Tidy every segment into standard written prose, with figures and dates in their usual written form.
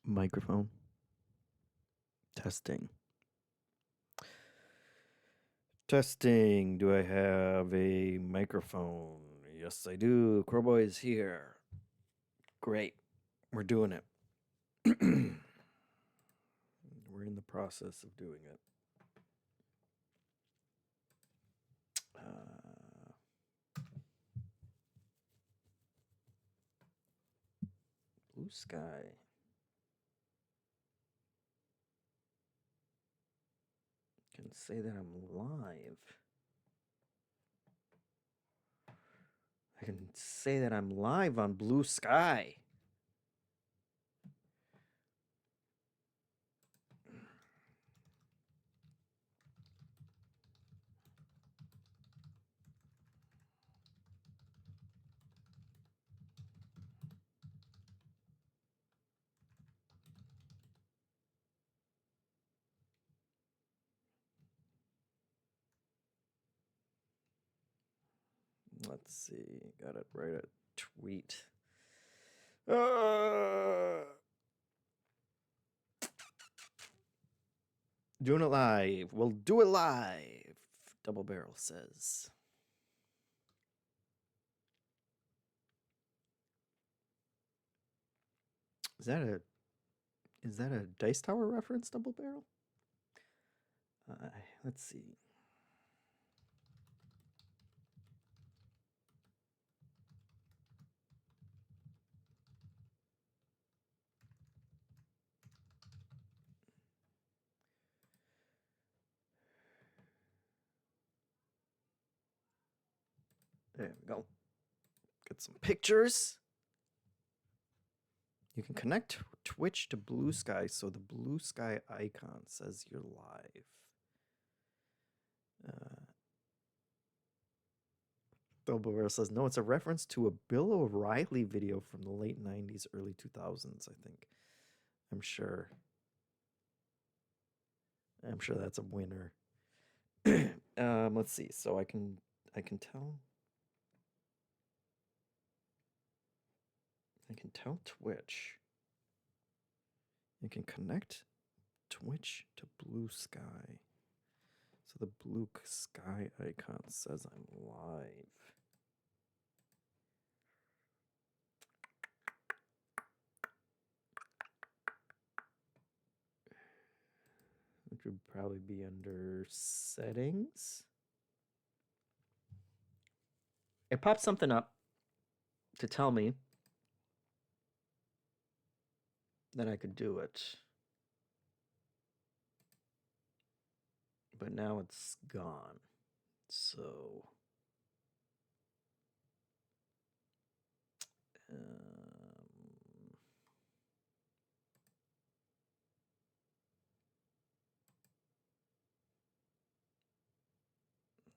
Microphone. Testing. Testing. Do I have a microphone? Yes, I do. Crowboy is here. Great. We're doing it. We're in the process of doing it. Blue sky. Can say that I'm live. I can say that I'm live on Blue Sky. Let's see. Got it right at tweet. Doing it live. We'll do it live. Double Barrel says. Is that a Dice Tower reference, Double Barrel? Let's see. There we go. Get some pictures. You can connect Twitch to Blue Sky, so the Blue Sky icon says you're live. Double Barrel says, no, it's a reference to a Bill O'Reilly video from the late 90s, early 2000s, I think. I'm sure that's a winner. Let's see. So I can tell. I can tell Twitch. You can connect Twitch to Blue Sky. So the Blue Sky icon says I'm live. Which would probably be under settings. It popped something up to tell me that I could do it. But now it's gone. So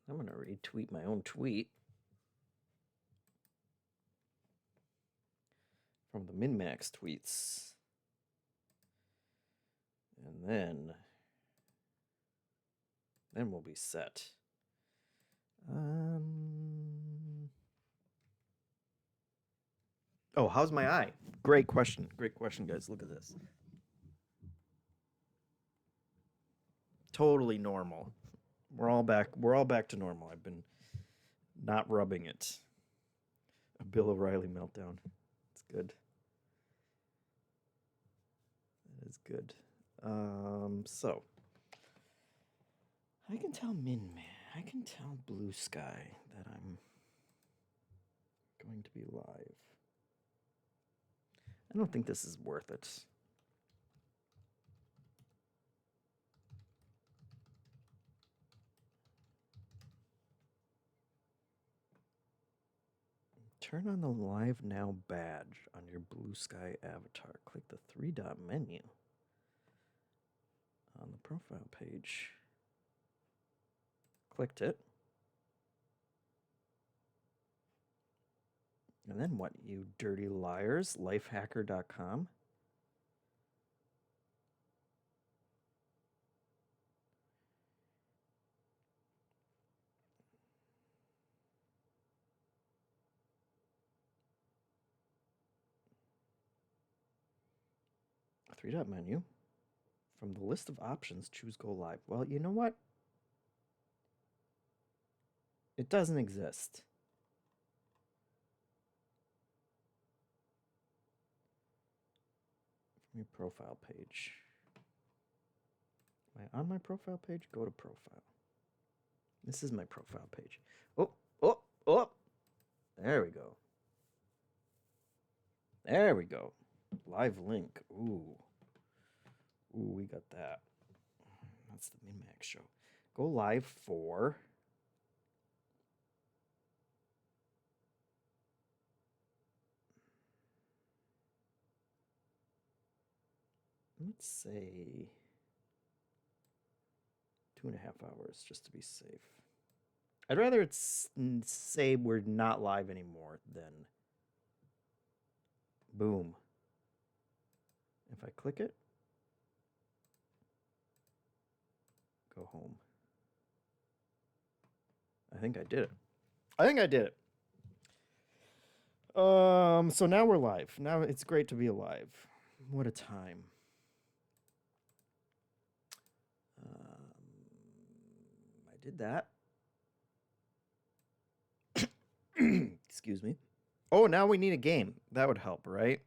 I'm going to retweet my own tweet from the MinMax tweets. And then we'll be set. Oh, how's my eye? Great question. Great question, guys. Look at this. Totally normal. We're all back to normal. I've been not rubbing it. A Bill O'Reilly meltdown. It's good. That is good. So I can tell I can tell Blue Sky that I'm going to be live. I don't think this is worth it. Turn on the Live Now badge on your Blue Sky avatar. Click the 3-dot menu on the profile page. Clicked it. And then what, you dirty liars? Lifehacker.com. Three-dot menu. From the list of options, choose go live. Well, you know what? It doesn't exist. From your profile page. Am I on my profile page? Go to profile. This is my profile page. Oh. There we go. There we go. Live link. Ooh, we got that. That's the min-max show. Go live for... Let's say 2.5 hours, just to be safe. I'd rather say we're not live anymore than boom. If I click it, go home. I think I did it. So now we're live. Now it's great to be alive. What a time. I did that. Excuse me. Oh, now we need a game. That would help, right?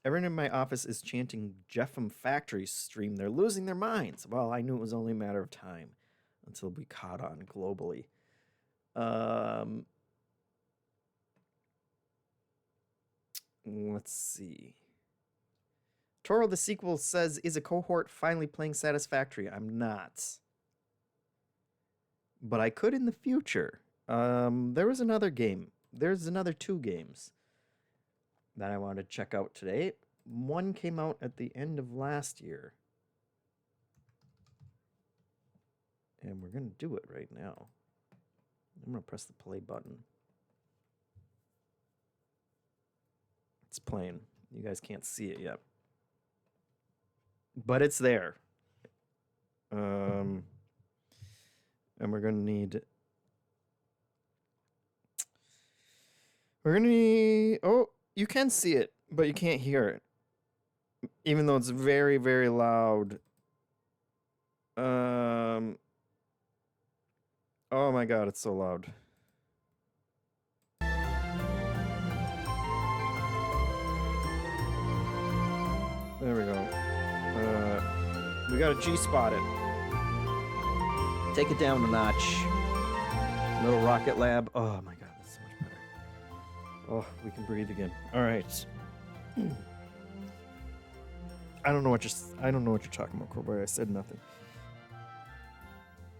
Everyone in my office is chanting JeffM Factory stream. They're losing their minds. Well, I knew it was only a matter of time until we caught on globally. Let's see. Toro the sequel says, is a cohort finally playing Satisfactory? I'm not. But I could in the future. There was another game. There's another 2 games that I wanted to check out today. One came out at the end of last year. And we're going to do it right now. I'm going to press the play button. It's playing. You guys can't see it yet. But it's there. And we're going to need... Oh, you can see it, but you can't hear it. Even though it's very, very loud. Oh my god, it's so loud. There we go. We got a G-spot it. Take it down a notch. Little rocket lab. Oh my god, that's so much better. Oh, we can breathe again. All right. I don't know what you're talking about, Corboy. I said nothing.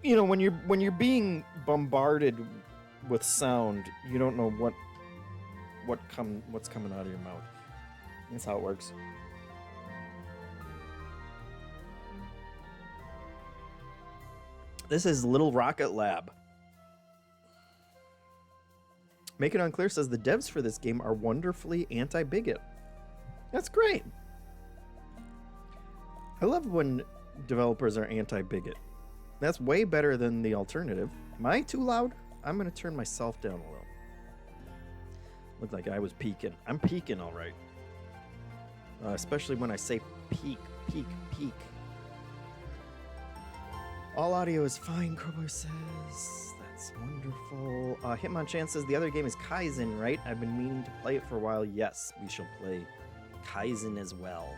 You know, when you're being bombarded with sound, you don't know what's coming out of your mouth. That's how it works. This is Little Rocket Lab. Make It Unclear says the devs for this game are wonderfully anti-bigot. That's great. I love when developers are anti-bigot. That's way better than the alternative. Am I too loud? I'm going to turn myself down a little. Looked like I was peaking. I'm peaking all right. Especially when I say peak. All audio is fine, Crowboy says. That's wonderful. Hitmonchan says the other game is Kaizen, right? I've been meaning to play it for a while. Yes, we shall play Kaizen as well.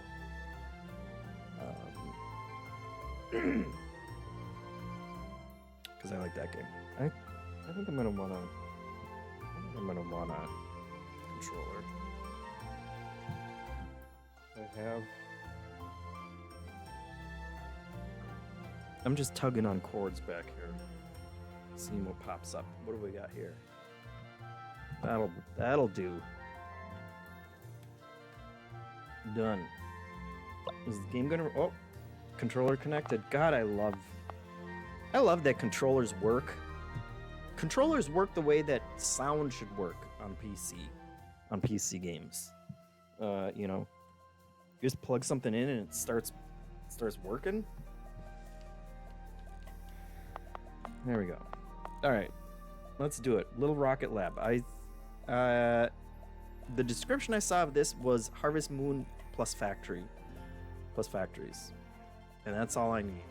Because I like that game. I think I'm gonna wanna controller. I'm just tugging on cords back here. Seeing what pops up. What do we got here? That'll do. Done. Is the game gonna... Oh! Controller connected. God, I love that controllers work. Controllers work the way that sound should work on PC games. You know, you just plug something in and it starts working. There we go. All right, let's do it. Little Rocket Lab. The description I saw of this was Harvest Moon plus Factory. plus factories. And that's all I need.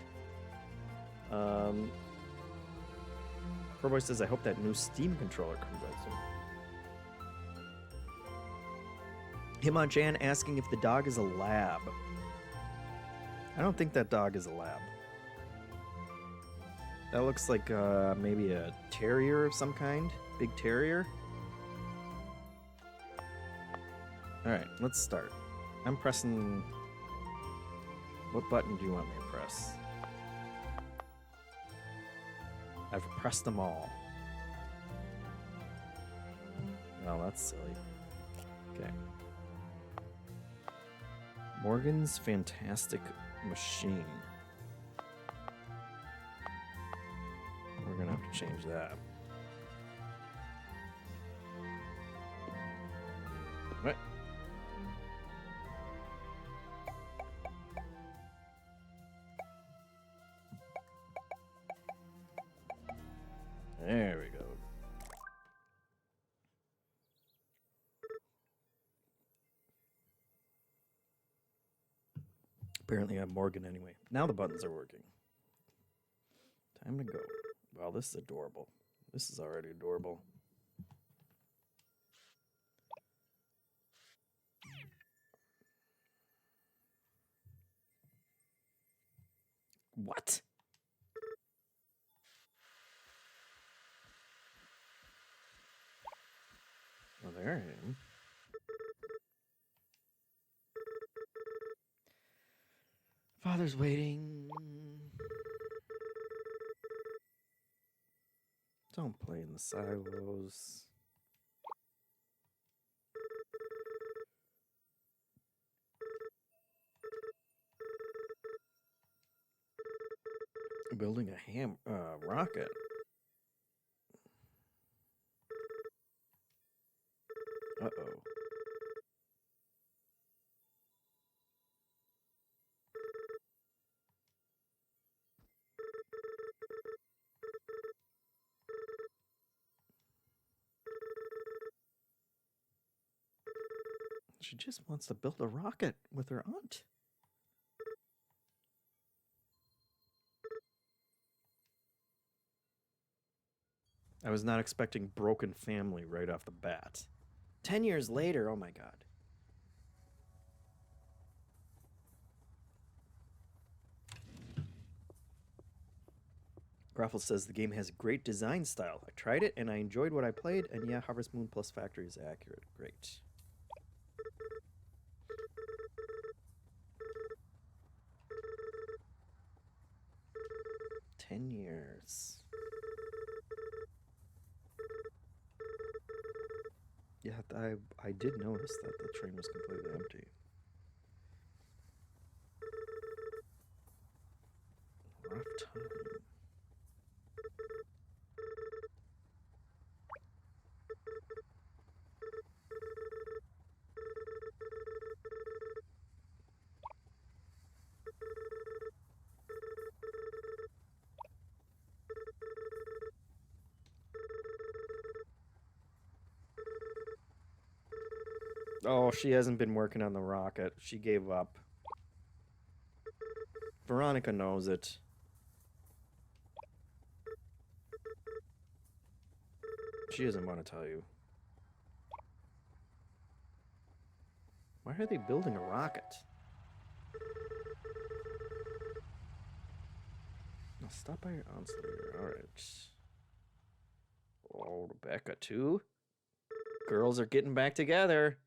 Corboy says, I hope that new Steam controller comes out soon. Himon-chan asking if the dog is a lab. I don't think that dog is a lab. That looks like maybe a terrier of some kind. Big terrier. Alright, let's start. I'm pressing... What button do you want me to press? I've pressed them all. Oh, that's silly. Okay. Morgan's Fantastic Machine. We're gonna have to change that. What? There we go. Apparently I'm Morgan anyway. Now the buttons are working. Time to go. Wow, this is adorable. This is already adorable. What? Oh, there I am. Father's waiting. Don't play in the silos. Building a rocket. Uh-oh. She just wants to build a rocket with her aunt. I was not expecting broken family right off the bat. 10 years later, oh my god. Graffle says the game has a great design style. I tried it and I enjoyed what I played, and yeah, Harvest Moon plus Factory is accurate. Great. "10 years. Yeah, I did notice that the train was completely empty. Rough time. Oh, she hasn't been working on the rocket. She gave up. Veronica knows it. She doesn't want to tell you. Why are they building a rocket? Now stop by your aunt's later. Alright. Oh, Rebecca too? Girls are getting back together.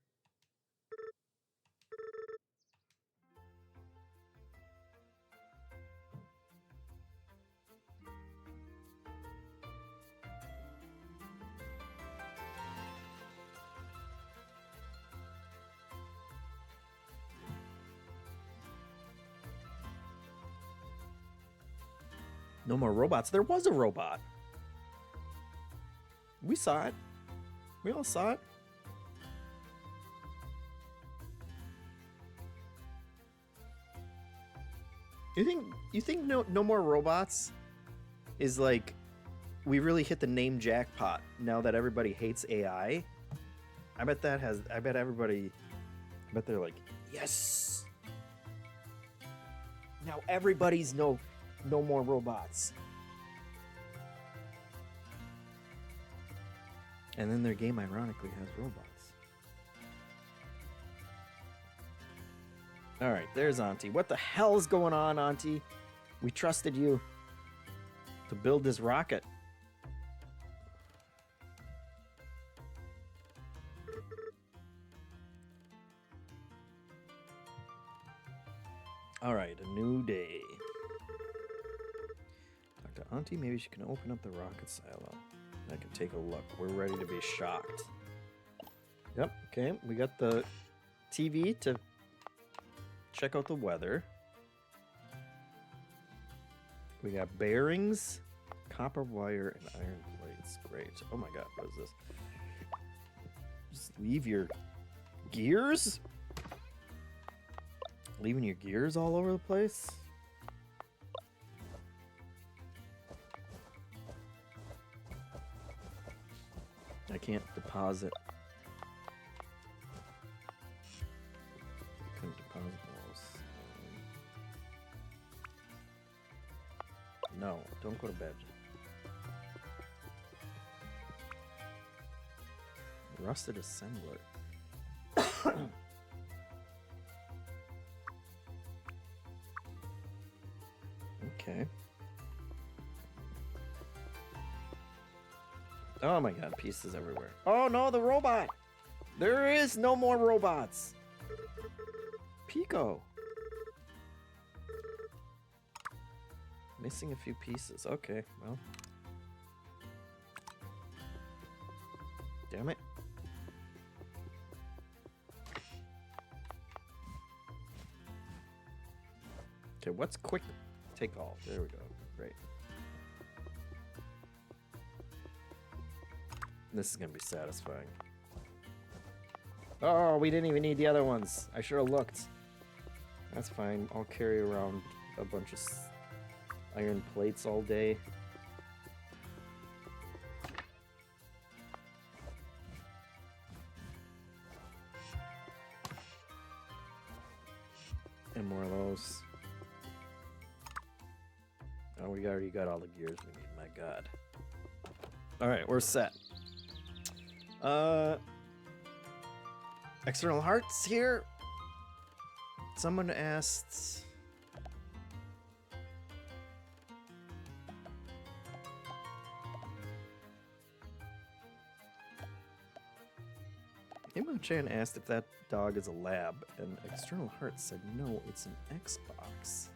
No more robots. There was a robot. We saw it. We all saw it. You think no more robots is like we really hit the name jackpot now that everybody hates AI? I bet they're like, yes. Now everybody's no more robots. And then their game ironically has robots. Alright, there's Auntie. What the hell is going on, Auntie? We trusted you to build this rocket. Alright, a new day. Talk to Auntie. Maybe she can open up the rocket silo. I can take a look. We're ready to be shocked. Yep, okay. We got the TV to check out the weather. We got bearings, copper wire, and iron plates. Great. Oh my god, what is this? Just leave your gears? Leaving your gears all over the place? I can't deposit. Couldn't deposit those. No, don't go to bed. Rusted assembler. Okay. Oh my god, pieces everywhere. Oh no, the robot! There is no more robots! Pico! Missing a few pieces. Okay, well. Damn it. Okay, what's quick take all? There we go. Great. This is gonna be satisfying. Oh, we didn't even need the other ones. I should have looked. That's fine. I'll carry around a bunch of iron plates all day. And more of those. Oh, we already got all the gears we need. My god. Alright, we're set. External hearts here. Someone asked. Imo-chan asked if that dog is a lab, and External Hearts said no, it's an Xbox.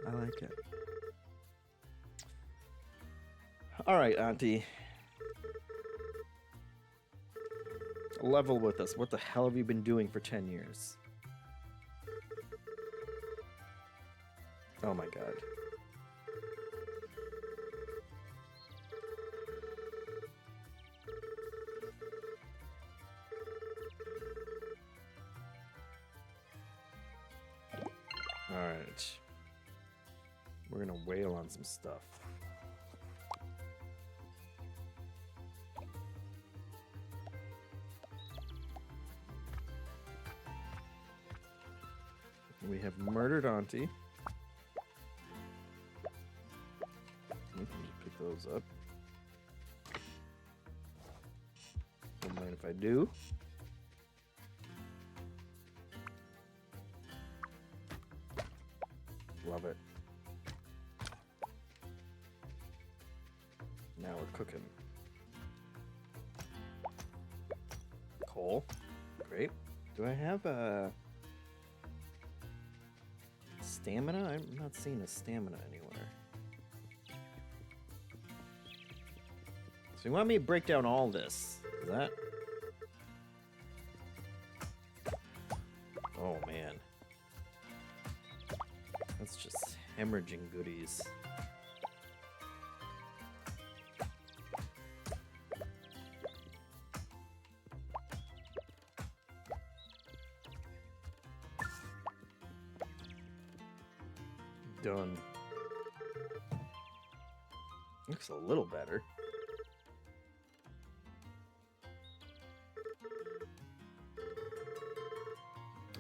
I like it. Alright, Auntie. Level with us. What the hell have you been doing for 10 years? Oh my god. Alright. We're gonna wail on some stuff. We have murdered Auntie. We can just pick those up. Don't mind if I do. Love it. Now we're cooking. Coal. Great. Do I have a stamina? I'm not seeing a stamina anywhere. So you want me to break down all this? Is that? Oh man. That's just hemorrhaging goodies. Done. Looks a little better.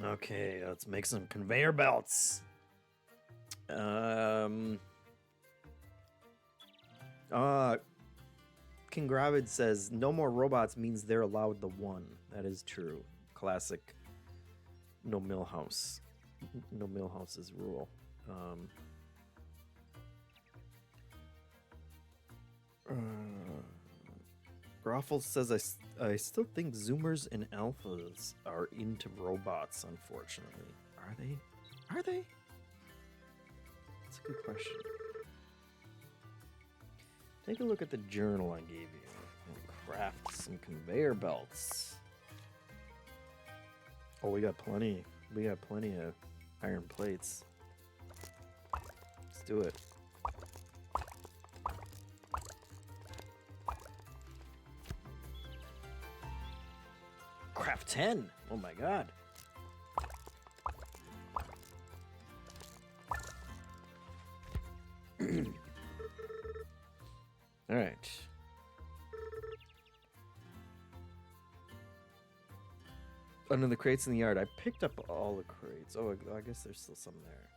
Okay, let's make some conveyor belts. King Gravid says no more robots means they're allowed the one. That is true. Classic. No Millhouse. No Millhouse's rule. Groffle says I still think Zoomers and Alphas are into robots. Unfortunately, are they? Are they? That's a good question. Take a look at the journal I gave you and craft some conveyor belts. Oh, we got plenty. We got plenty of iron plates. Let's do it. Craft 10. Oh my god. All right. Under the crates in the yard. I picked up all the crates. Oh, I guess there's still some there.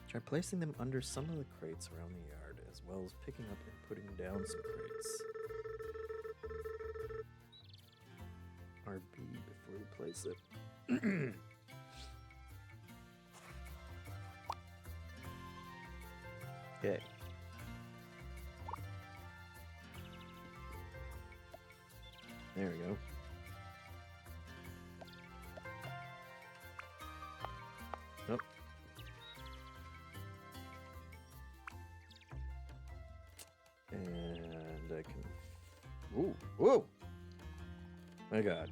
Try placing them under some of the crates around the yard, as well as picking up and putting down some crates. RB before you place it. Okay. There we go. Nope. And I can... Ooh! Whoa! My god.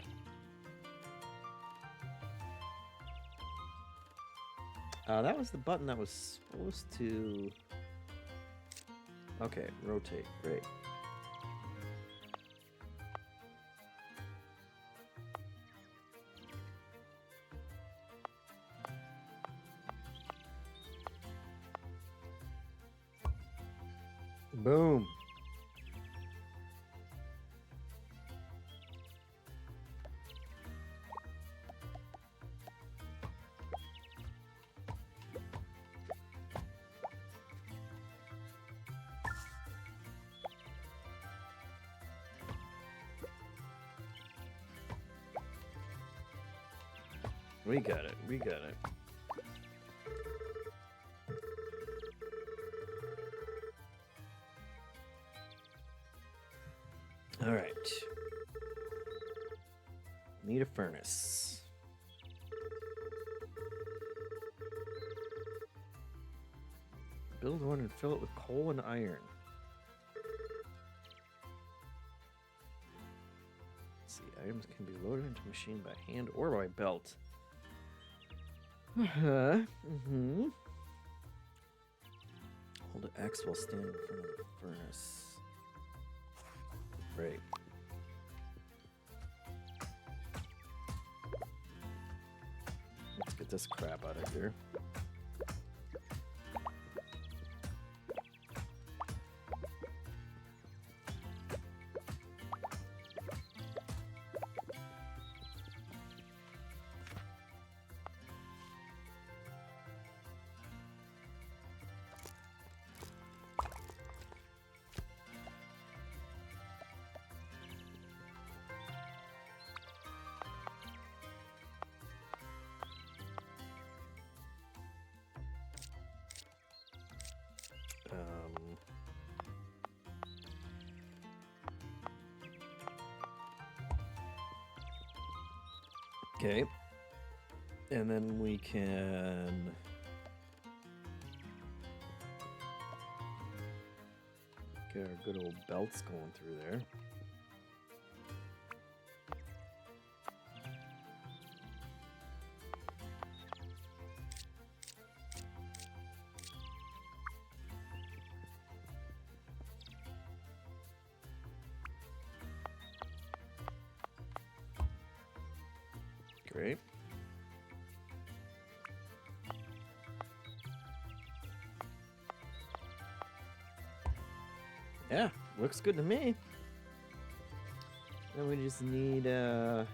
That was the button that was supposed to... Okay, rotate. Great. Boom. We got it. We got it. All right. Need a furnace. Build one and fill it with coal and iron. Let's see, items can be loaded into a machine by hand or by belt. Hold X while standing in front of the furnace. Great. Let's get this crap out of here. Okay, and then we can get our good old belts going through there. Great. Yeah, looks good to me. Then we just need oh,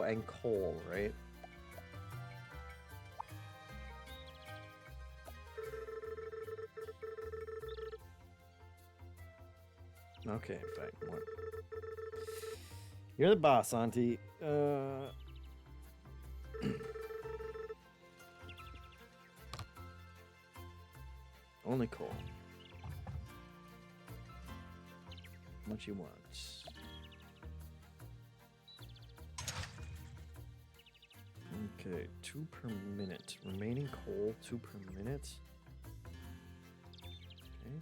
and coal, right? Okay, fine. One. You're the boss, Auntie. Only coal. What you want? Okay, 2 per minute. Remaining coal, 2 per minute. Okay.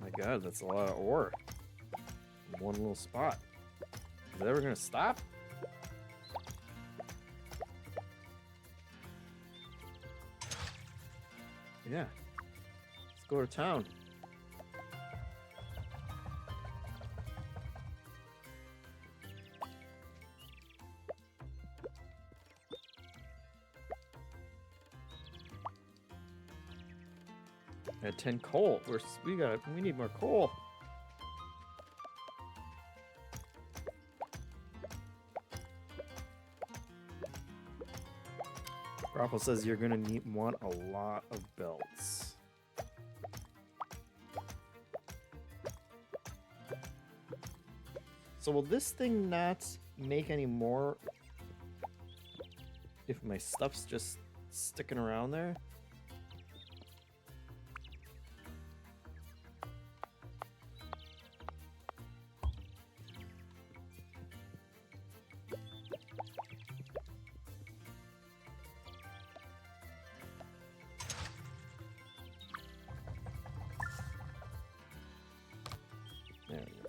My God, that's a lot of ore. In one little spot. Is it ever gonna stop? Yeah. Let's go to town. At 10 coal. We need more coal. Raffle says you're gonna want a lot of belts. So will this thing not make any more if my stuff's just sticking around there? There we go.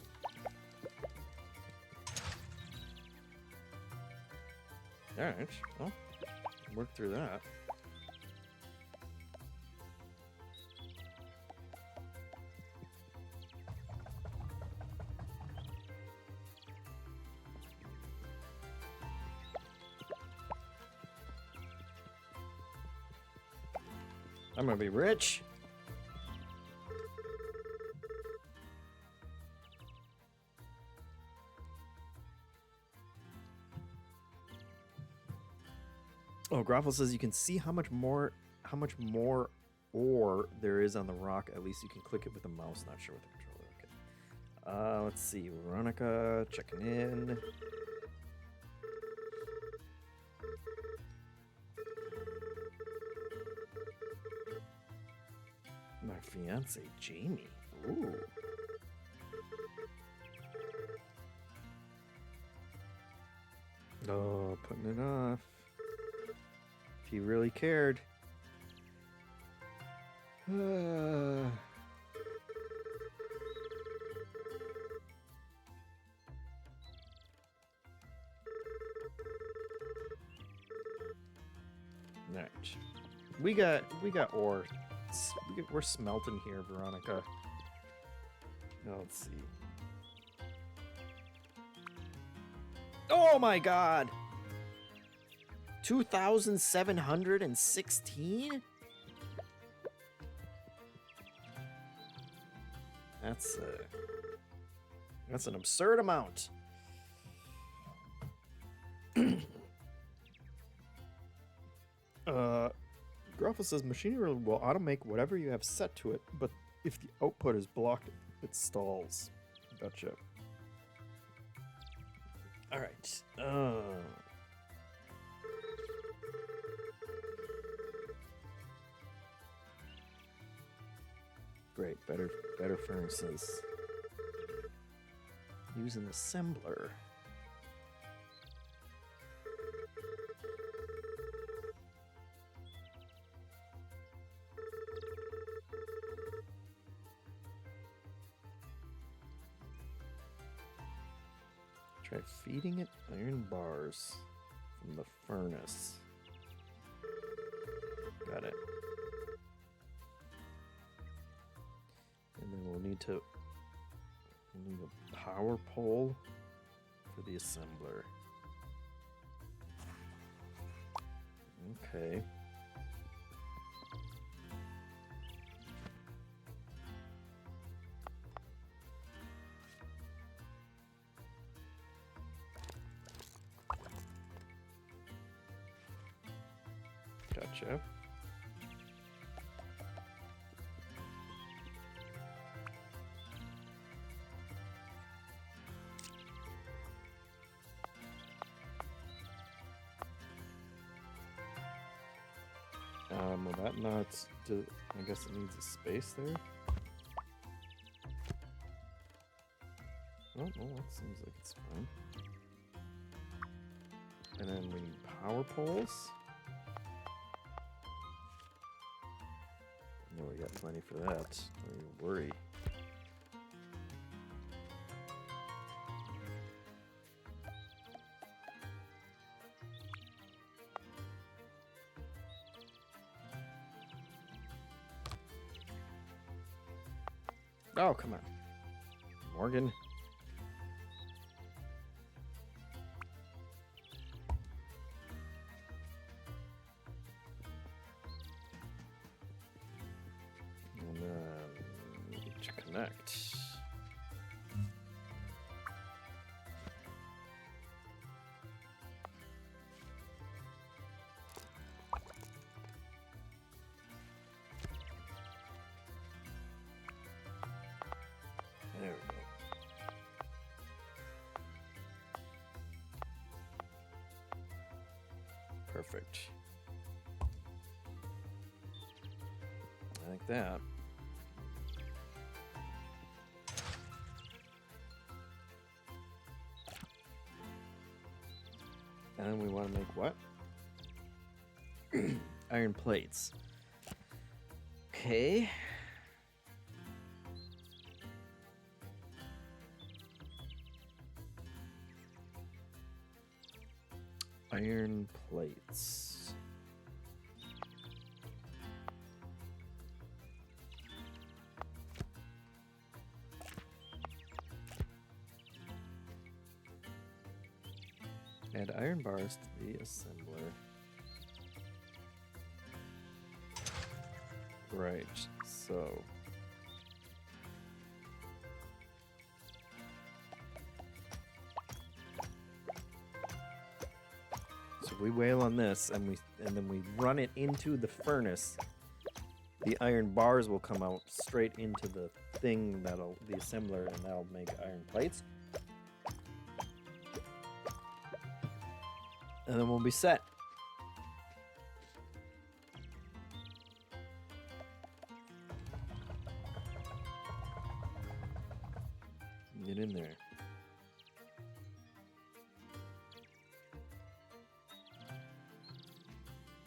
Alright, well, work through that. I'm gonna be rich. Oh, Groffle says you can see how much more ore there is on the rock. At least you can click it with the mouse. Not sure with the controller. Okay. Let's see. Veronica checking in. My fiance Jamie. Ooh. Oh, putting it off. If he really cared. Alright. We got ore. We're smelting here, Veronica. Now let's see. Oh my God! 2,716? That's an absurd amount. Gruffle says machinery will automate whatever you have set to it, but if the output is blocked, it stalls. Gotcha. Alright. Great, better furnaces. Use an assembler. Try feeding it iron bars from the furnace. Got it. And then we'll need to We need a power pole for the assembler. Okay. Gotcha. Will that not do? I guess it needs a space there. Oh, well, that seems like it's fine. And then we need power poles. No, we got plenty for that. Don't even worry. Oh, come on. Morgan. And then we need to connect. There we go. Perfect. Like that. And then we want to make what? Iron plates. Okay. Iron plates. Add iron bars to the assembler. Right, so we wail on this and then we run it into the furnace. The iron bars will come out straight into the thing the assembler, and that'll make iron plates. And then we'll be set. Get in there.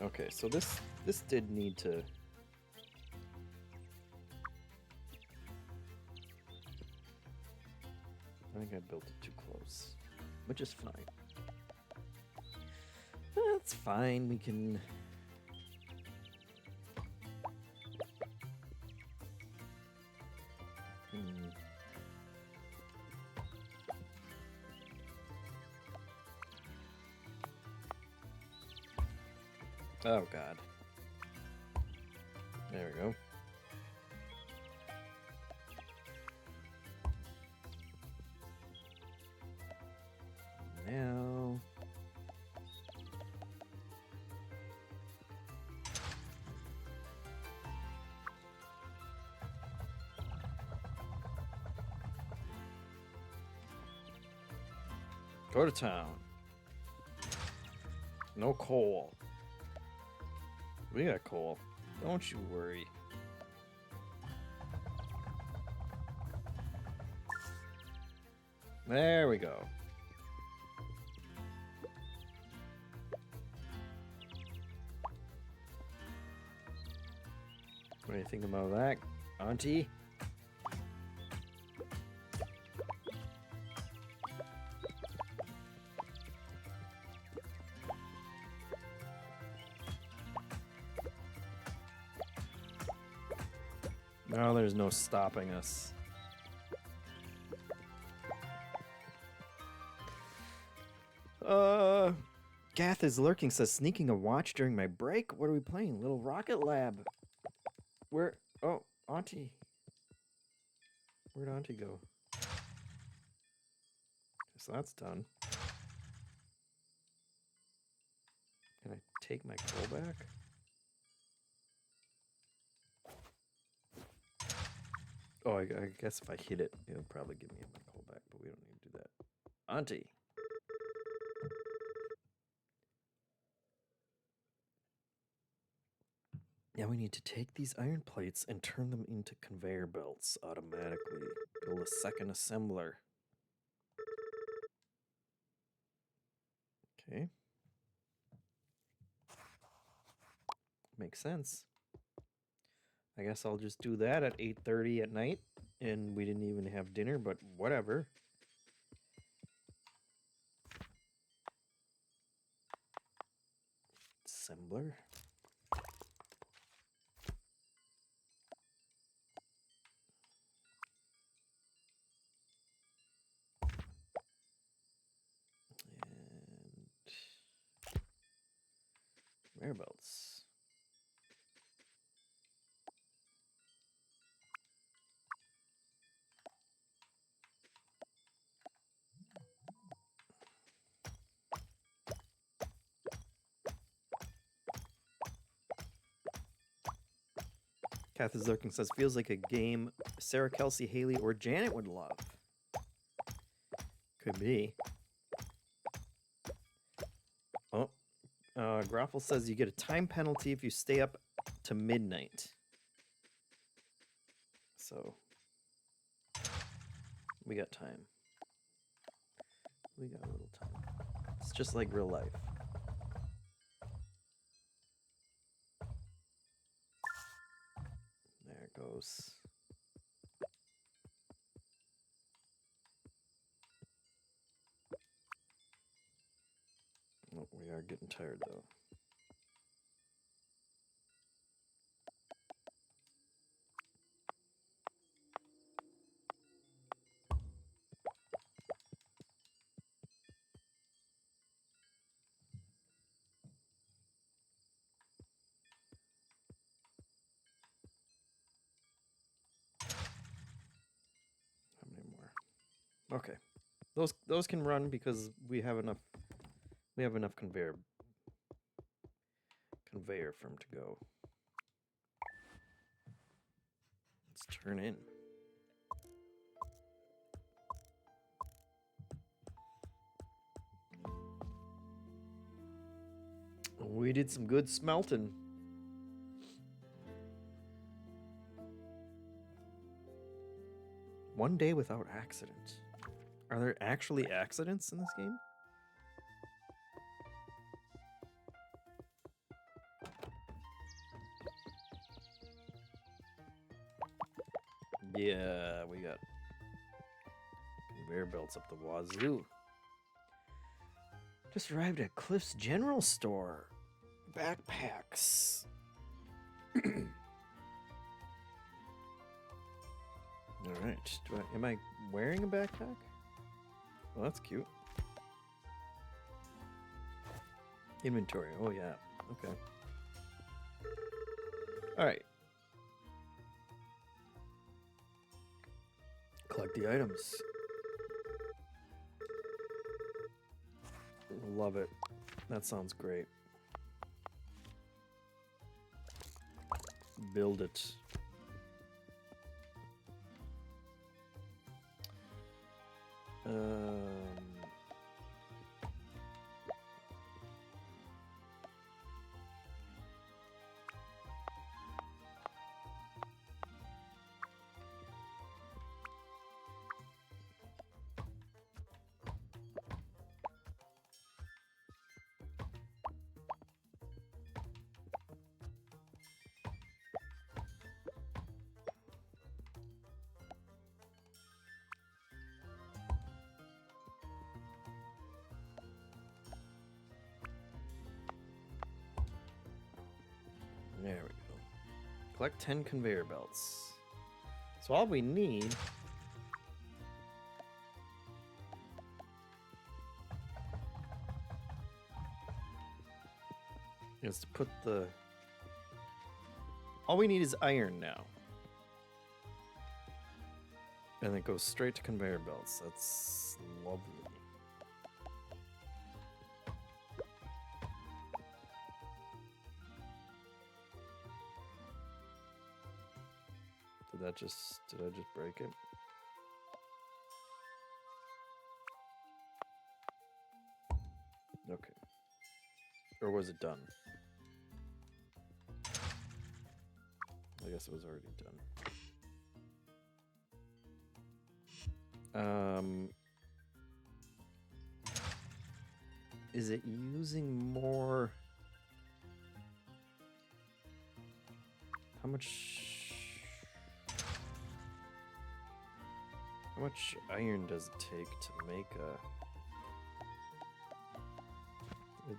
Okay, so this did need to. I think I built it too close, which is fine. That's fine. We can. Oh, God. There we go. Now... go to town. No coal. We got coal. Don't you worry. There we go. What do you think about that, Auntie? No, there's no stopping us. Gath is lurking, says sneaking a watch during my break. What are we playing? Little Rocket Lab. Where? Oh, Auntie. Where'd Auntie go? So that's done. Can I take my coal back? Oh, I guess if I hit it, it'll probably give me my coal back, but we don't need to do that. Auntie. Now we need to take these iron plates and turn them into conveyor belts automatically. Build a second assembler. Okay. Makes sense. I guess I'll just do that at 8:30 at night. And we didn't even have dinner, but whatever. Assembler. And conveyor belts. Kath is lurking, says feels like a game Sarah, Kelsey, Haley, or Janet would love. Could be. Oh, Groffle says you get a time penalty if you stay up to midnight. So we got time. We got a little time. It's just like real life. There it goes. Oh, we are getting tired though. How many more? Okay. Those can run because we have enough conveyor for them to go. Let's turn in. We did some good smelting. One day without accident. Are there actually accidents in this game? Yeah, we got conveyor belts up the wazoo. Just arrived at Cliff's General Store. Backpacks. All right. Am I wearing a backpack? Well, that's cute. Inventory. Oh yeah. Okay. All right. Collect the items. Love it. That sounds great. Build it. There we go. Collect 10 conveyor belts. So all we need is to put the... All we need is iron now. And it goes straight to conveyor belts. That's lovely. Did I just break it? Okay. Or was it done? I guess it was already done. Is it using more? How much iron does it take to make a...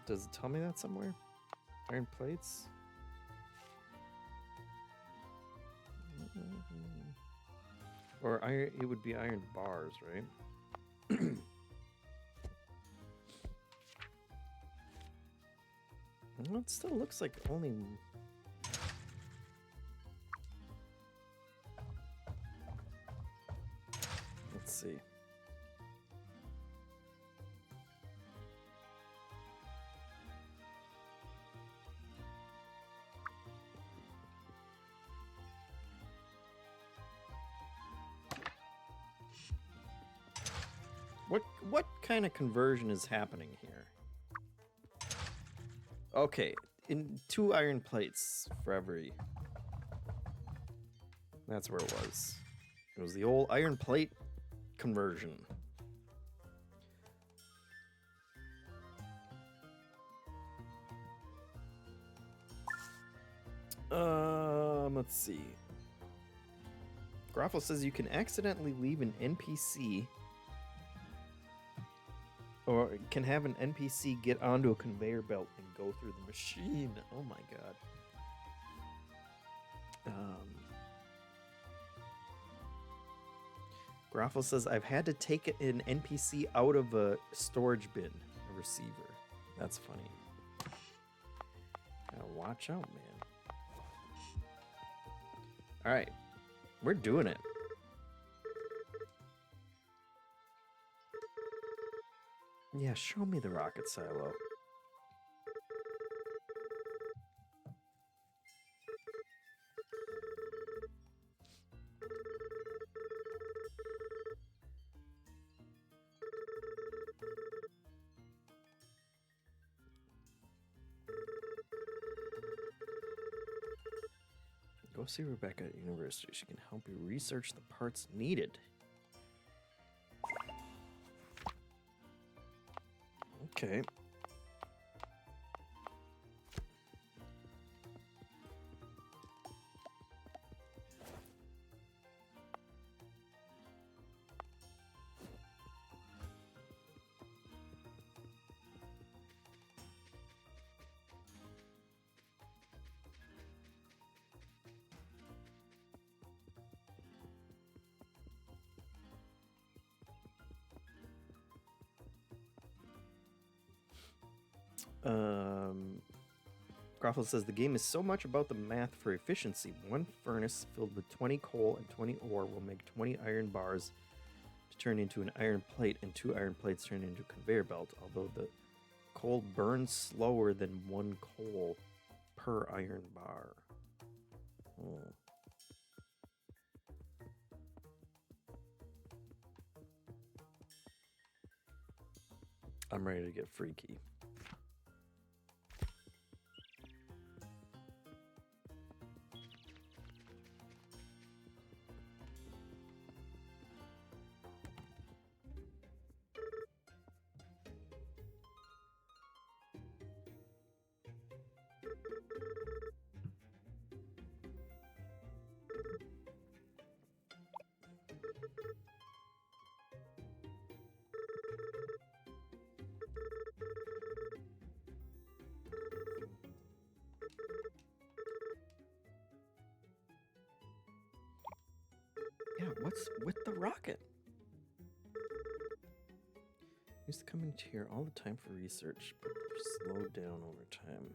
Does it tell me that somewhere? Iron plates? Or iron, it would be iron bars, right? Well, it still looks like only... Let's see. What kind of conversion is happening here? Okay, in 2 iron plates for every... That's where it was. It was the old iron plate conversion. Let's see. Groffle says you can accidentally leave an NPC, or can have an NPC get onto a conveyor belt and go through the machine. Oh my god. Groffle says I've had to take an NPC out of a storage bin, a receiver. That's funny. Gotta watch out, man. All right, we're doing it. Yeah, show me the rocket silo. Go see Rebecca at university. She can help you research the parts needed. Okay. Groffle says the game is so much about the math for efficiency. One furnace filled with 20 coal and 20 ore will make 20 iron bars to turn into an iron plate, and 2 iron plates turn into a conveyor belt, although the coal burns slower than 1 coal per iron bar. Oh. I'm ready to get freaky. Yeah, what's with the rocket? Used to come into here all the time for research, but slowed down over time.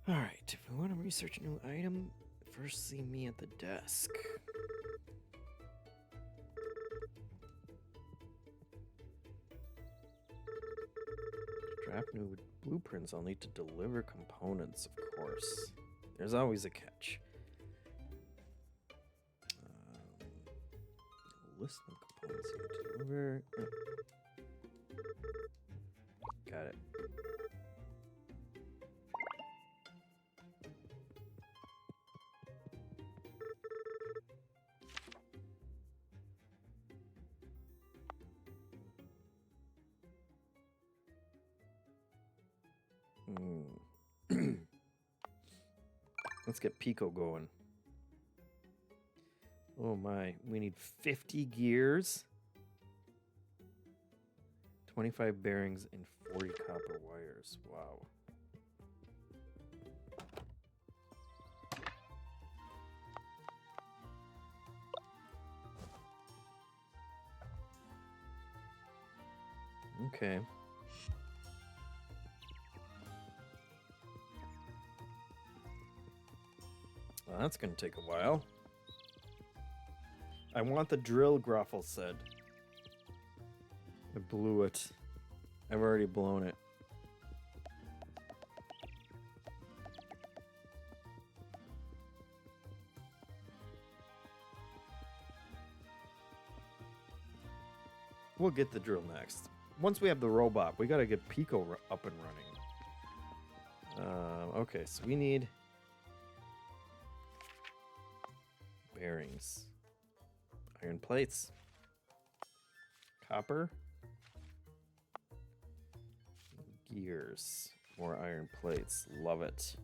Alright, if we want to research a new item, first see me at the desk. Draft new blueprints. I'll need to deliver components, of course. There's always a catch. List of components you deliver. Got it. Let's get Pico going. Oh my, we need 50 gears, 25 bearings, and 40 copper wires. Wow. Okay. Well, that's gonna take a while. I want the drill, Gruffle said. I blew it. I've already blown it. We'll get the drill next. Once we have the robot, we gotta get Pico up and running. Okay, so we need bearings. Iron plates. Copper. Gears. More iron plates. Love it.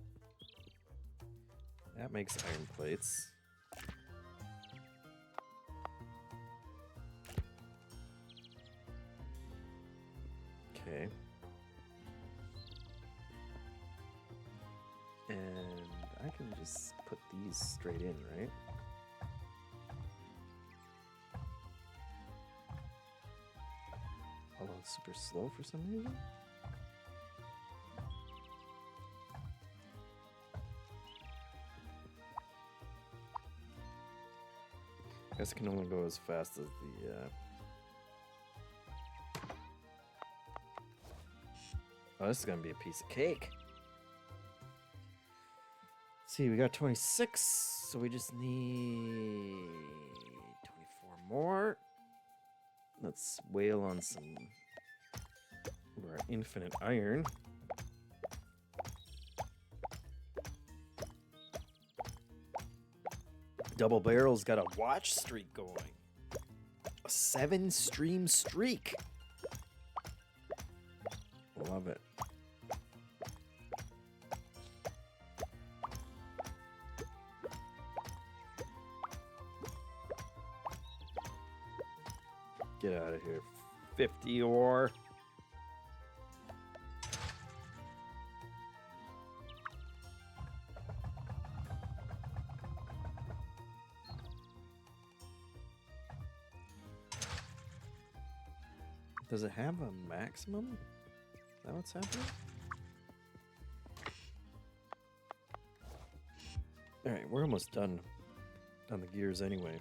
That makes iron plates. Okay. And I can just put these straight in, right? Although it's super slow for some reason. I guess it can only go as fast as the Oh, this is gonna be a piece of cake. Let's see, we got 26, so we just need 24 more. Let's wail on some of our infinite iron. Double Barrel's got a watch streak going. A 7-stream streak. Love it. Get out of here. 50 ore. Does it have a maximum? Is that what's happening? Alright, we're almost done on the gears anyway.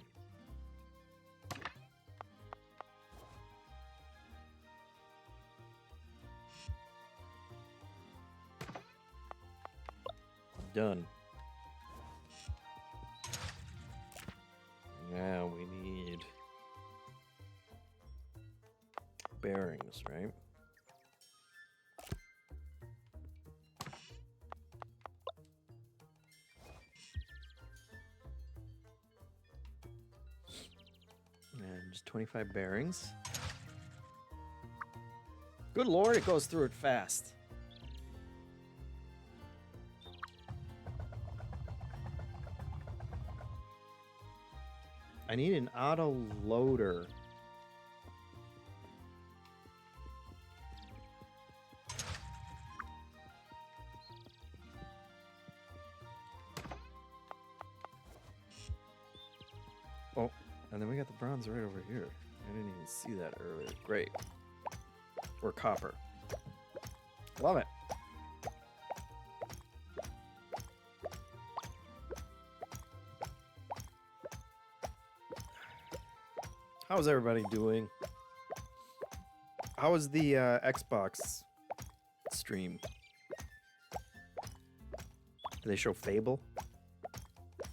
Done. Now we need bearings, right? And just 25 bearings. Good lord, it goes through it fast. I need an auto loader. Oh, and then we got the bronze right over here. I didn't even see that earlier. Great. Or copper. Love it. How's everybody doing? How was the Xbox stream? Do they show Fable?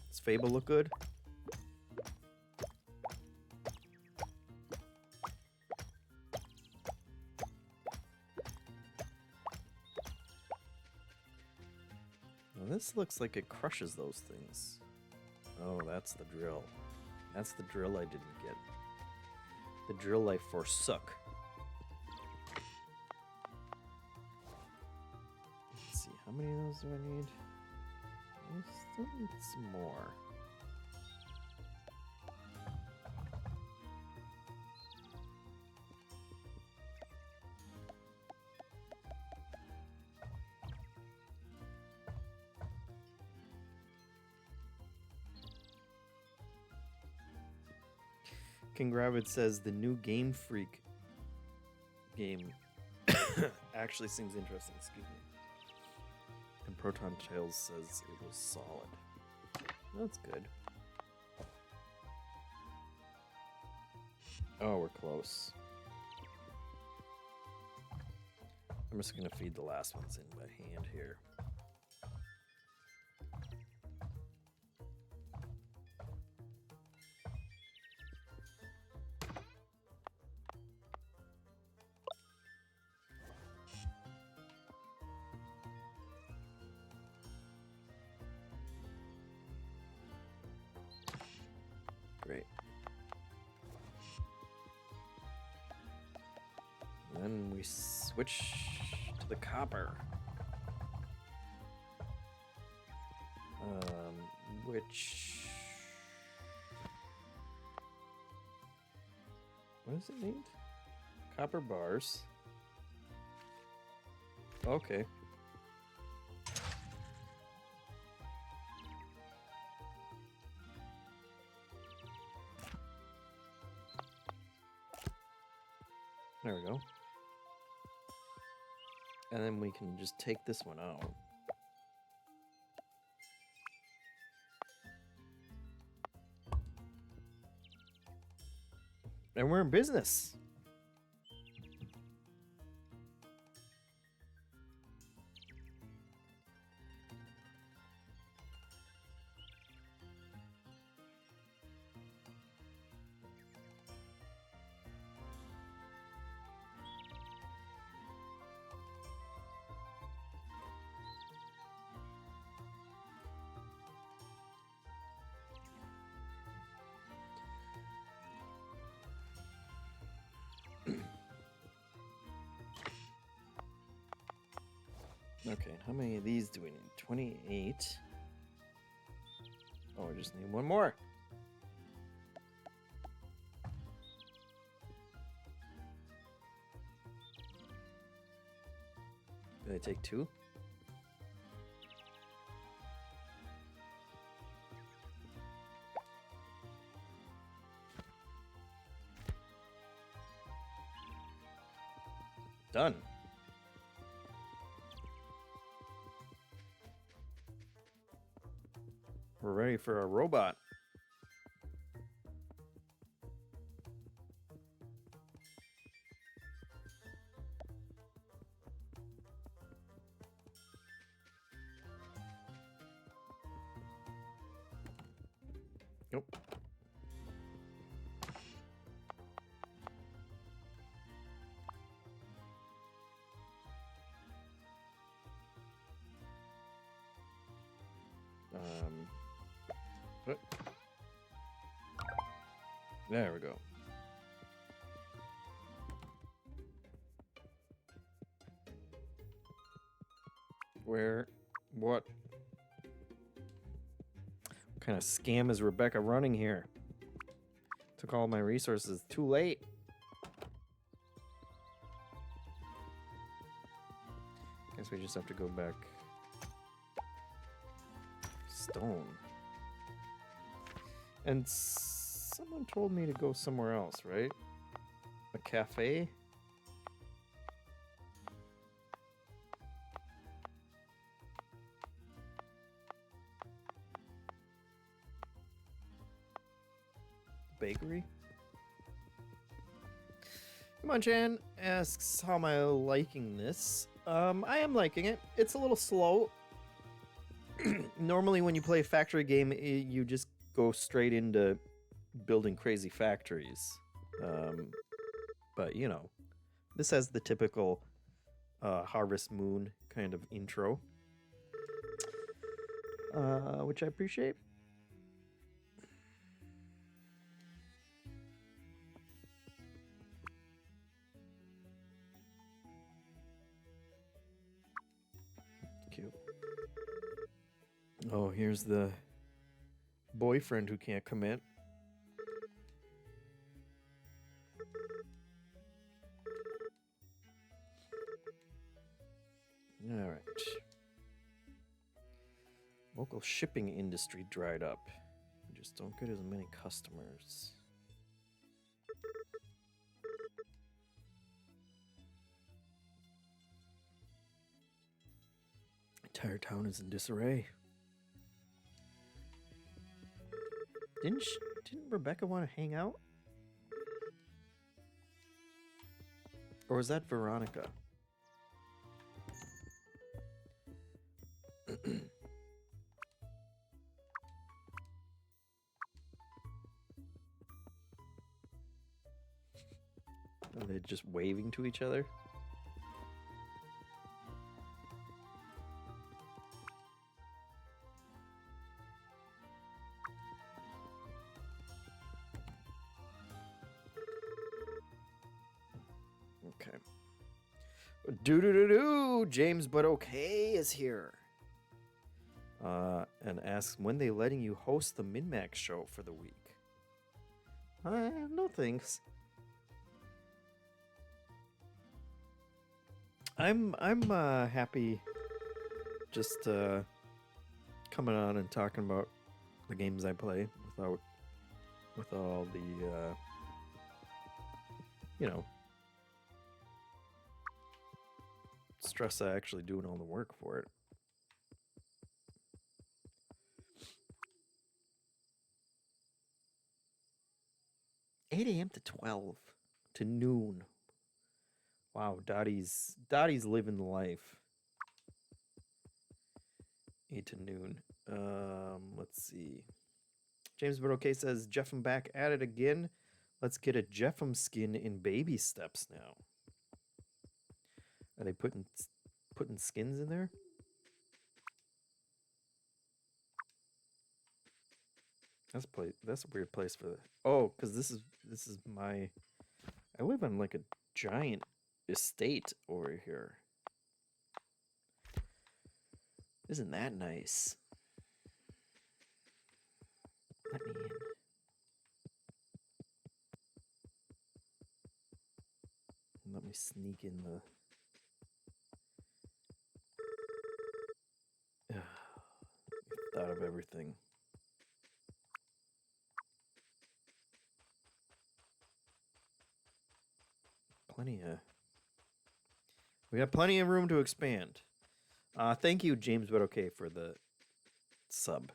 Does Fable look good? Well, this looks like it crushes those things. Oh, that's the drill. That's the drill I didn't get. The drill I forsook. Let's see, how many of those do I need? I still need some more. King Gravid says the new Game Freak game actually seems interesting. Excuse me. And Proton Tails says it was solid. That's good. Oh, we're close. I'm just gonna feed the last ones in by hand here. Great. And then we switch to the copper. Which... What does it need? Copper bars. Okay. There we go. And then we can just take this one out. And we're in business. Okay, how many of these do we need? 28. Oh, I just need one more. Did I take two? Done. We're ready for a robot. Nope. What? There we go. Where? What? What kind of scam is Rebecca running here? Took all my resources. Too late. Guess we just have to go back. Stone. And someone told me to go somewhere else, right? A cafe? Bakery? Munchan asks, how am I liking this? I am liking it. It's a little slow. Normally when you play a factory game, you just go straight into building crazy factories. But, you know, this has the typical Harvest Moon kind of intro, which I appreciate. Cute. Oh, here's the boyfriend who can't commit. All right. Local shipping industry dried up. We just don't get as many customers. Entire town is in disarray. Didn't Rebecca want to hang out? Or was that Veronica? Are they just waving to each other? Okay. Do James but okay is here. And asks when they letting you host the Min-Max show for the week. No thanks. I'm happy just coming on and talking about the games I play with all the you know, stress of actually doing all the work for it. 8 a.m. to 12 to noon. Wow, Dottie's living the life. 8 to noon. Let's see. James but okay says JeffM back at it again. Let's get a JeffM skin in baby steps now. Are they putting skins in there? That's a weird place for the. Oh, because this is my. I live on like a giant estate over here. Isn't that nice? Let me in. Let me sneak in the. Thought of everything. We got plenty of room to expand. Thank you, James but okay, for the sub.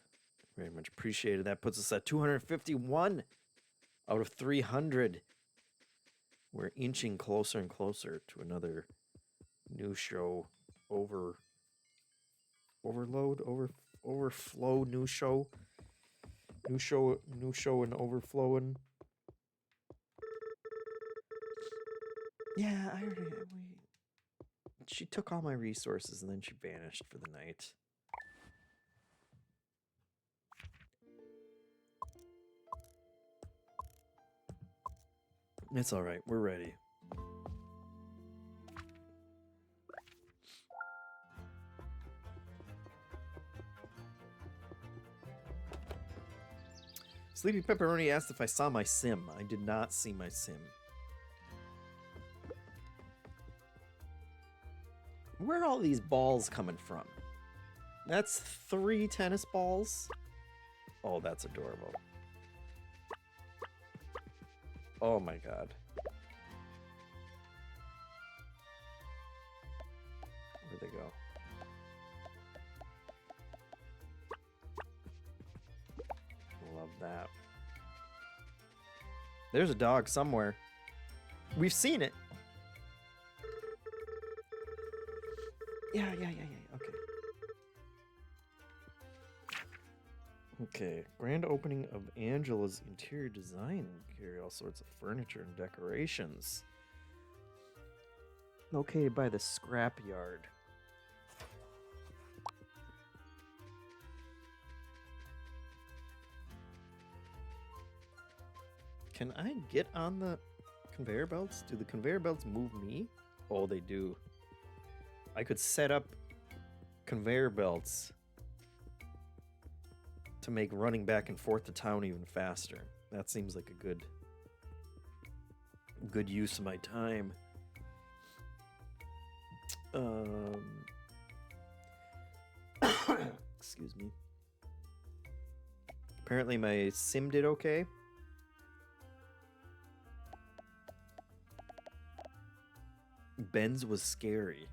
Very much appreciated. That puts us at 251 out of 300. We're inching closer and closer to another new show overflow new show and overflowing. Yeah, she took all my resources and then she vanished for the night. It's all right. We're ready. Sleepy Pepperoni asked if I saw my sim. I did not see my sim. Where are all these balls coming from? That's 3 tennis balls? Oh, that's adorable. Oh my god. Where'd they go? Love that. There's a dog somewhere. We've seen it. Yeah. Okay. Okay. Grand opening of Angela's interior design. Carry all sorts of furniture and decorations. Located by the scrapyard. Can I get on the conveyor belts? Do the conveyor belts move me? Oh, they do. I could set up conveyor belts to make running back and forth to town even faster. That seems like a good use of my time. Excuse me. Apparently my sim did okay. Ben's was scary.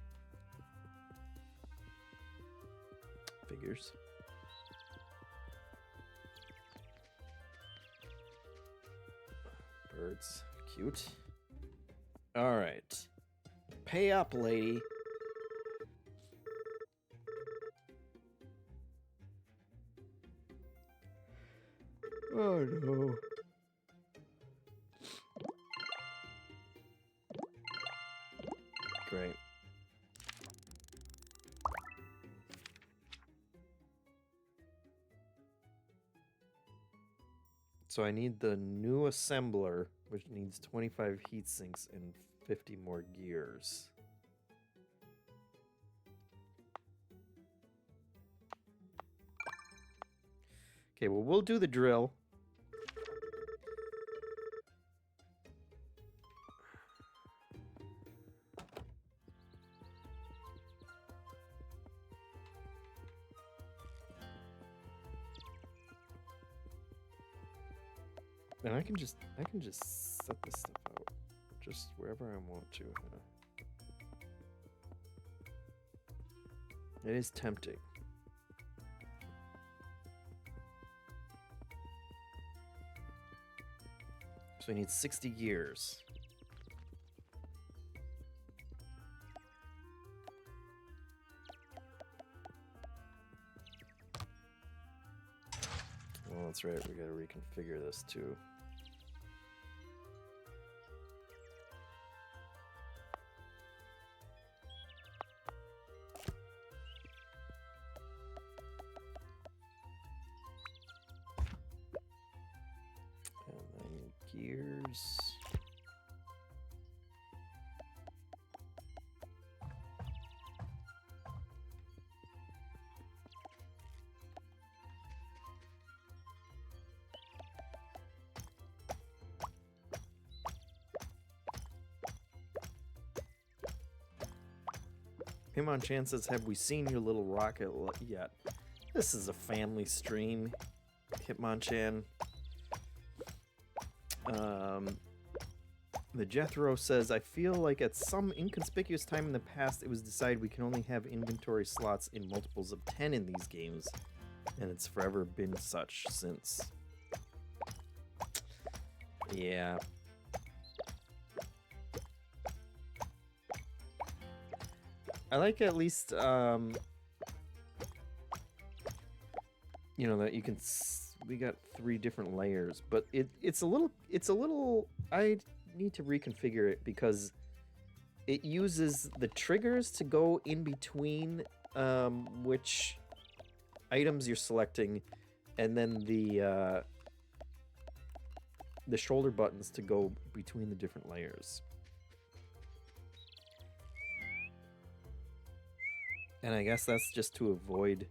Figures. Birds. Cute. Alright. Pay up, lady. Oh no. Great. So I need the new assembler, which needs 25 heat sinks and 50 more gears. Okay, well, we'll do the drill. And I can just set this stuff out just wherever I want to. It is tempting. So I need 60 gears. Well, that's right, we gotta reconfigure this too. Gears. Hitmonchan says, have we seen your little rocket yet? This is a family stream, Hitmonchan. The Jethro says, I feel like at some inconspicuous time in the past it was decided we can only have inventory slots in multiples of 10 in these games, and it's forever been such since. Yeah. I like at least, you know, that you can... we got 3 different layers, but it's a little I need to reconfigure it because it uses the triggers to go in between which items you're selecting, and then the shoulder buttons to go between the different layers. And I guess that's just to avoid...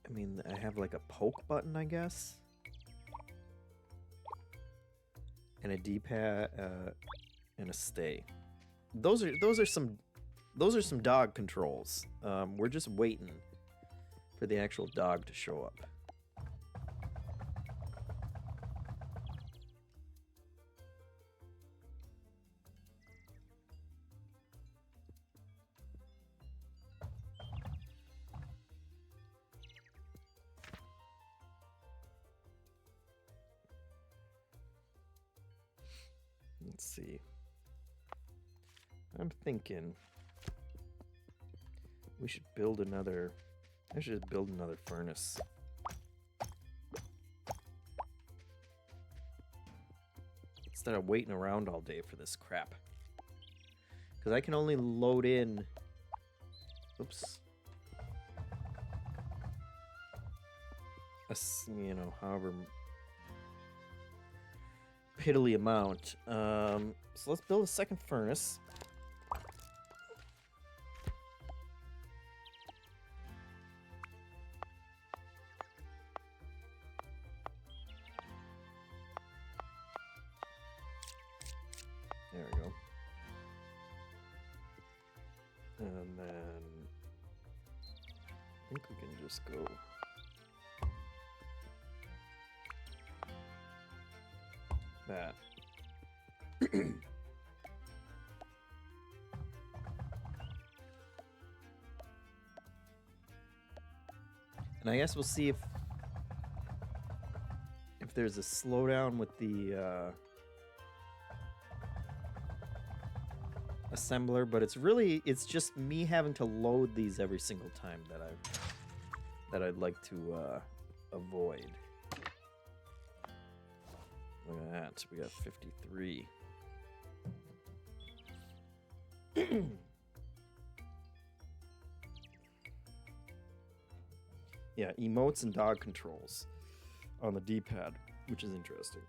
I mean, I have like a poke button, I guess, and a D-pad and a stay. Those are some dog controls. We're just waiting for the actual dog to show up. Let's see. I'm thinking we should build another. I should just build another furnace. Instead of waiting around all day for this crap. Because I can only load in. Oops. You know, however piddly amount. So let's build a second furnace. There we go. And then I think we can just go. That. And I guess we'll see if there's a slowdown with the assembler, but it's just me having to load these every single time that I'd like to avoid. Look at that, we got 53. Yeah, emotes and dog controls on the D-pad, which is interesting.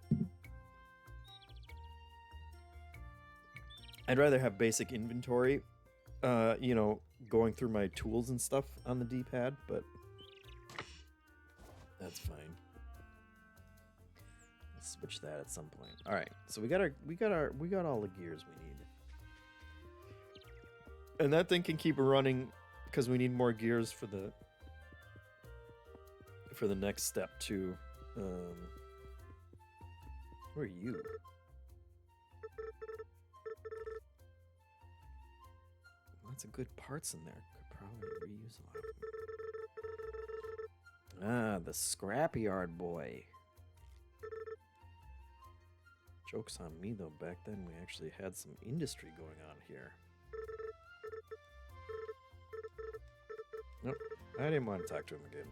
I'd rather have basic inventory, you know, going through my tools and stuff on the D-pad, but that's fine. Let's switch that at some point. All right, so we got all the gears we need, and that thing can keep running because we need more gears for the next step too. Where are you? Lots of good parts in there. Could probably reuse a lot of them. Ah, the scrapyard boy. Joke's on me though, back then we actually had some industry going on here. Nope, I didn't want to talk to him again.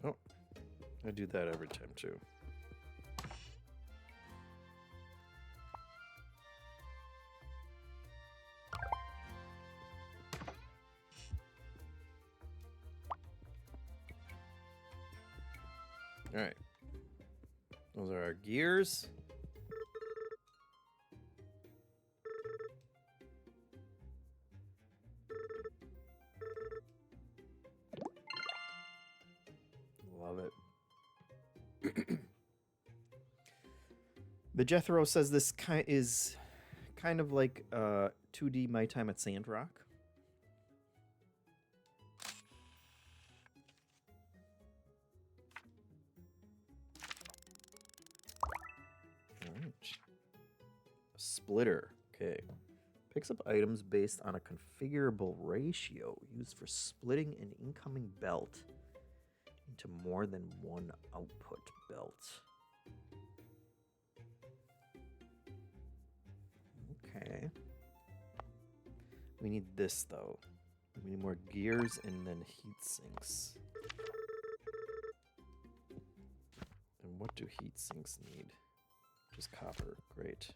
Oh, I do that every time too. All right, those are our gears. Love it. The Jethro says this is kind of like 2D My Time at Sandrock. Splitter. Okay. Picks up items based on a configurable ratio used for splitting an incoming belt into more than one output belt. Okay. We need this though. We need more gears and then heat sinks. And what do heat sinks need? Just copper. Great.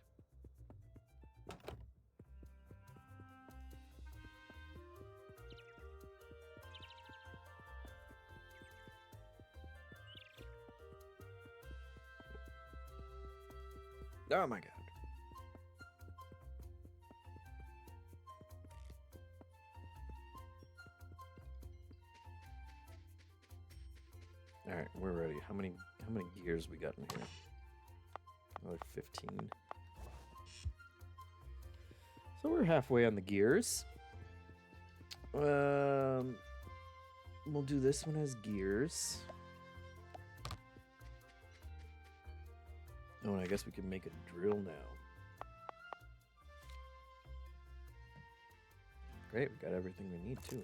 Oh my god. All right, we're ready. How many gears we got in here? Another 15. So we're halfway on the gears. We'll do this one as gears. Oh, and I guess we can make a drill now. Great, we got everything we need too.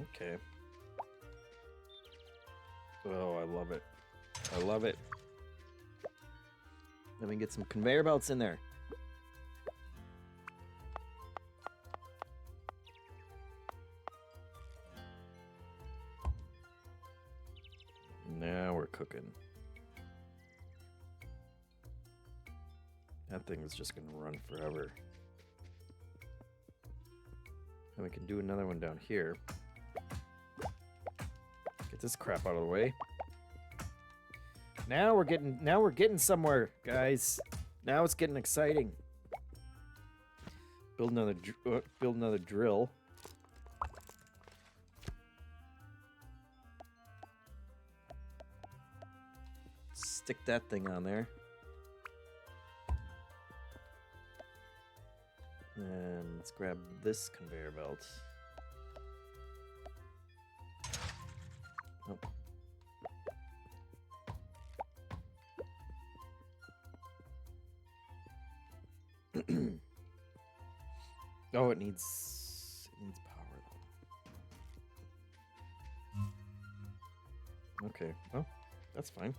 Okay. Oh, I love it. I love it. Let me get some conveyor belts in there. Now we're cooking. That thing is just gonna run forever. And we can do another one down here. Get this crap out of the way. Now we're getting somewhere, guys. Now it's getting exciting. Build another drill. Stick that thing on there. And let's grab this conveyor belt. Oh. Oh, it needs power though. Okay, well, that's fine.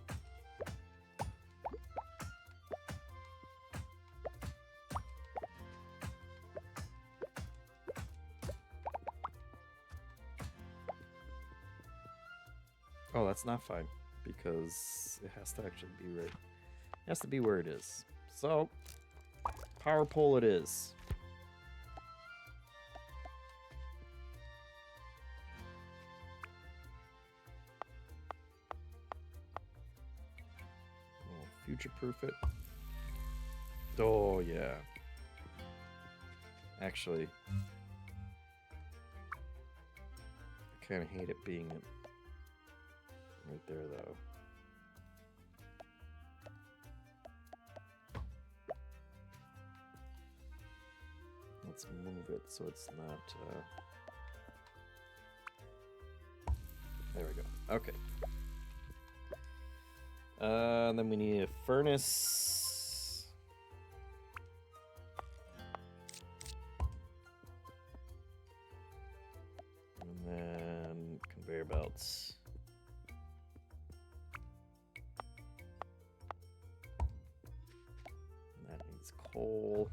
Oh, that's not fine because it has to actually be right. It has to be where it is. So, power pole it is. Future-proof it. Oh, yeah. Actually, I kind of hate it being right there, though. Let's move it so it's not... There we go. Okay. And then we need a furnace. And then conveyor belts. And that needs coal.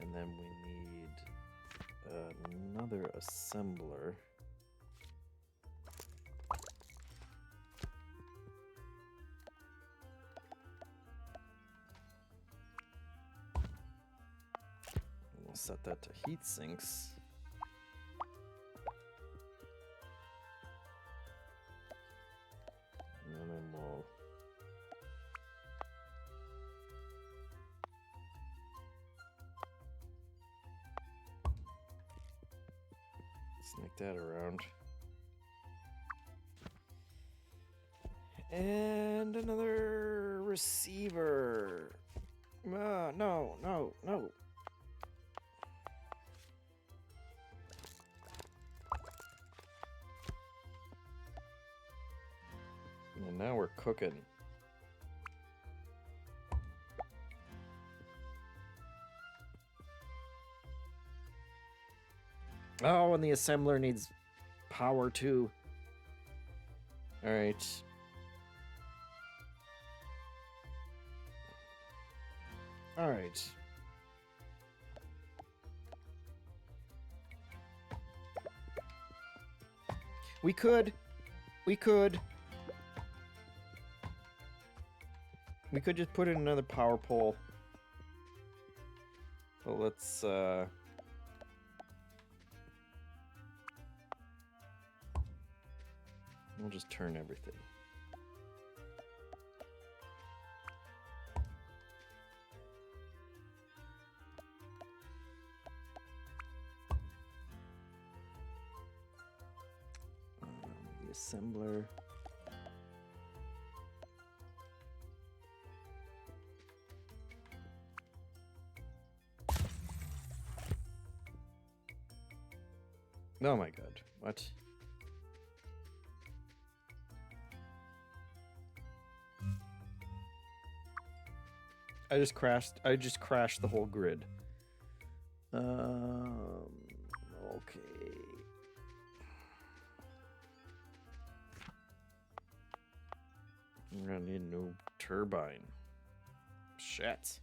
And then we need another assembler. Set that to heat sinks. And then we'll snake that around. And another receiver. No. And now we're cooking. Oh, and the assembler needs power too. All right. All right. We could just put in another power pole. But let's we'll just turn everything. The assembler. Oh my god, what? I just crashed the whole grid. Okay. I'm gonna need a new turbine. Shit.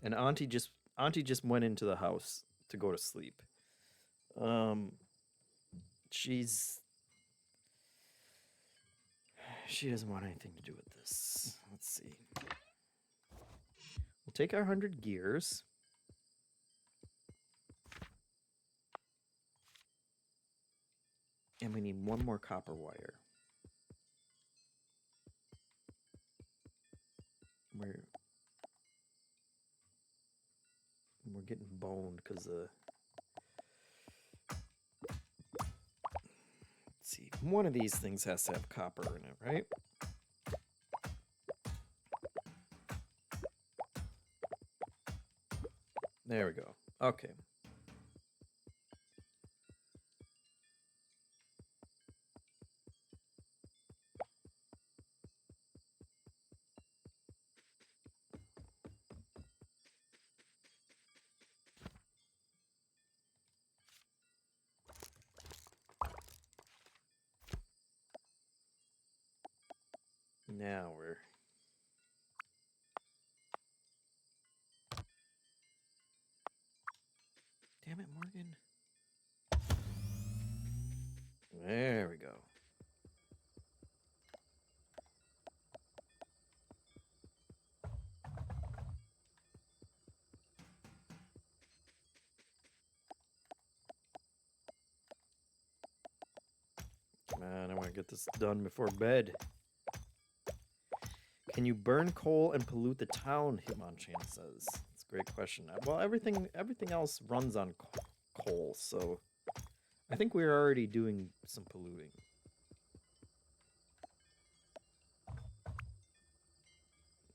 And Auntie just went into the house to go to sleep. She doesn't want anything to do with this. Let's see. We'll take our 100 gears. And we need one more copper wire. We're getting boned because let's see. One of these things has to have copper in it, right? There we go. Okay. Now we're... Damn it, Morgan. There we go. Man, I want to get this done before bed. Can you burn coal and pollute the town? Hitmonchan says. That's a great question. Well, everything else runs on coal, so I think we're already doing some polluting.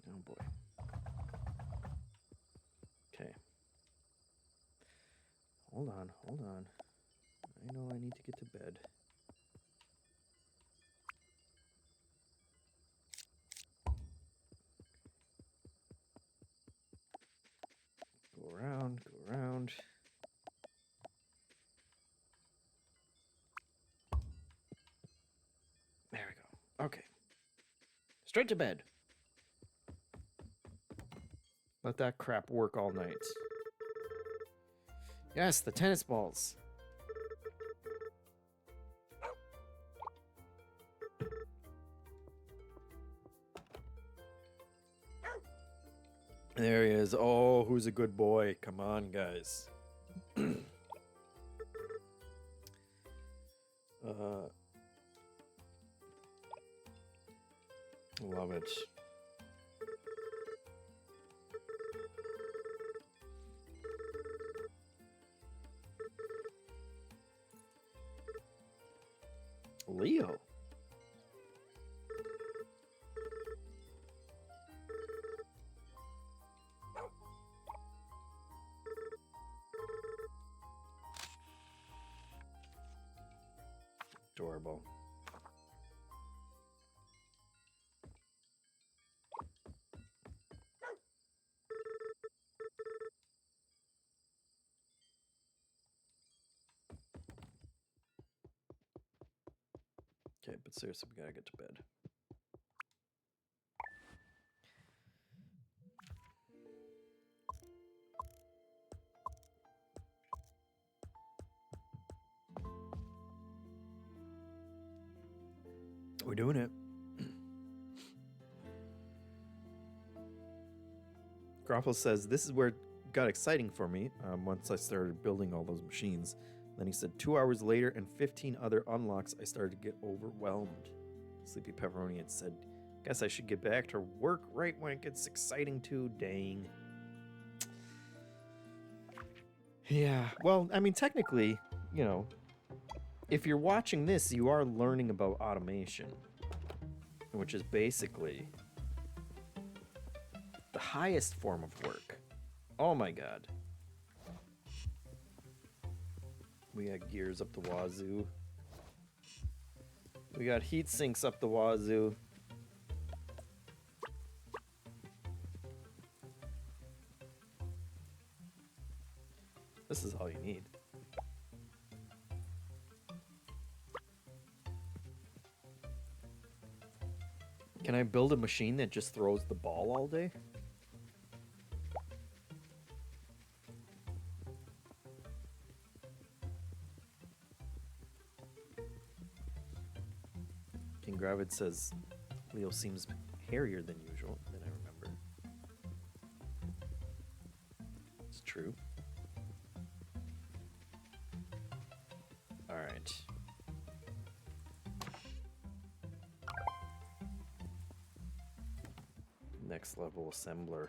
Oh boy. Okay. Hold on. I know I need to get to bed. Go around. There we go. Okay. Straight to bed. Let that crap work all night. Yes, the tennis balls. There he is. Oh, who's a good boy? Come on, guys. Love it. Leo. Adorable. Okay, but seriously, we gotta get to bed. We're doing it. Groffle says, this is where it got exciting for me once I started building all those machines. Then he said, 2 hours later and 15 other unlocks, I started to get overwhelmed. Sleepy Pepperoni had said, guess I should get back to work right when it gets exciting too. Dang. Yeah, well, I mean, technically, you know, if you're watching this, you are learning about automation, which is basically the highest form of work. Oh my god. We got gears up the wazoo. We got heat sinks up the wazoo. This is all you need. Can I build a machine that just throws the ball all day? King Gravid says Leo seems hairier than usual, than I remember. It's true. Alright. Next level assembler.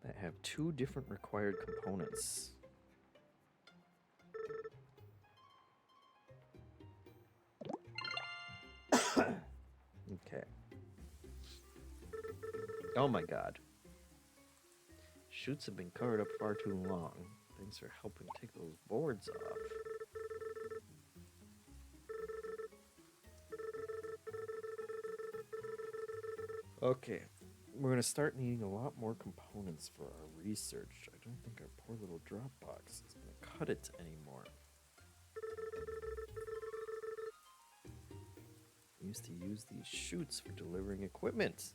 That have 2 different required components. Okay. Oh my god. Chutes have been covered up far too long. Thanks for helping take those boards off. Okay. We're going to start needing a lot more components for our research. I don't think our poor little Dropbox is going to cut it anymore. We used to use these chutes for delivering equipment.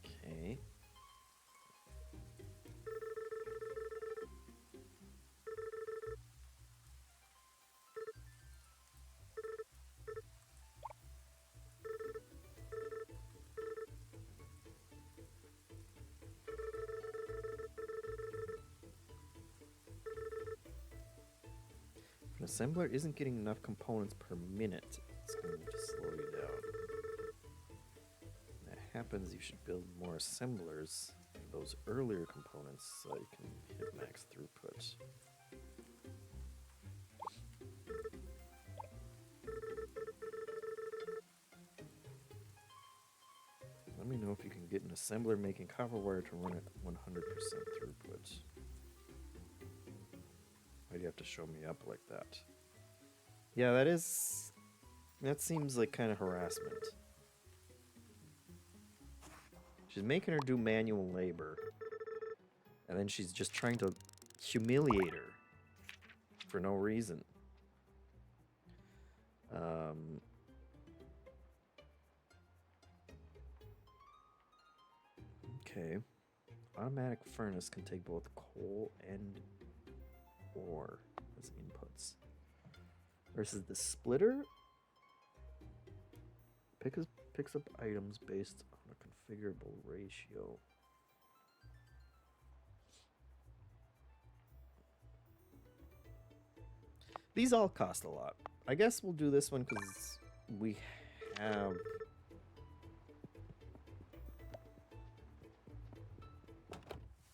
Okay. If an assembler isn't getting enough components per minute, it's going to slow you down. When that happens, you should build more assemblers for those earlier components so you can hit max throughput. Let me know if you can get an assembler making copper wire to run at 100% throughput. Why do you have to show me up like that? Yeah, that seems like kind of harassment. She's making her do manual labor, and then she's just trying to humiliate her for no reason. Okay. Automatic furnace can take both coal and ore as inputs. Versus the splitter picks up items based on a configurable ratio. These all cost a lot. I guess we'll do this one because we have...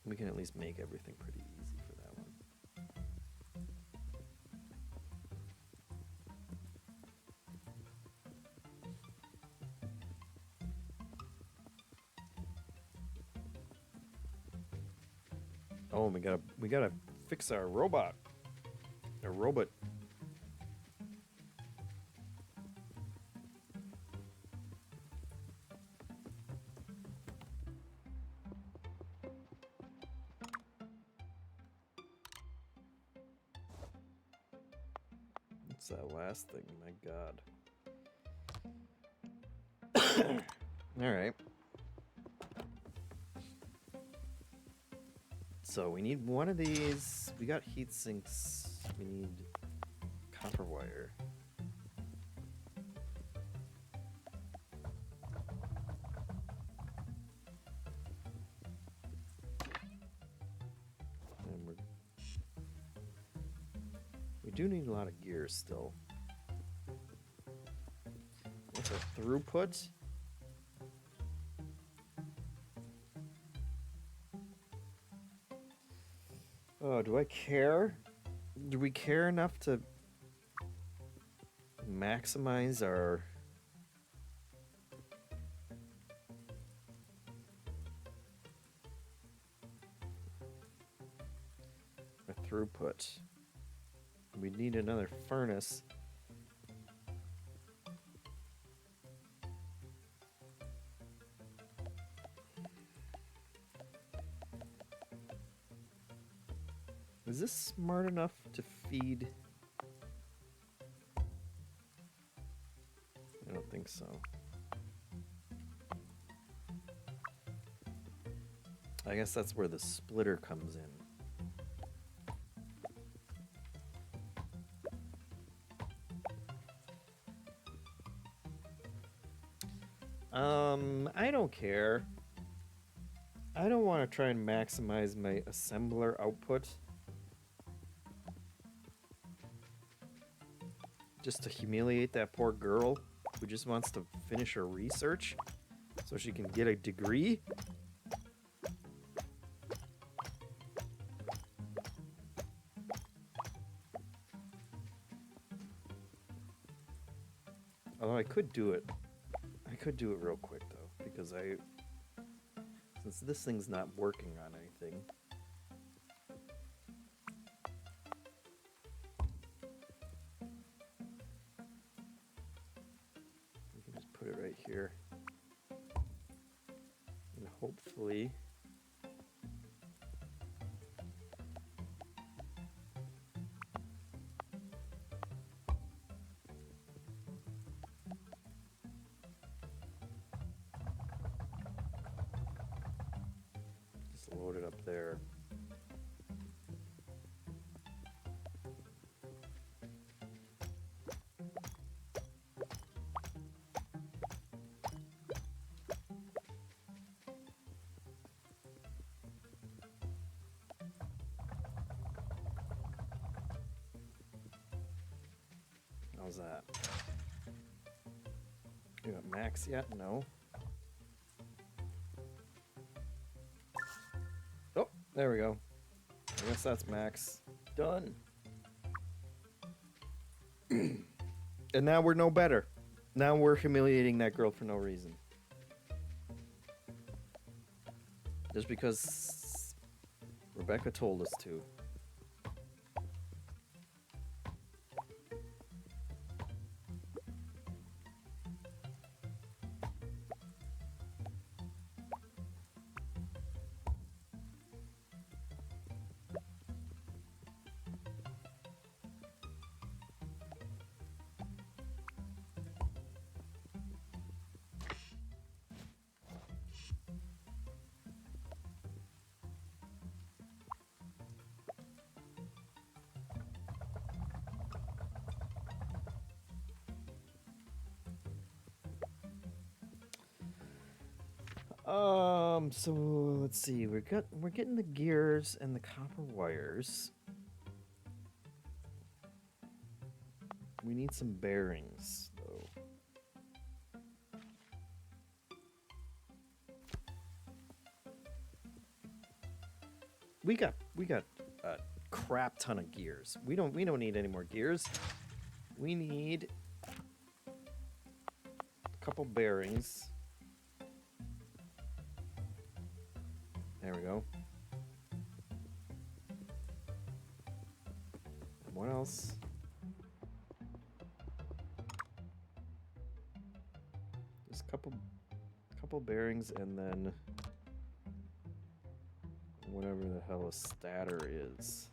We can at least make everything pretty easy for that one. Oh, we gotta fix our robot. Our robot. What's that last thing? My god. Alright. So we need one of these. We got heat sinks. We need copper wire. And we do need a lot of gear still. What's our throughput? Oh, do I care? Do we care enough to maximize our throughput? We need another furnace. Is this smart enough to feed? I don't think so. I guess that's where the splitter comes in. I don't care. I don't want to try and maximize my assembler output just to humiliate that poor girl who just wants to finish her research so she can get a degree. Although I could do it. I could do it real quick though, because since this thing's not working on anything. We can just put it right here. And hopefully load it up there. How's that? You got max yet? No. Oh, there we go. I guess that's max. Done. And now we're no better. Now we're humiliating that girl for no reason. Just because Rebecca told us to. So let's see. We're getting the gears and the copper wires. We need some bearings, though. We got a crap ton of gears. We don't need any more gears. We need a couple bearings. There we go. And what else? Just a couple bearings, and then whatever the hell a stator is.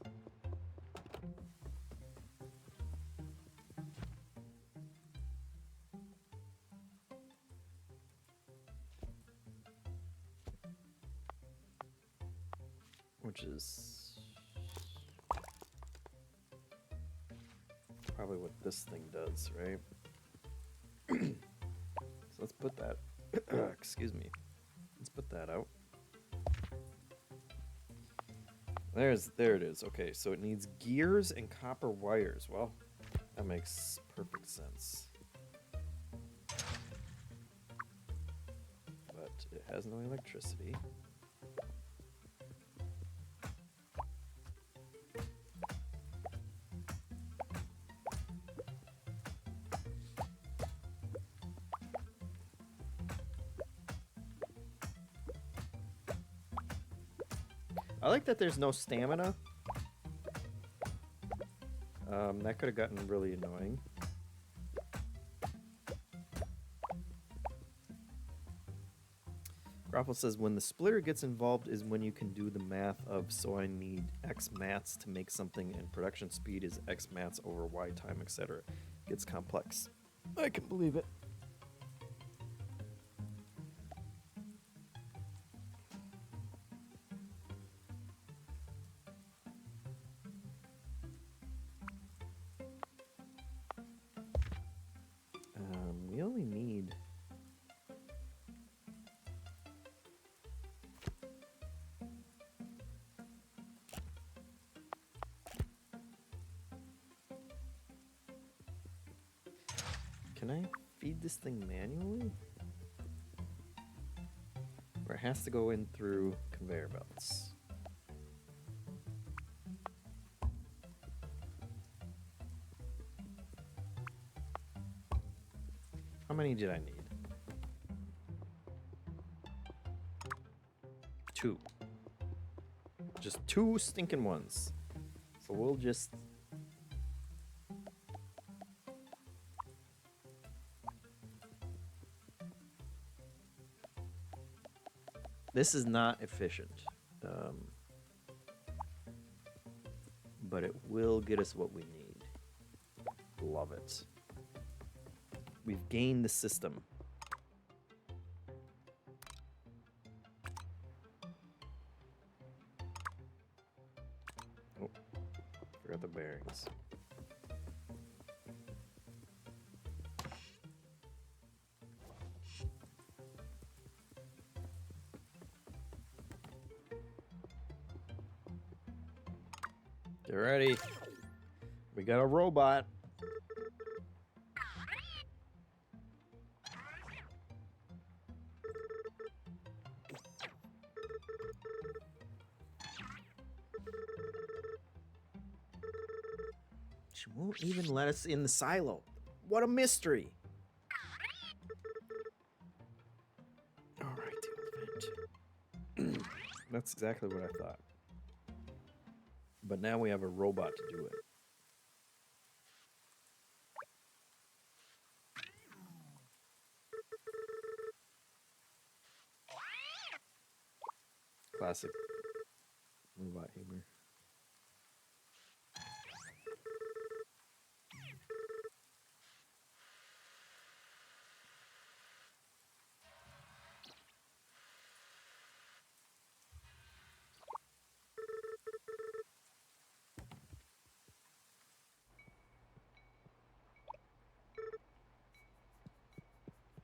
Which is probably what this thing does, right? So let's put that, excuse me, let's put that out. There it is. Okay, so it needs gears and copper wires. Well, that makes perfect sense. But it has no electricity. I like that there's no stamina. That could have gotten really annoying. Raffle says, when the splitter gets involved is when you can do the math of, so I need X mats to make something, and production speed is X mats over Y time, etc. Gets complex. I can believe it. We only need... Can I feed this thing manually? Or it has to go in through conveyor belts? How many did I need? 2. Just 2 stinking ones. So we'll just... This is not efficient. But it will get us what we need. Love it. We've gained the system. Oh, forgot the bearings. Get ready. We got a robot. She won't even let us in the silo. What a mystery. All right, the old vent. That's exactly what I thought. But now we have a robot to do it. Classic robot humor.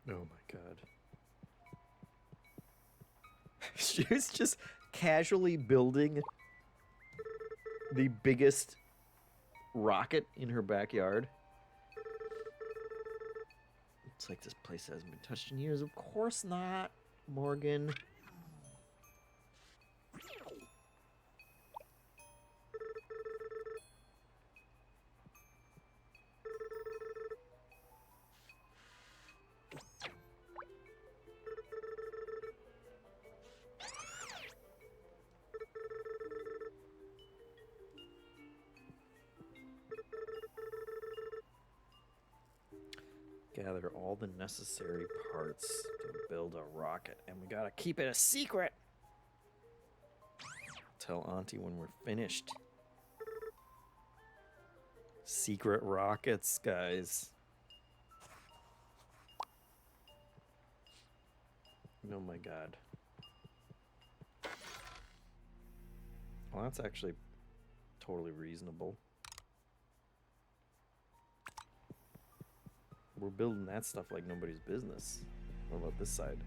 Oh my god. She was just casually building the biggest rocket in her backyard. It's like this place hasn't been touched in years. Of course not, Morgan. Gather all the necessary parts to build a rocket, and we gotta keep it a secret. Tell Auntie when we're finished. Secret rockets, guys. Oh my god. Well, that's actually totally reasonable. We're building that stuff like nobody's business. What about this side?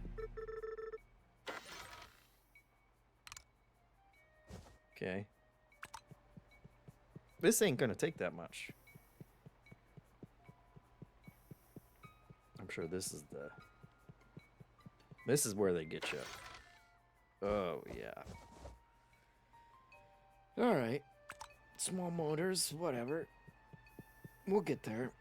Okay. This ain't gonna take that much. I'm sure this is the... This is where they get you. Oh, yeah. Alright. Small motors, whatever. We'll get there.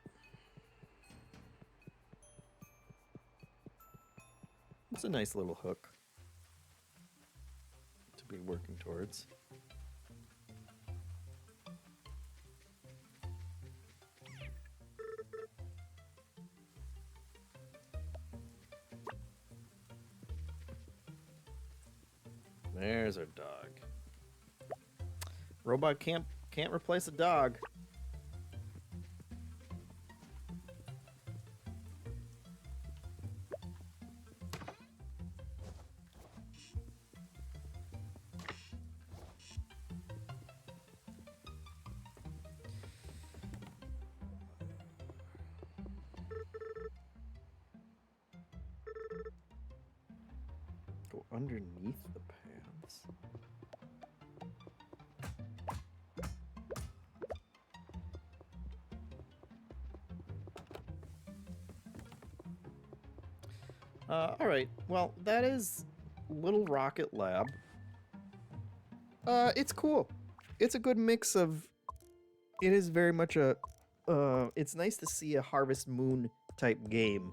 It's a nice little hook to be working towards. There's our dog. Robot can't replace a dog. Go underneath the paths. All right. Well, that is Little Rocket Lab. It's cool. It's a good mix of. It is very much a. It's nice to see a Harvest Moon type game.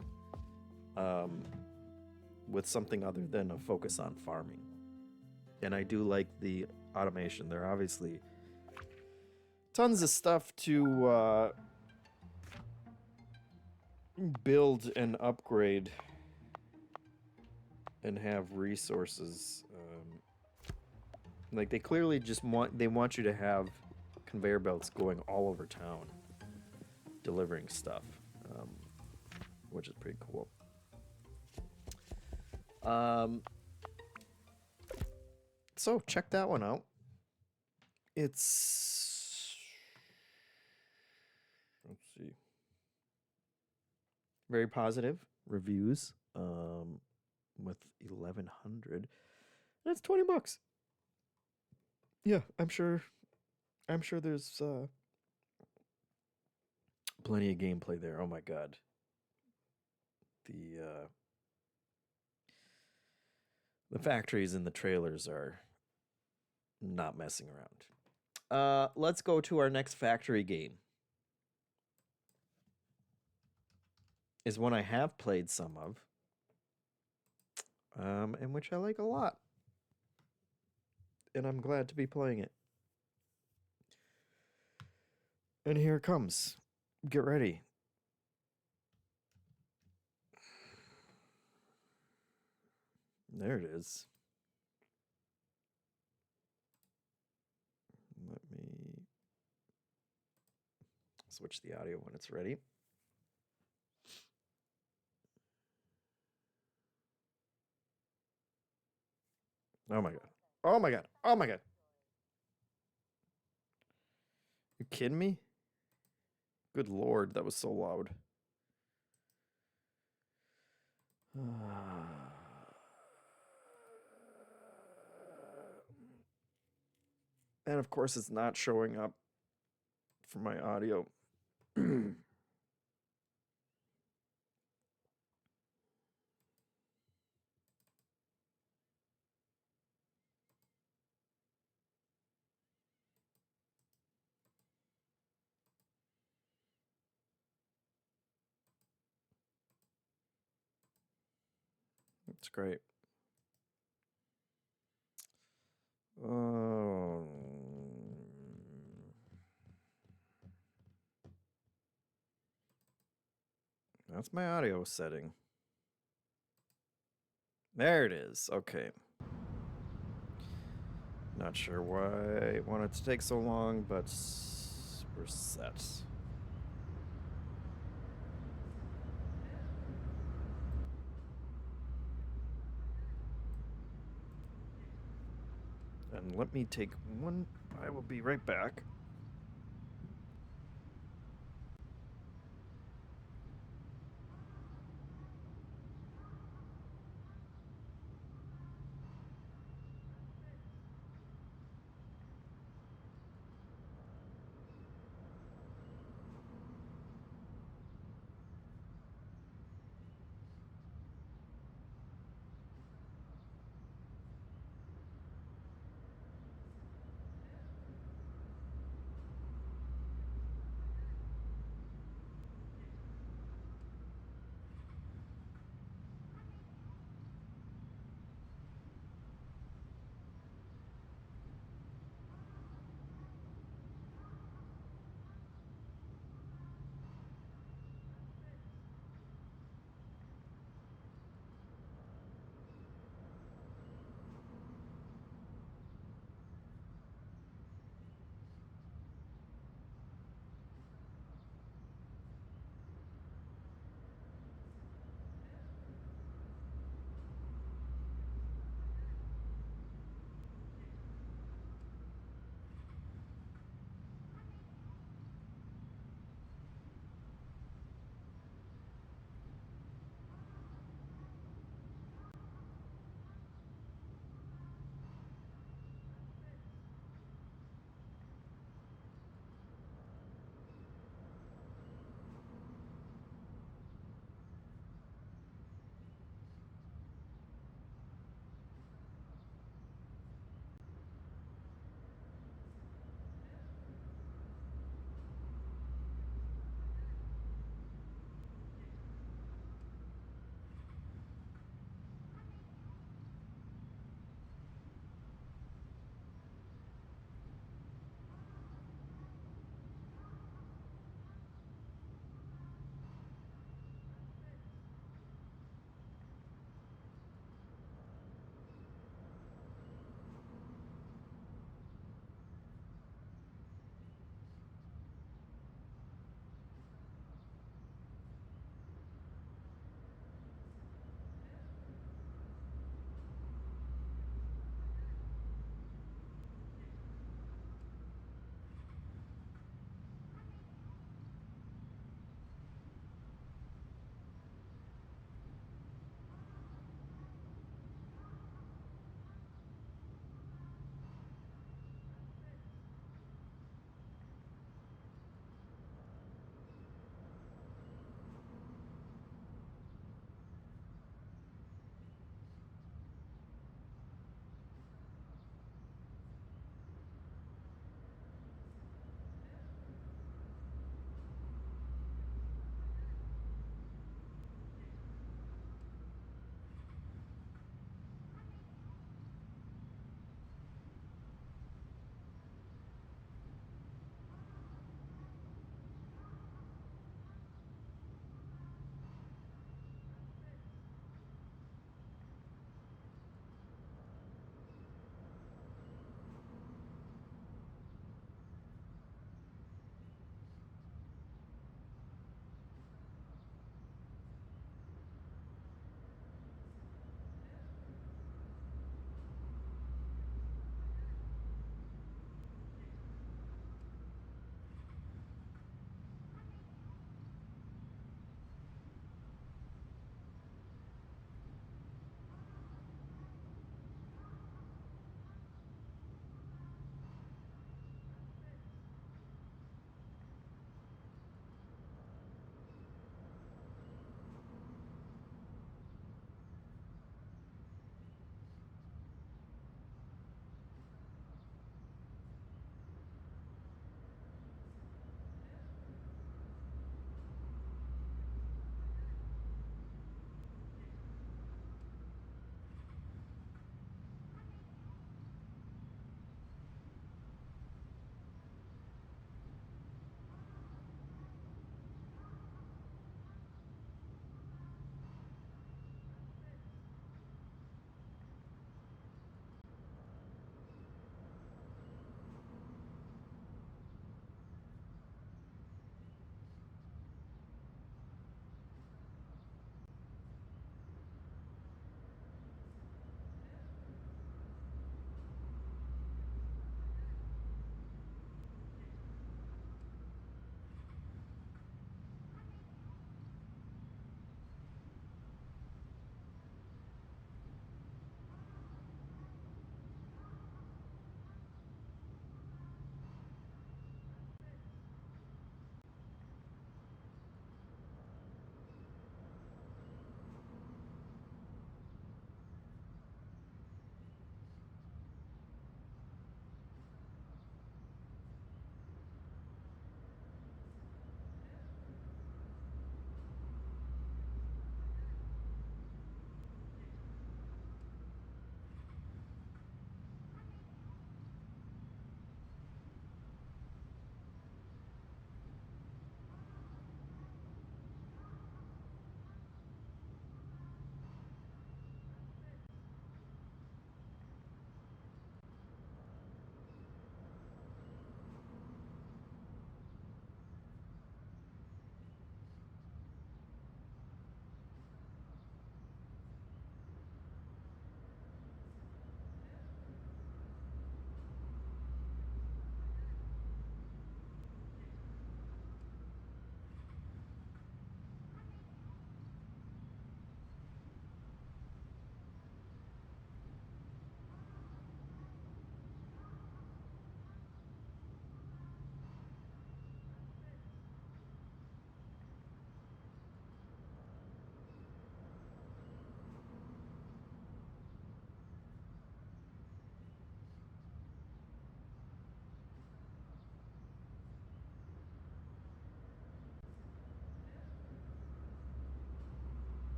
With something other than a focus on farming. And I do like the automation. There are obviously tons of stuff to build and upgrade and have resources. Like they clearly just want you to have conveyor belts going all over town delivering stuff, which is pretty cool. So check that one out. It's, let's see, very positive reviews, with 1,100, and it's $20. Yeah, I'm sure there's plenty of gameplay there. Oh my god, the factories and the trailers are not messing around. Let's go to our next factory game. Is one I have played some of, and which I like a lot. And I'm glad to be playing it. And here it comes. Get ready. There it is. Let me switch the audio when it's ready. Oh my god. Oh my god. Oh my god. You kidding me? Good lord, that was so loud. And of course, it's not showing up for my audio. It's great. That's my audio setting. There it is. Okay. Not sure why I wanted to take so long, but we're set. And let me take one. I will be right back.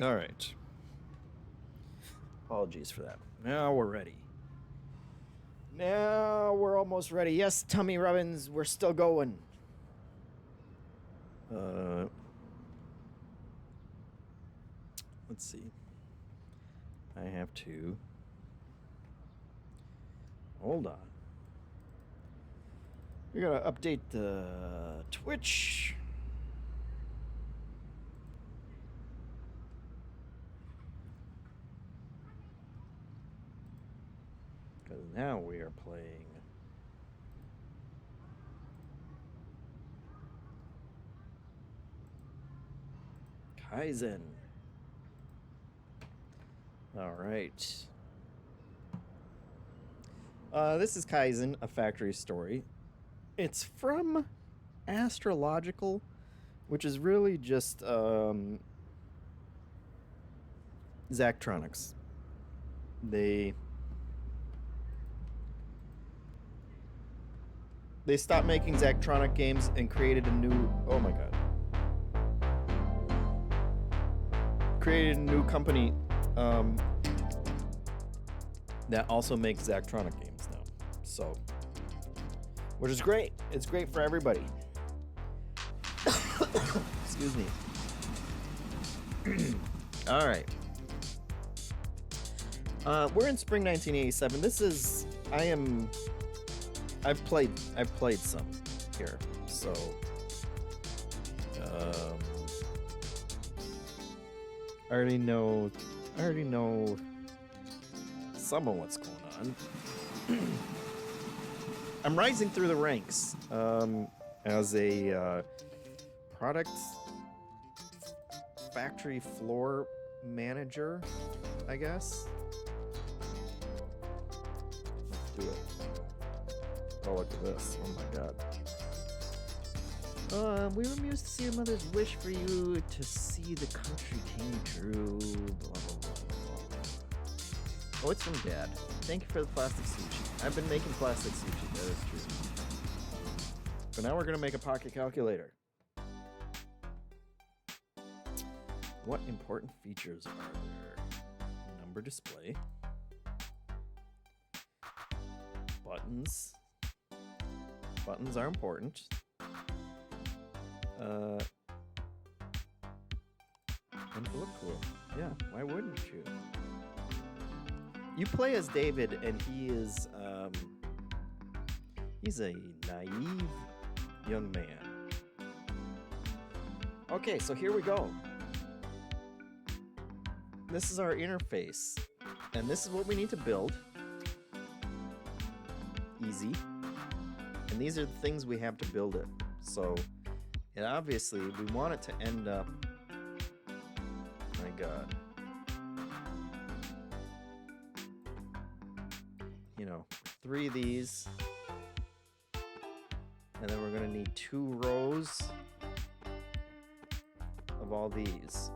All right. Apologies for that. Now we're ready. Now we're almost ready. Yes, Tummy Robbins, we're still going. Let's see. I have to. Hold on. We gotta update the Twitch. Because now we are playing Kaizen. All right. This is Kaizen, a factory story. It's from Astrological, which is really just Zachtronics. They stopped making Zachtronic games and created a new... Oh my god. Created a new company that also makes Zachtronic games now. So, which is great. It's great for everybody. Excuse me. All right. We're in spring 1987. This is... I've played some here, so I already know some of what's going on. I'm rising through the ranks as a product factory floor manager, I guess. Let's do it. Oh, look at this. Oh my god. We were amused to see your mother's wish for you to see the country came true. Blah, blah, blah, blah. Oh, it's from Dad. Thank you for the plastic sushi. I've been making plastic sushi, that is true. So now we're going to make a pocket calculator. What important features are there? Number display. Buttons. Buttons are important. And look cool. Yeah, why wouldn't you? You play as David, and he is, he's a naive young man. Okay, so here we go. This is our interface, and this is what we need to build. Easy. And these are the things we have to build it. So, and obviously, we want it to end up... My god. You know, 3 of these. And then we're going to need 2 rows of all these.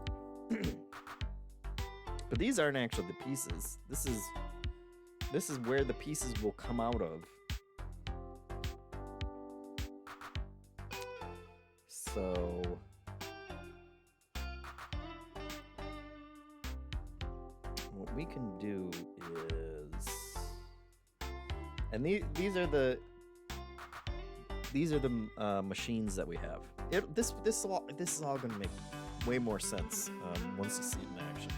But these aren't actually the pieces. This is where the pieces will come out of. So what we can do is, and these are the machines that we have. This is all going to make way more sense once you see it in action.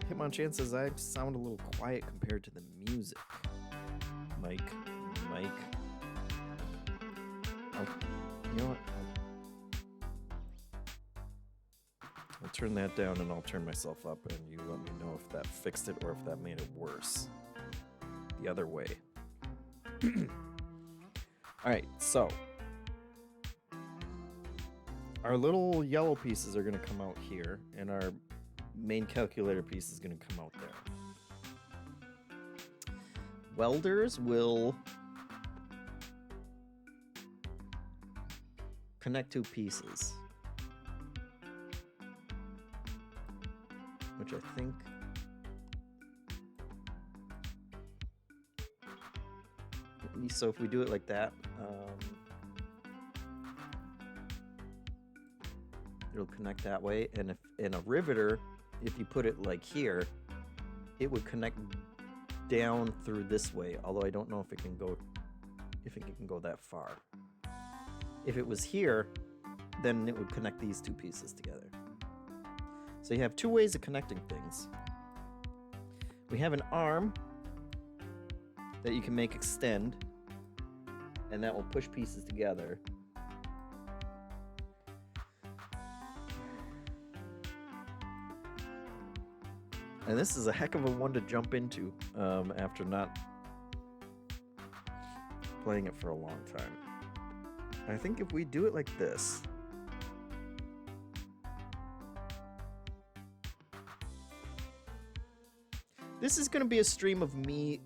Hitmonchan says I sound a little quiet compared to the music. Mike. You know what? I'll turn that down and I'll turn myself up, and you let me know if that fixed it or if that made it worse. The other way. Alright, so our little yellow pieces are going to come out here, and our main calculator piece is going to come out there. Welders will connect 2 pieces, which I think so. If we do it like that, it'll connect that way. And if in a riveter, if you put it like here, it would connect down through this way. Although I don't know if it can go that far. If it was here, then it would connect these two pieces together. So you have two ways of connecting things. We have an arm that you can make extend, and that will push pieces together. And this is a heck of a one to jump into after not playing it for a long time. I think if we do it like this, this is going to be a stream of me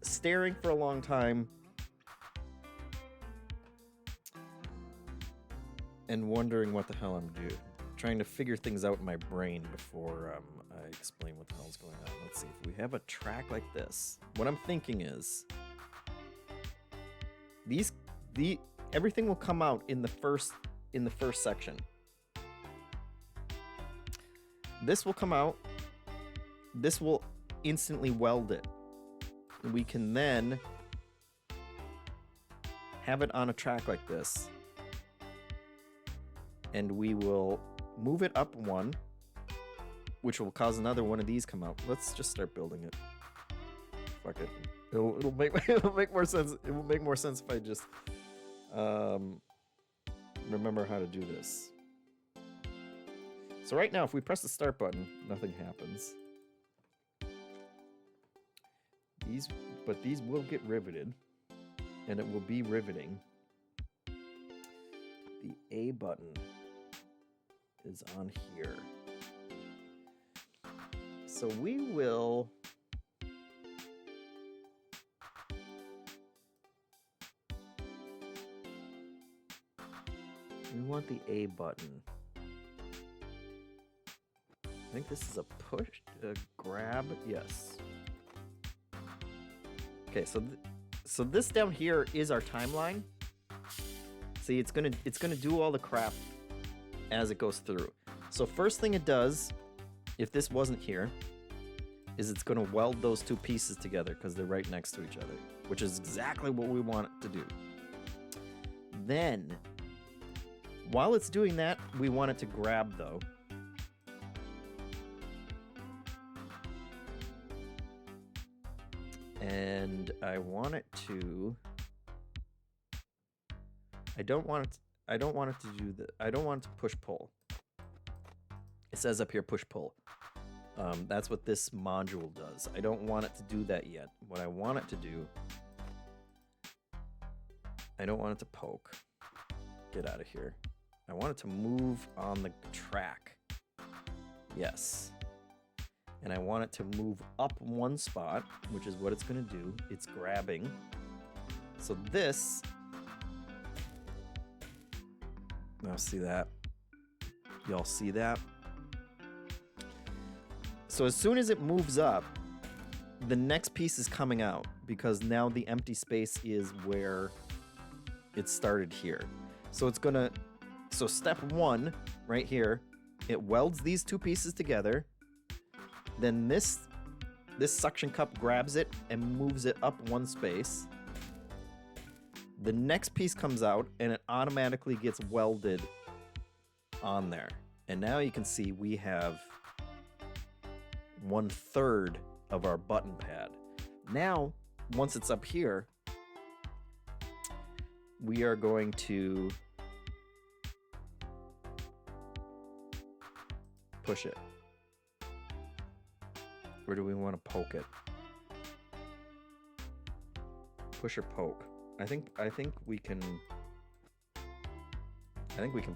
staring for a long time and wondering what the hell I'm doing. Trying to figure things out in my brain before I explain what the hell's going on. Let's see, if we have a track like this, what I'm thinking is everything will come out in the first section. This will come out. This will instantly weld it. We can then have it on a track like this, and we will move it up one, which will cause another one of these come out. Let's just start building it. Fuck it. It'll make more sense. It will make more sense if I just remember how to do this. So right now, if we press the start button, nothing happens. These will get riveted, and it will be riveting. The A button is on here. So we will want the A button. I think this is a push, a grab, yes. Okay, so this down here is our timeline. See, it's gonna do all the crap as it goes through. So first thing it does, if this wasn't here, is it's gonna weld those two pieces together because they're right next to each other, which is exactly what we want it to do. Then, while it's doing that, we want it to grab though. And I want it to. I don't want it to do that. I don't want it to push pull. It says up here push pull. That's what this module does. I don't want it to do that yet. What I want it to do. I don't want it to poke. Get out of here. I want it to move on the track. Yes. And I want it to move up one spot, which is what it's going to do. It's grabbing. So this... Now see that? Y'all see that? So as soon as it moves up, the next piece is coming out because now the empty space is where it started here. So it's going to... So step one, right here, it welds these two pieces together. Then this suction cup grabs it and moves it up one space. The next piece comes out and it automatically gets welded on there. And now you can see we have 1/3 of our button pad. Now, once it's up here, we are going to push it. Or do we want to poke it? Push or poke? I think we can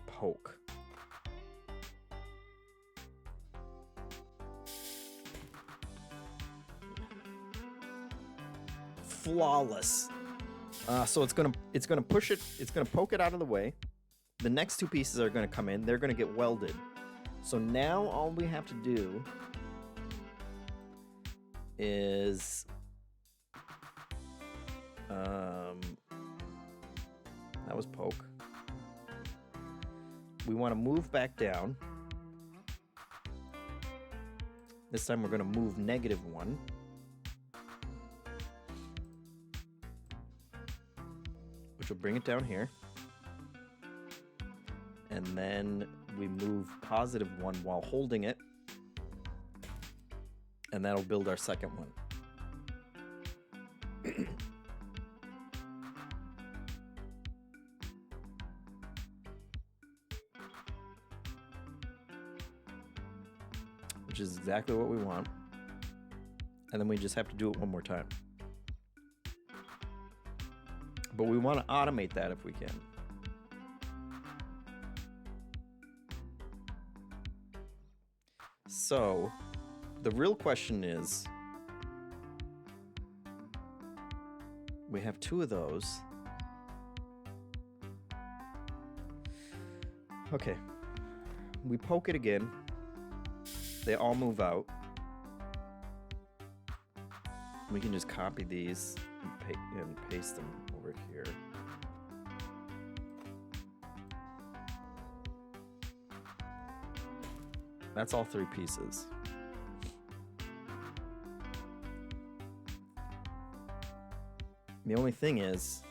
poke. Flawless. So it's gonna push it. It's gonna poke it out of the way. The next two pieces are gonna come in. They're gonna get welded. So now all we have to do is that was poke. we want to move back down. This time we're going to move -1. Which will bring it down here. And then we move +1 while holding it. And that'll build our second one. Which is exactly what we want. And then we just have to do it one more time. But we want to automate that if we can. So, the real question is, we have 2 of those. Okay. We poke it again. They all move out. We can just copy these and paste them over here. That's all 3 pieces. The only thing is,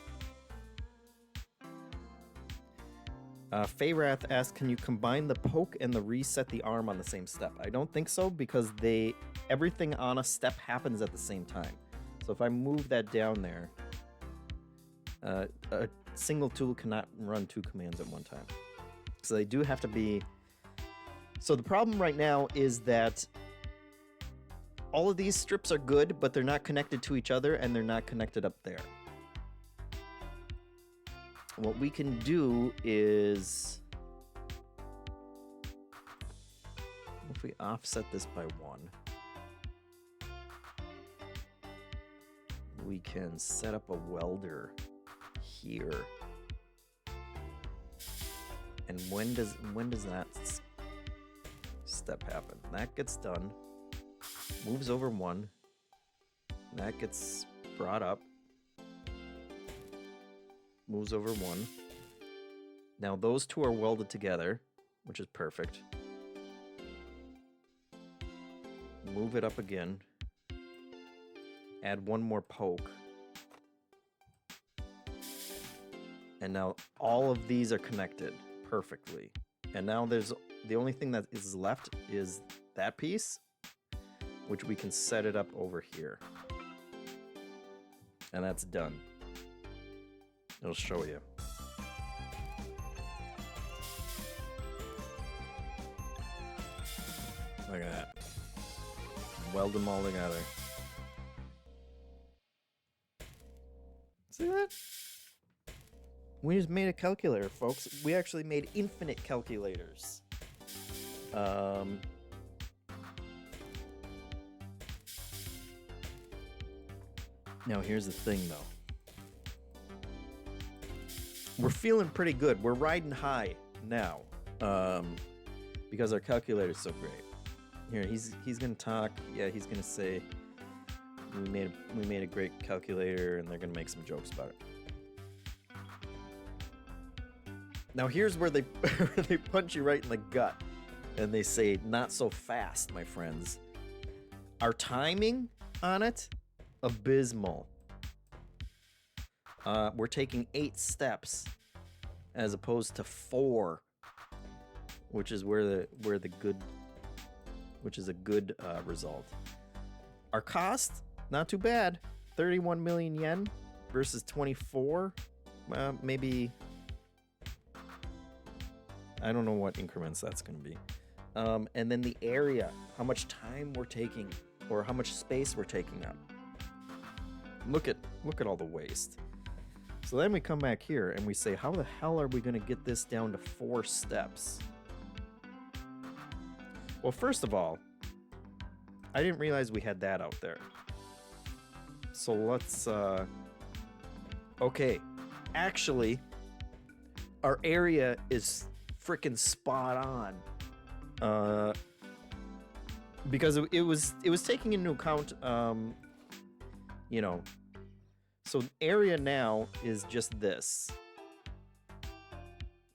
Feyrath asked, can you combine the poke and the reset the arm on the same step? I don't think so, because everything on a step happens at the same time. So if I move that down there, a single tool cannot run 2 commands at one time. So they do have to be... So the problem right now is that all of these strips are good, but they're not connected to each other, and they're not connected up there. What we can do is, if we offset this by 1, we can set up a welder here. And when does that step happen? That gets done, moves over 1, that gets brought up, moves over 1. Now those 2 are welded together, which is perfect. Move it up again. Add 1 more poke. And now all of these are connected perfectly. And now the only thing that is left is that piece, which we can set it up over here. And that's done. It'll show you. Look at that. Weld them all together. See that? We just made a calculator, folks. We actually made infinite calculators. Now here's the thing, though. We're feeling pretty good. We're riding high now, because our calculator's so great. Here, he's gonna talk. Yeah, he's gonna say we made a great calculator, and they're gonna make some jokes about it. Now here's where they they punch you right in the gut, and they say, "Not so fast, my friends." Our timing on it, abysmal. We're taking 8 steps as opposed to 4, which is a good result. Our cost, not too bad, 31 million yen versus 24. Well, maybe I don't know what increments that's going to be. And then the area, how much time we're taking, or how much space we're taking up. Look at all the waste. So then we come back here and we say, how the hell are we going to get this down to 4 steps? Well, first of all, I didn't realize we had that out there. So let's, okay. Actually, our area is freaking spot on. Because it was taking into account, you know, so area now is just this.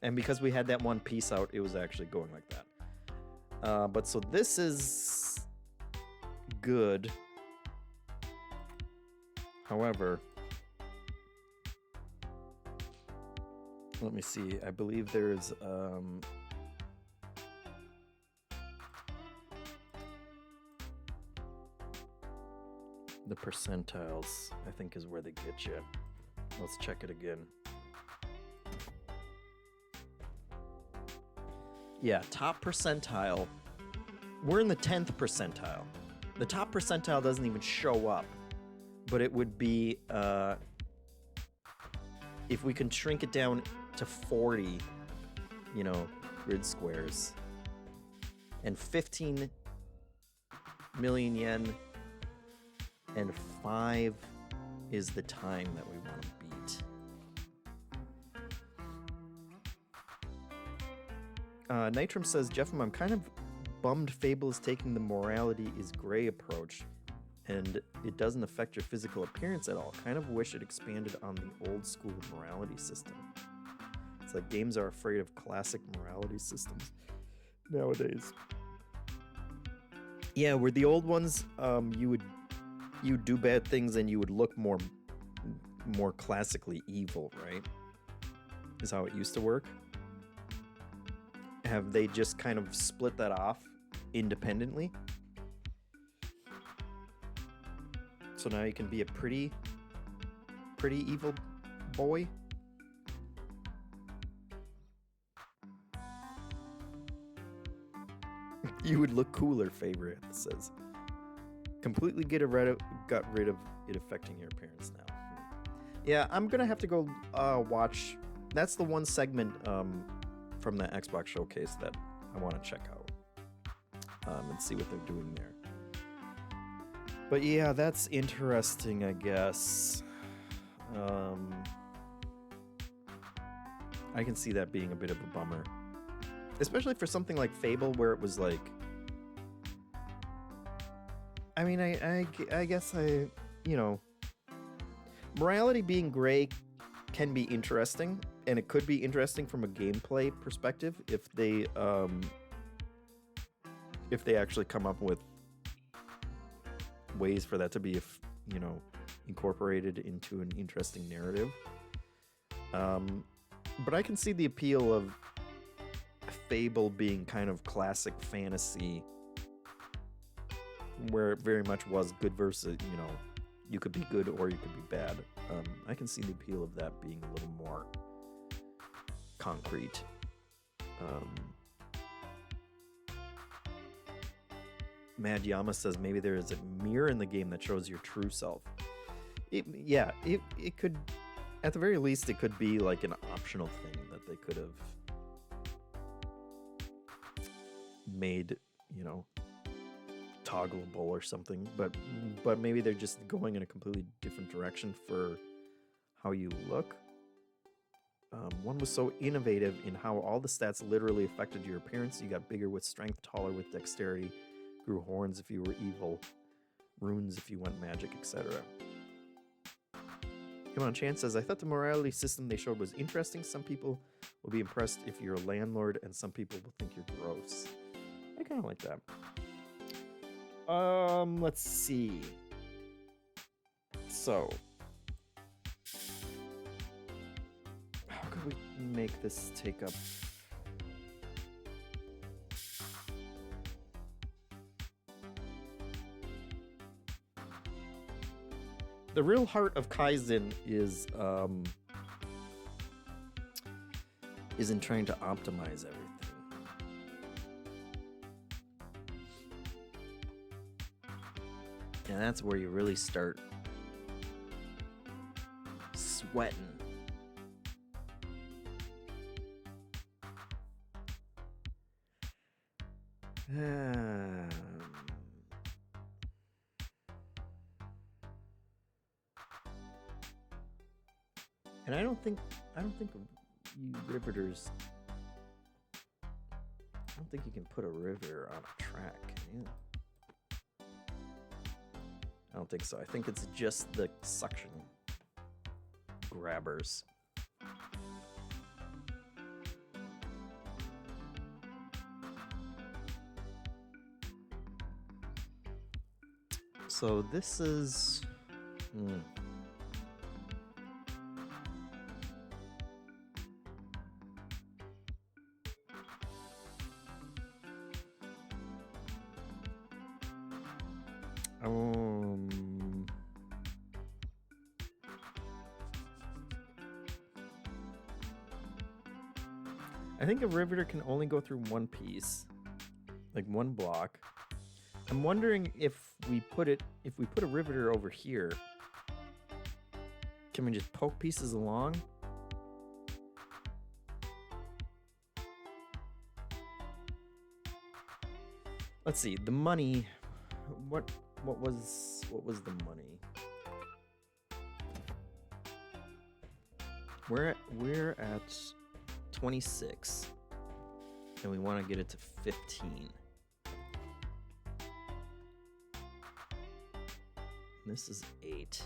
And because we had that one piece out, it was actually going like that. But so this is good. However, let me see. I believe there's the percentiles, I think, is where they get you. Let's check it again. Yeah, top percentile. We're in the 10th percentile. The top percentile doesn't even show up, but it would be if we can shrink it down to 40, you know, grid squares, and 15 million yen and 5 is the time that we want to beat. Nitram says, JeffM, I'm kind of bummed Fable is taking the morality is gray approach, and it doesn't affect your physical appearance at all. Kind of wish it expanded on the old school morality system. It's like games are afraid of classic morality systems nowadays. Yeah, where the old ones, you do bad things and you would look more classically evil, right? Is how it used to work. Have they just kind of split that off independently? So now you can be a pretty evil boy? You would look cooler, favorite, it says. Completely got rid of it affecting your appearance now. Yeah, I'm gonna have to go watch. That's the one segment from the Xbox showcase that I want to check out and see what they're doing there. But yeah, that's interesting, I guess. I can see that being a bit of a bummer, especially for something like Fable, where it was like, I mean, I guess you know, morality being gray can be interesting, and it could be interesting from a gameplay perspective if they actually come up with ways for that to be, you know, incorporated into an interesting narrative. But I can see the appeal of Fable being kind of classic fantasy, where it very much was good versus, you know, you could be good or you could be bad. I can see the appeal of that being a little more concrete. Mad Yama says maybe there is a mirror in the game that shows your true self. It could, at the very least, it could be like an optional thing that they could have made, you know, toggleable or something. But maybe they're just going in a completely different direction for how you look. One was so innovative in how all the stats literally affected your appearance. You got bigger with strength, taller with dexterity, grew horns if you were evil, runes if you went magic, etc. Come on, Chance says, I thought the morality system they showed was interesting. Some people will be impressed if you're a landlord, and some people will think you're gross. I kind of like that. Let's see. So, how could we make this take up? The real heart of Kaizen is in trying to optimize everything. And that's where you really start sweating. And I don't think you riveters. I don't think you can put a riveter on a track, can you? I don't think so. I think it's just the suction grabbers. So this is... I think a riveter can only go through one piece, like one block. I'm wondering if we put a riveter over here, can we just poke pieces along? Let's see, the money. What was the money? We're at 26, and we want to get it to 15. This is 8.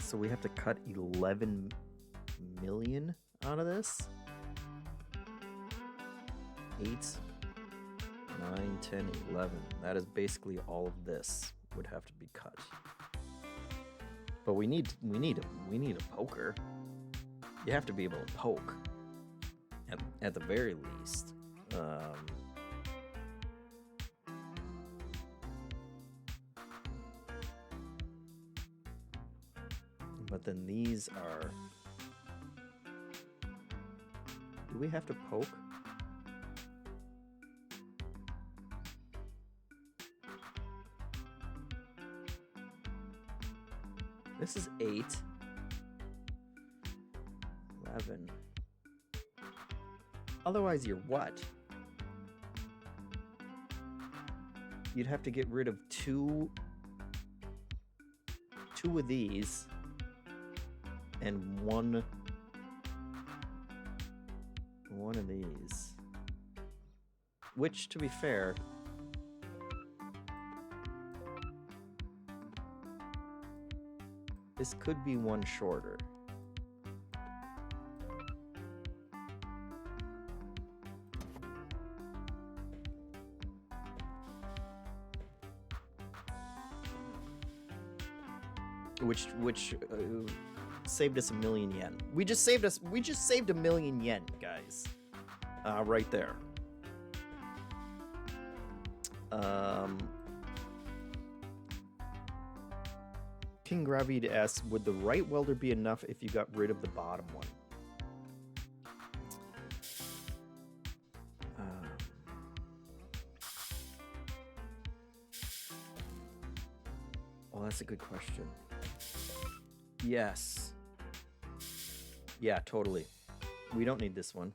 So we have to cut 11 million out of this. 8, 9, 10, 11. That is basically all of this would have to be cut. But we need a poker. You have to be able to poke at the very least. But then these are... Do we have to poke? This is 8. 11. Otherwise, you're what? You'd have to get rid of two of these and one of these. Which, to be fair, this could be one shorter. Which saved us 1 million yen. We just saved 1 million yen, guys. Right there. King Gravid asks, would the right welder be enough if you got rid of the bottom one? Well, that's a good question. Yes. Yeah, totally. We don't need this one.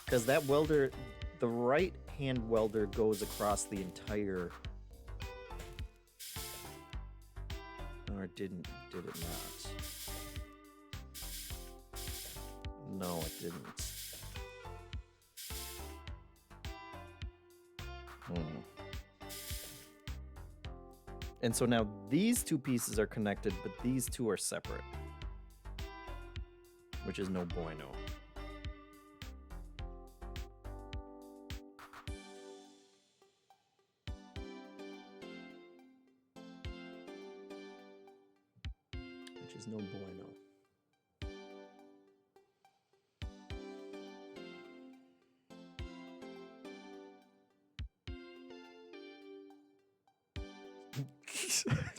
Because that welder, the right hand welder goes across the entire... Or did it not? No, it didn't. And so now these two pieces are connected, but these two are separate. Which is no bueno. Which is no bueno.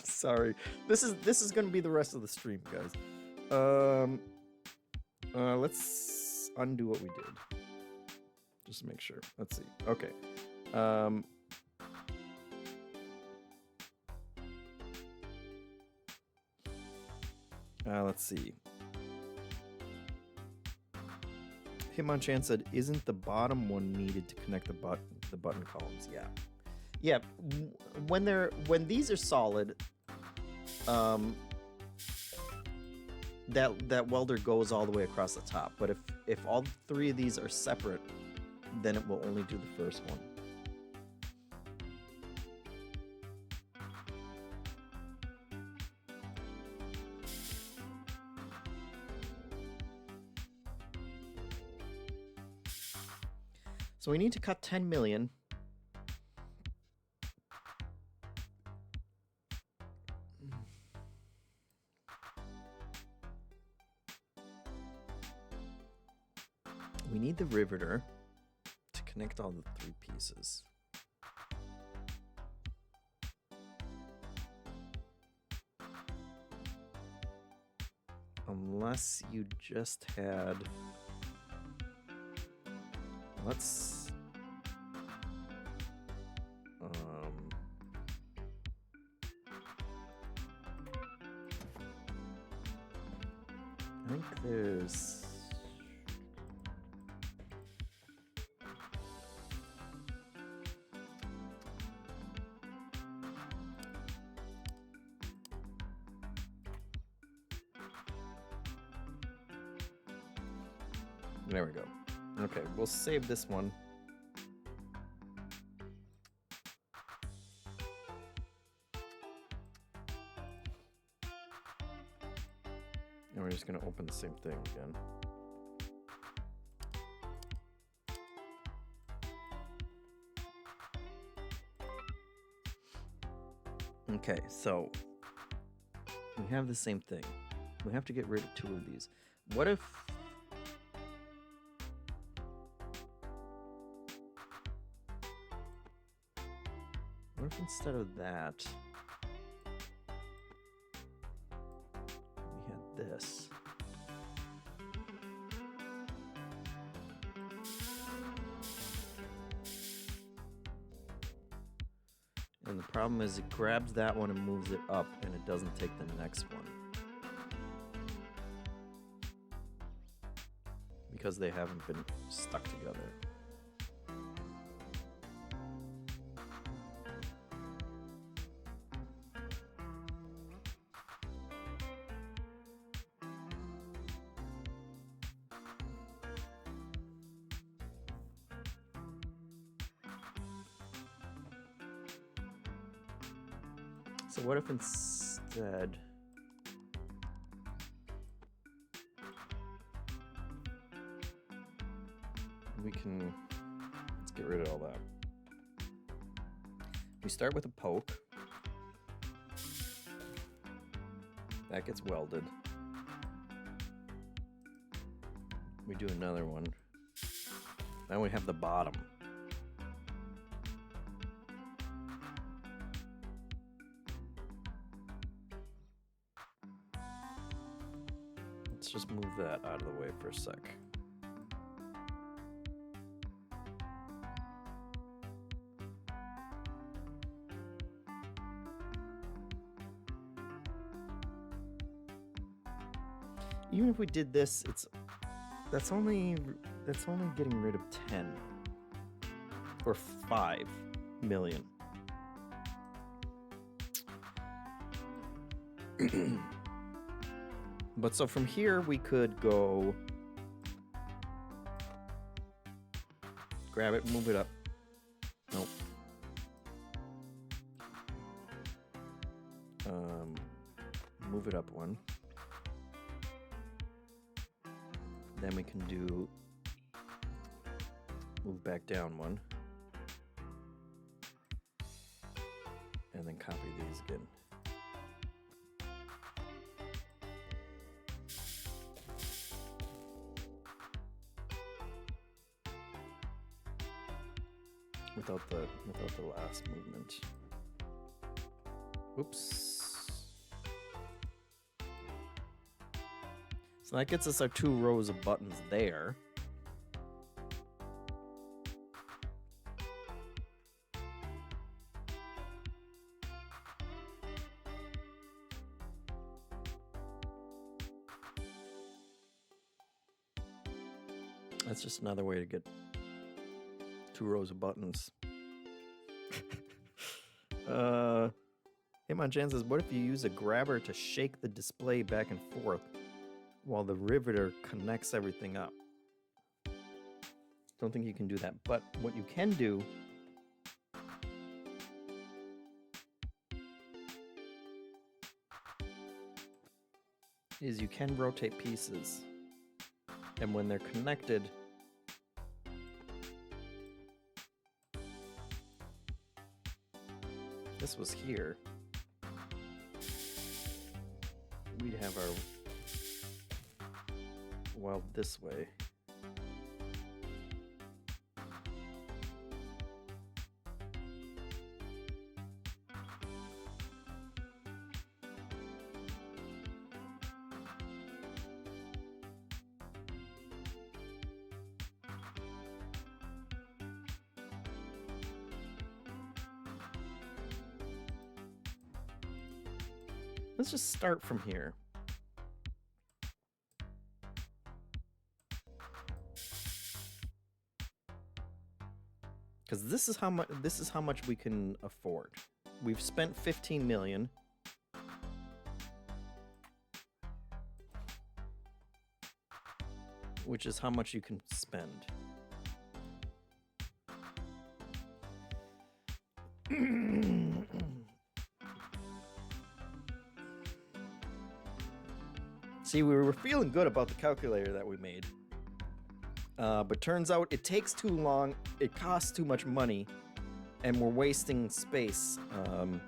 Sorry. This is gonna be the rest of the stream, guys. Let's undo what we did. Just to make sure. Let's see. Okay. Let's see. Hitmonchan said, "Isn't the bottom one needed to connect the button columns?" Yeah. Yeah. When these are solid, that welder goes all the way across the top. But if all 3 of these are separate, then it will only do the first one. So we need to cut 10 million. We need the riveter to connect all the 3 pieces. Unless you just had... Let's... I think there's... There we go. Okay, we'll save this one. And we're just going to open the same thing again. Okay, so we have the same thing. We have to get rid of 2 of these. What if... What if instead of that, we had this? And the problem is it grabs that one and moves it up, and it doesn't take the next one. Because they haven't been stuck together. So what if instead we can, let's get rid of all that. We start with a poke. That gets welded. We do another one. Now we have the bottom. Let's just move that out of the way for a sec. Even if we did this, that's only getting rid of 10 or 5 million. But so from here we could go grab it, move it up. Nope. Move it up one. Then we can do move back down one. And then copy these again. Without the last movement. Oops. So that gets us our 2 rows of buttons there. That's just another way to get 2 rows of buttons. Hitmonchan says, what if you use a grabber to shake the display back and forth while the riveter connects everything up? Don't think you can do that, but what you can do is you can rotate pieces, and when they're connected, this was here, we'd have our weld this way. Let's just start from here. Because this is how much we can afford. We've spent 15 million. Which is how much you can spend. See, we were feeling good about the calculator that we made. But turns out it takes too long, it costs too much money, and we're wasting space on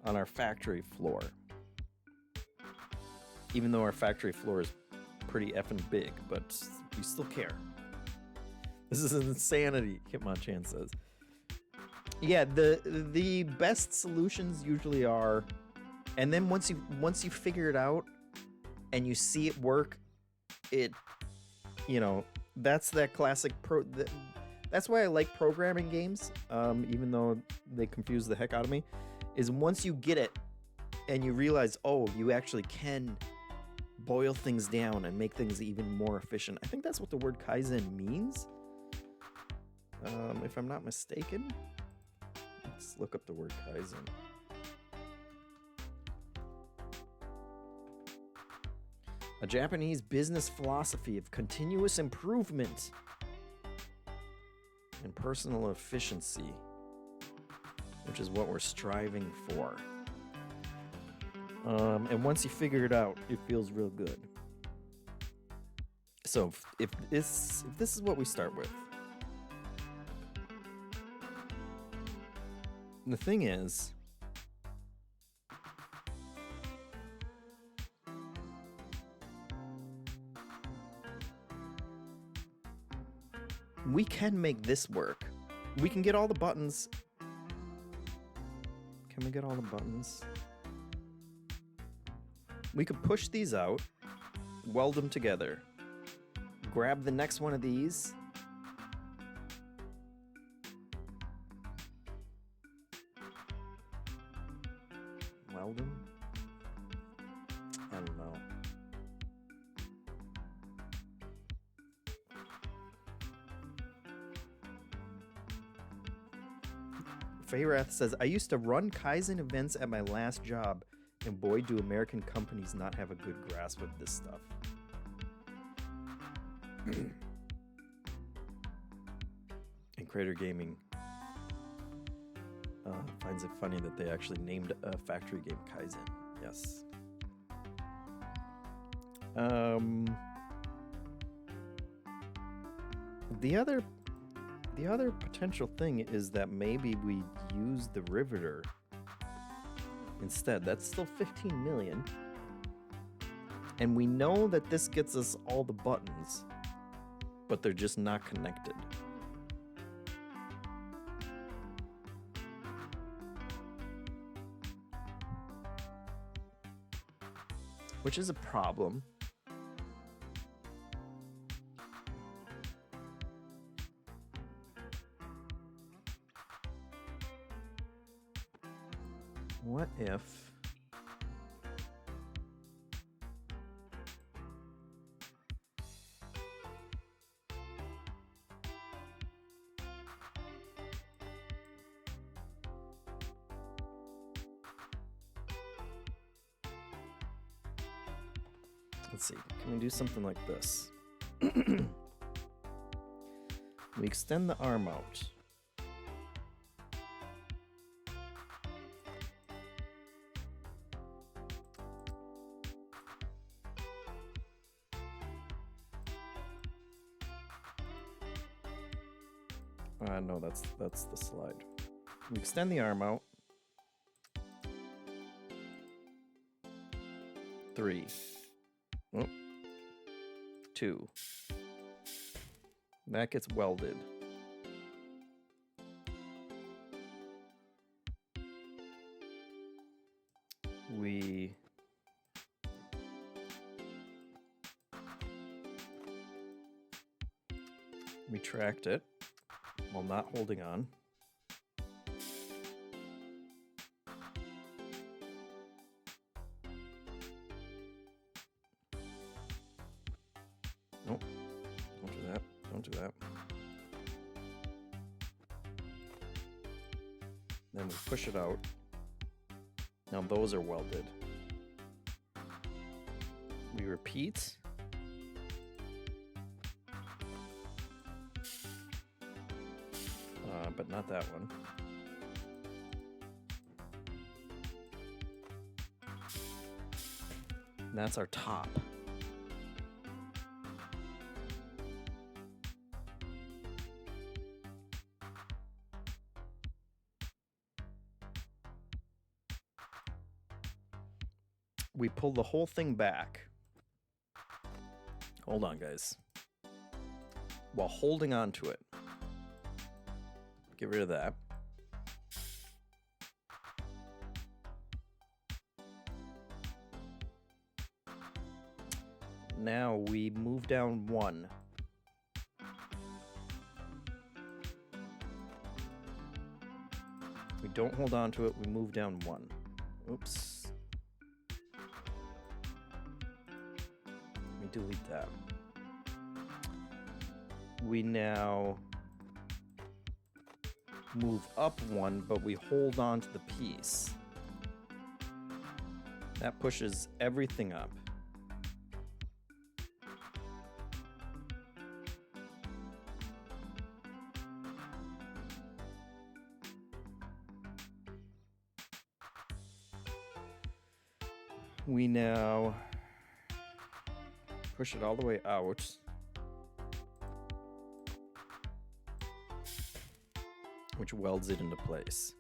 our factory floor. Even though our factory floor is pretty effing big, but we still care. This is insanity, Hitmonchan says. Yeah, the best solutions usually are, and then once you figure it out and you see it work, you know, that's that classic that's why I like programming games, even though they confuse the heck out of me, is once you get it and you realize, oh, you actually can boil things down and make things even more efficient. I think that's what the word Kaizen means, if I'm not mistaken. Let's look up the word Kaizen. A Japanese business philosophy of continuous improvement and personal efficiency, which is what we're striving for. And once you figure it out, it feels real good. So if this is what we start with, the thing is, we can make this work. We can get all the buttons. Can we get all the buttons? We could push these out, weld them together, grab the next one of these, weld them. I don't know. Feyrath says, I used to run Kaizen events at my last job, and boy, do American companies not have a good grasp of this stuff. And Crater Gaming finds it funny that they actually named a factory game Kaizen. Yes. The other potential thing is that maybe we use the riveter instead. That's still 15 million. And we know that this gets us all the buttons, but they're just not connected. Which is a problem. What if let's see, can we do something like this? We extend the arm out. No, that's the slide. We extend the arm out. 3. Oh. 2. That gets welded. We retract it while not holding on. Nope. Don't do that. Don't do that. Then we push it out. Now those are welded. We repeat. But not that one. And that's our top. We pull the whole thing back. Hold on, guys. While holding on to it. Get rid of that. Now we move down 1. We don't hold on to it, we move down 1. Oops. Let me delete that. We now move up 1, but we hold on to the piece. That pushes everything up. We now push it all the way out. Which welds it into place.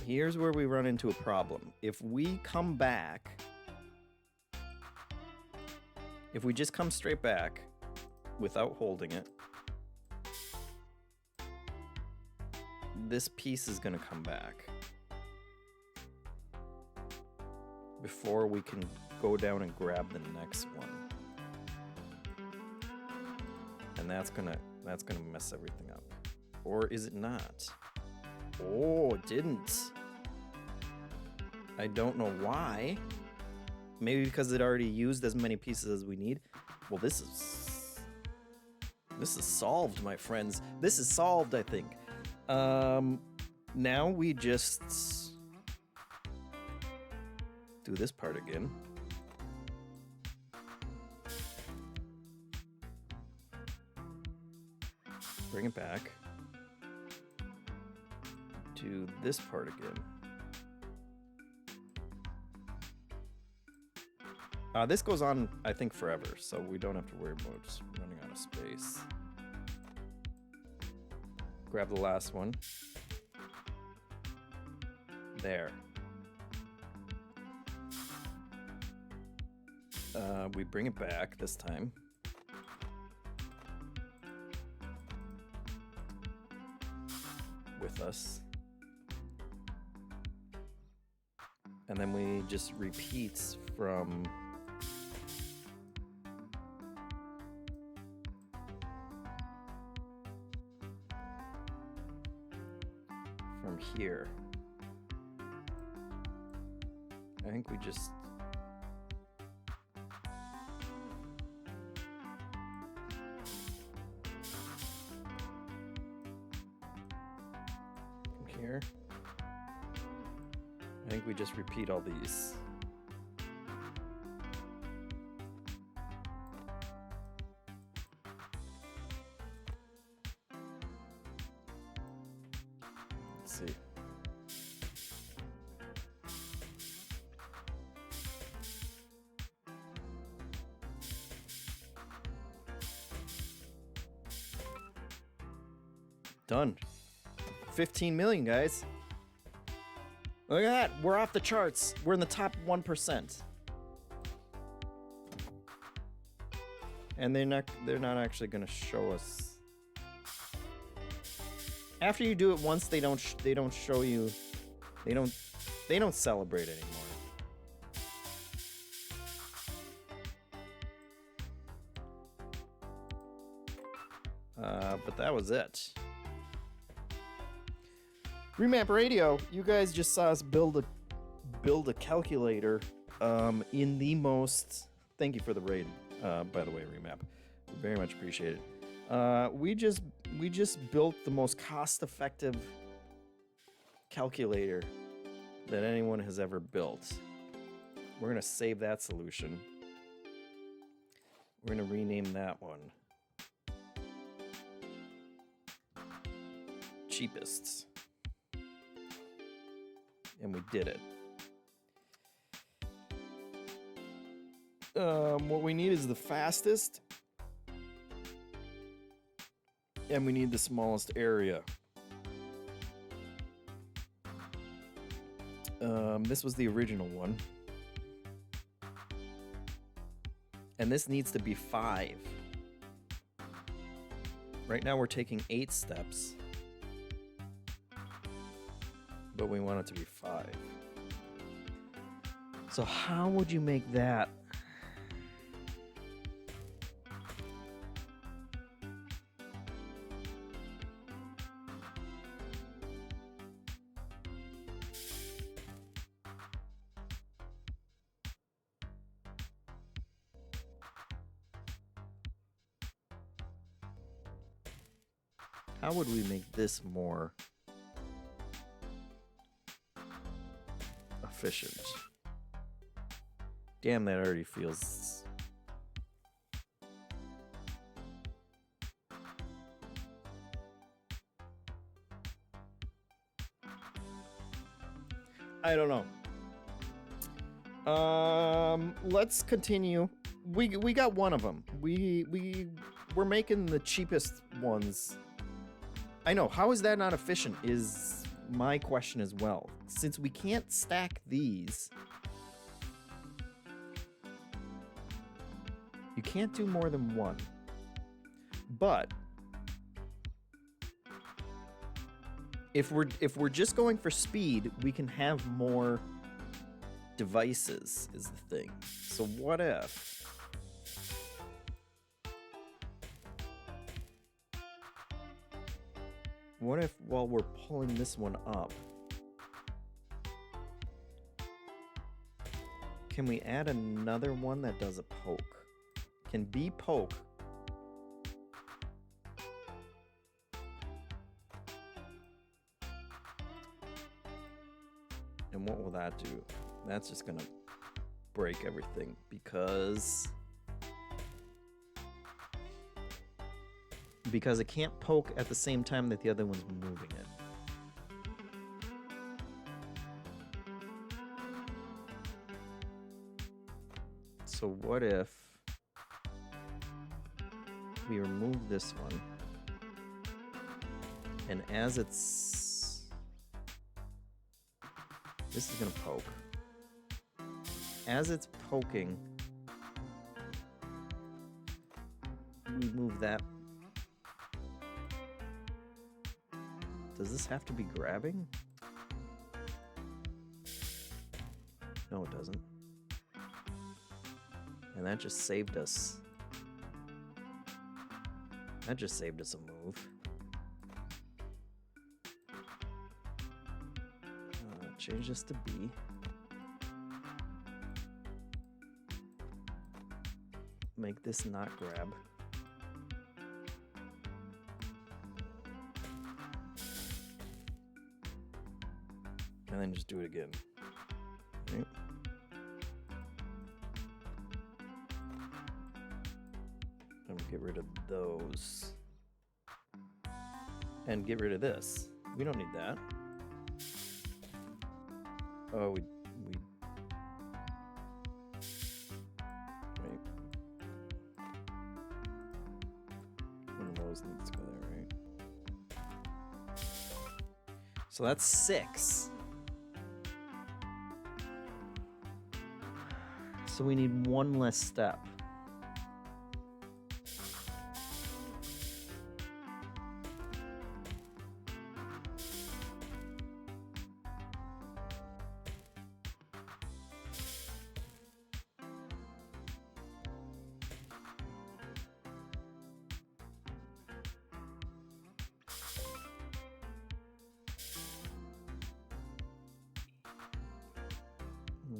Here's where we run into a problem. If we come back, if we just come straight back without holding it, this piece is going to come back before we can go down and grab the next one. And that's gonna mess everything up. Or is it not? Oh, it didn't. I don't know why. Maybe because it already used as many pieces as we need. Well, this is solved, my friends. This is solved, I think. Now we just do this part again. Bring it back. Do this part again. This goes on, I think, forever, so we don't have to worry about just running out of space. Grab the last one. There. We bring it back this time. With us. And then we just repeat from here. I think we just from here. I think we just repeat all these. Let's see. Done. 15 million, guys. Look at that. We're off the charts. We're in the top 1%. And they're not actually going to show us. After you do it once, they don't show you. They don't celebrate anymore. But that was it. Remap Radio, you guys just saw us build a calculator in the most. Thank you for the raid, by the way, Remap. Very much appreciate it. We just built the most cost-effective calculator that anyone has ever built. We're gonna save that solution. We're gonna rename that one Cheapest. And we did it. What we need is the fastest, and we need the smallest area. This was the original one. And this needs to be 5. Right now we're taking 8 steps. But we want it to be 5. So how would you make that? How would we make this more efficient? Damn, that already feels... I don't know. Let's continue. We got one of them. We're making the cheapest ones. I know. How is that not efficient is my question as well. Since we can't stack these, you can't do more than one. But if we're just going for speed, we can have more devices is the thing. So what if while we're pulling this one up, can we add another one that does a poke? Can B poke? And what will that do? That's just gonna break everything because it can't poke at the same time that the other one's moving it. So what if we remove this one, and as it's... This is gonna poke. As it's poking, we move that. Does this have to be grabbing? No, it doesn't. And that just saved us. That just saved us a move. Change this to B. Make this not grab. And then just do it again. Right? And get rid of those. And get rid of this. We don't need that. Oh, we right. One of those needs to go there, right? So that's 6. So we need one less step.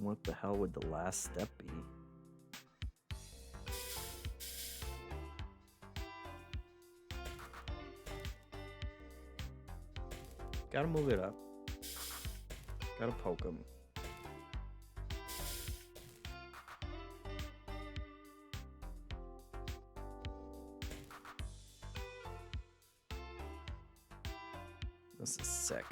What the hell would the last step be? Gotta move it up. Gotta poke him. This is sick.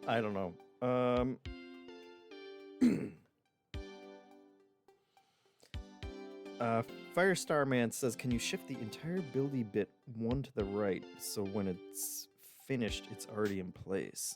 I don't know. Firestar Man says, can you shift the entire buildy bit one to the right so when it's finished, it's already in place?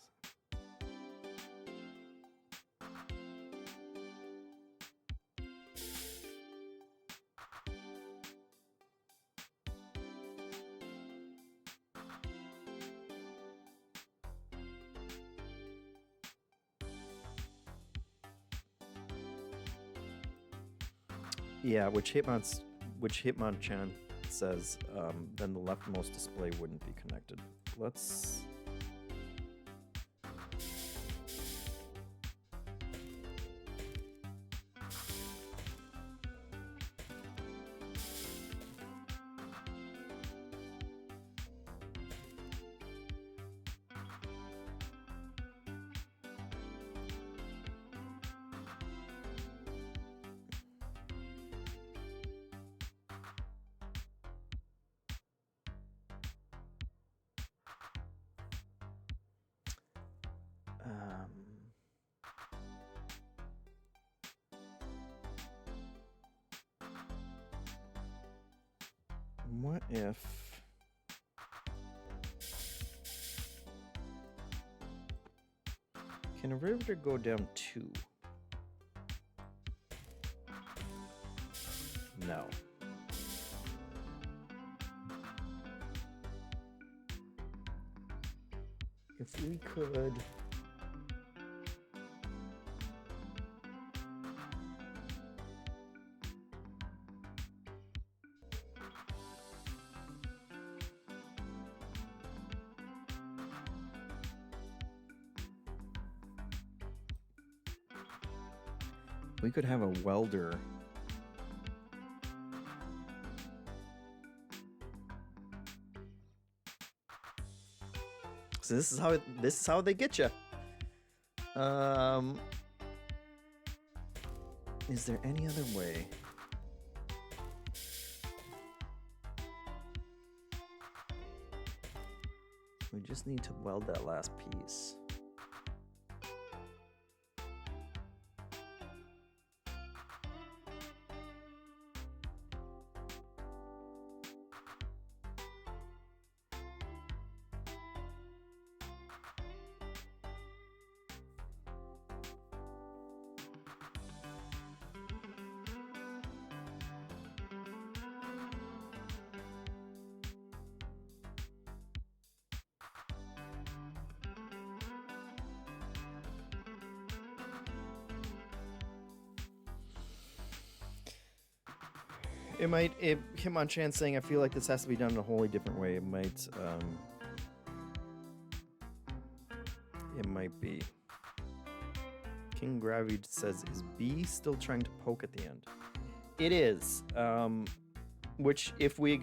Yeah, which Hitmonchan says, then the leftmost display wouldn't be connected. Let's... what if... Can a riveter go down 2? No. If we could... We could have a welder. So this is how they get you. Is there any other way? We just need to weld that last piece. It might, Hitmonchan saying, I feel like this has to be done in a wholly different way. It might be. King Gravity says, is B still trying to poke at the end? It is. Which, if we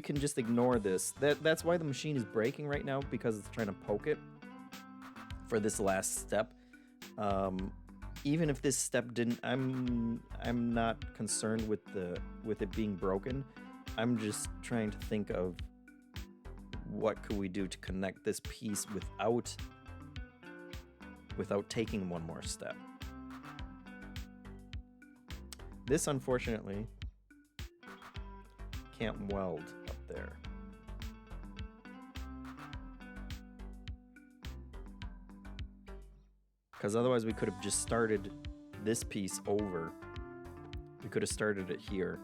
can just ignore this. That's why the machine is breaking right now, because it's trying to poke it for this last step. Even if this step didn't, I'm not concerned with it being broken. I'm just trying to think of what could we do to connect this piece without without taking one more step. This, unfortunately, can't weld up there. Because otherwise we could have just started this piece over. We could have started it here.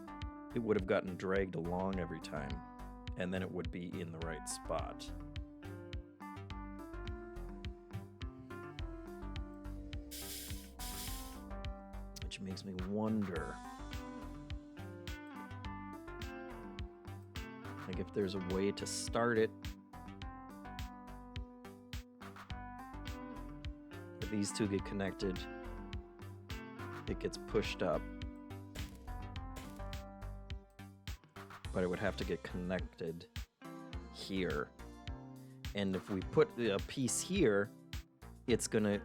It would have gotten dragged along every time, and then it would be in the right spot. Which makes me wonder, like, if there's a way to start it. If these two get connected, it gets pushed up. But it would have to get connected here. And if we put a piece here, it's gonna,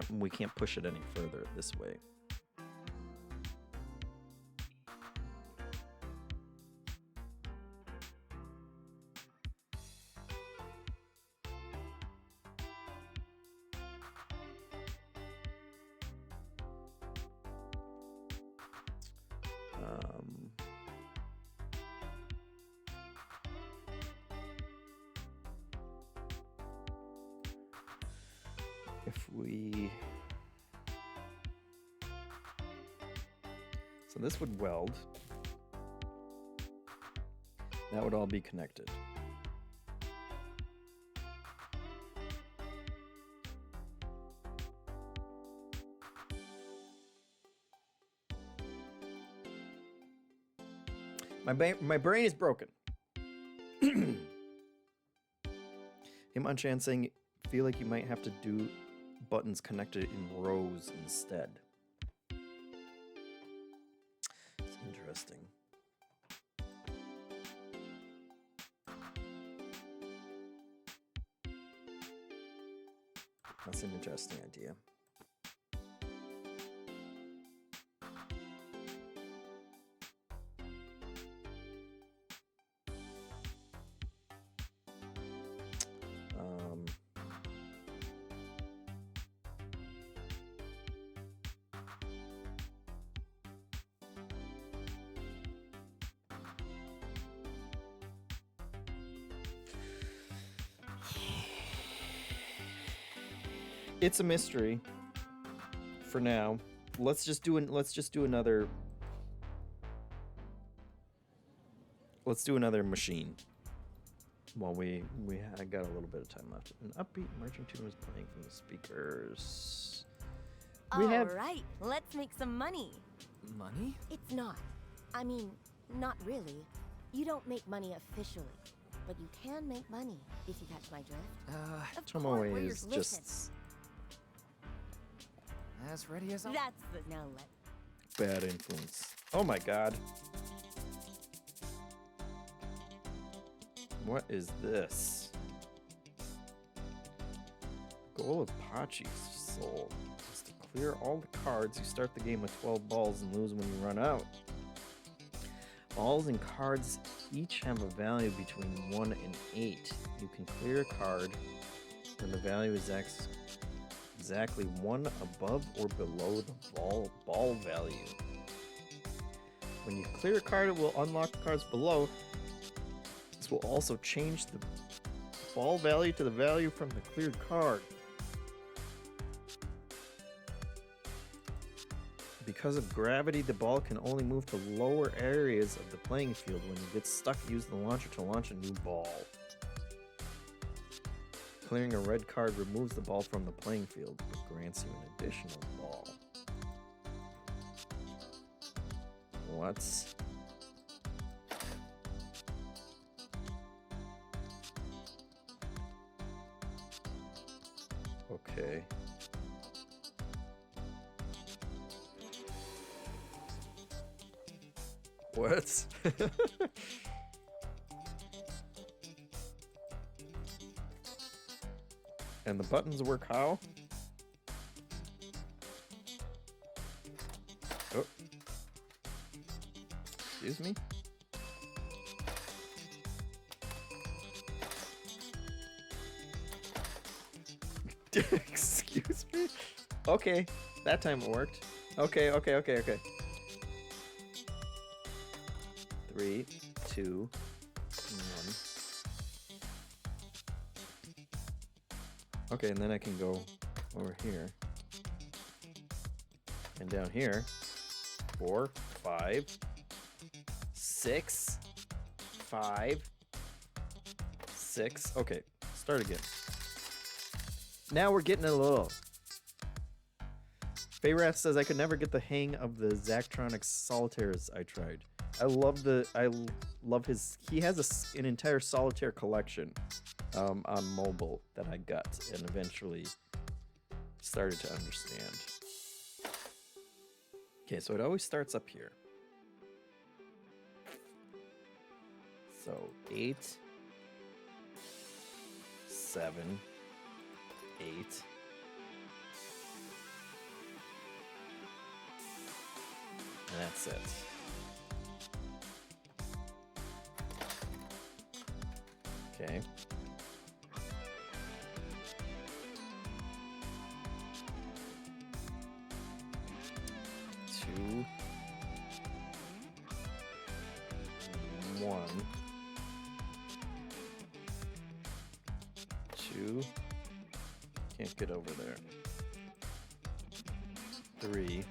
we can't push it any further this way. If we... So this would weld. That would all be connected. My brain is broken. Hitmonchan saying, feel like you might have to do buttons connected in rows instead. It's interesting. That's an interesting idea. It's a mystery for now. Let's just do another. Let's do another machine. While we got a little bit of time left. An upbeat marching tune was playing from the speakers. All right, let's make some money. Money? It's not. I mean, not really. You don't make money officially, but you can make money if you catch my drift. Of course, Tomoe where's is your just as ready as I'll... That's the now let. bad influence. Oh my god. What is this? Goal of Pachi's soul is to clear all the cards. You start the game with 12 balls and lose when you run out. Balls and cards each have a value between 1 and 8. You can clear a card when the value is exactly 1 above or below the ball value. When you clear a card, it will unlock the cards below. This will also change the ball value to the value from the cleared card. Because of gravity, the ball can only move to lower areas of the playing field. When you get stuck, use the launcher to launch a new ball. Clearing a red card removes the ball from the playing field, but grants you an additional ball. What? Okay. What? And the buttons work how? Oh. Excuse me? Excuse juice free. Okay, that time it worked. Okay. 3, 2, 1. Okay, and then I can go over here. And down here. 4, 5, 6, 5, 6. Okay, start again. Now we're getting a little. Feyrath says I could never get the hang of the Zachtronics solitaires I tried. I love his. He has an entire solitaire collection on mobile that I got and eventually started to understand. Okay, so it always starts up here. So 8, 7, 8. And that's it. Okay. Two. 1. 2. Can't get over there. 3.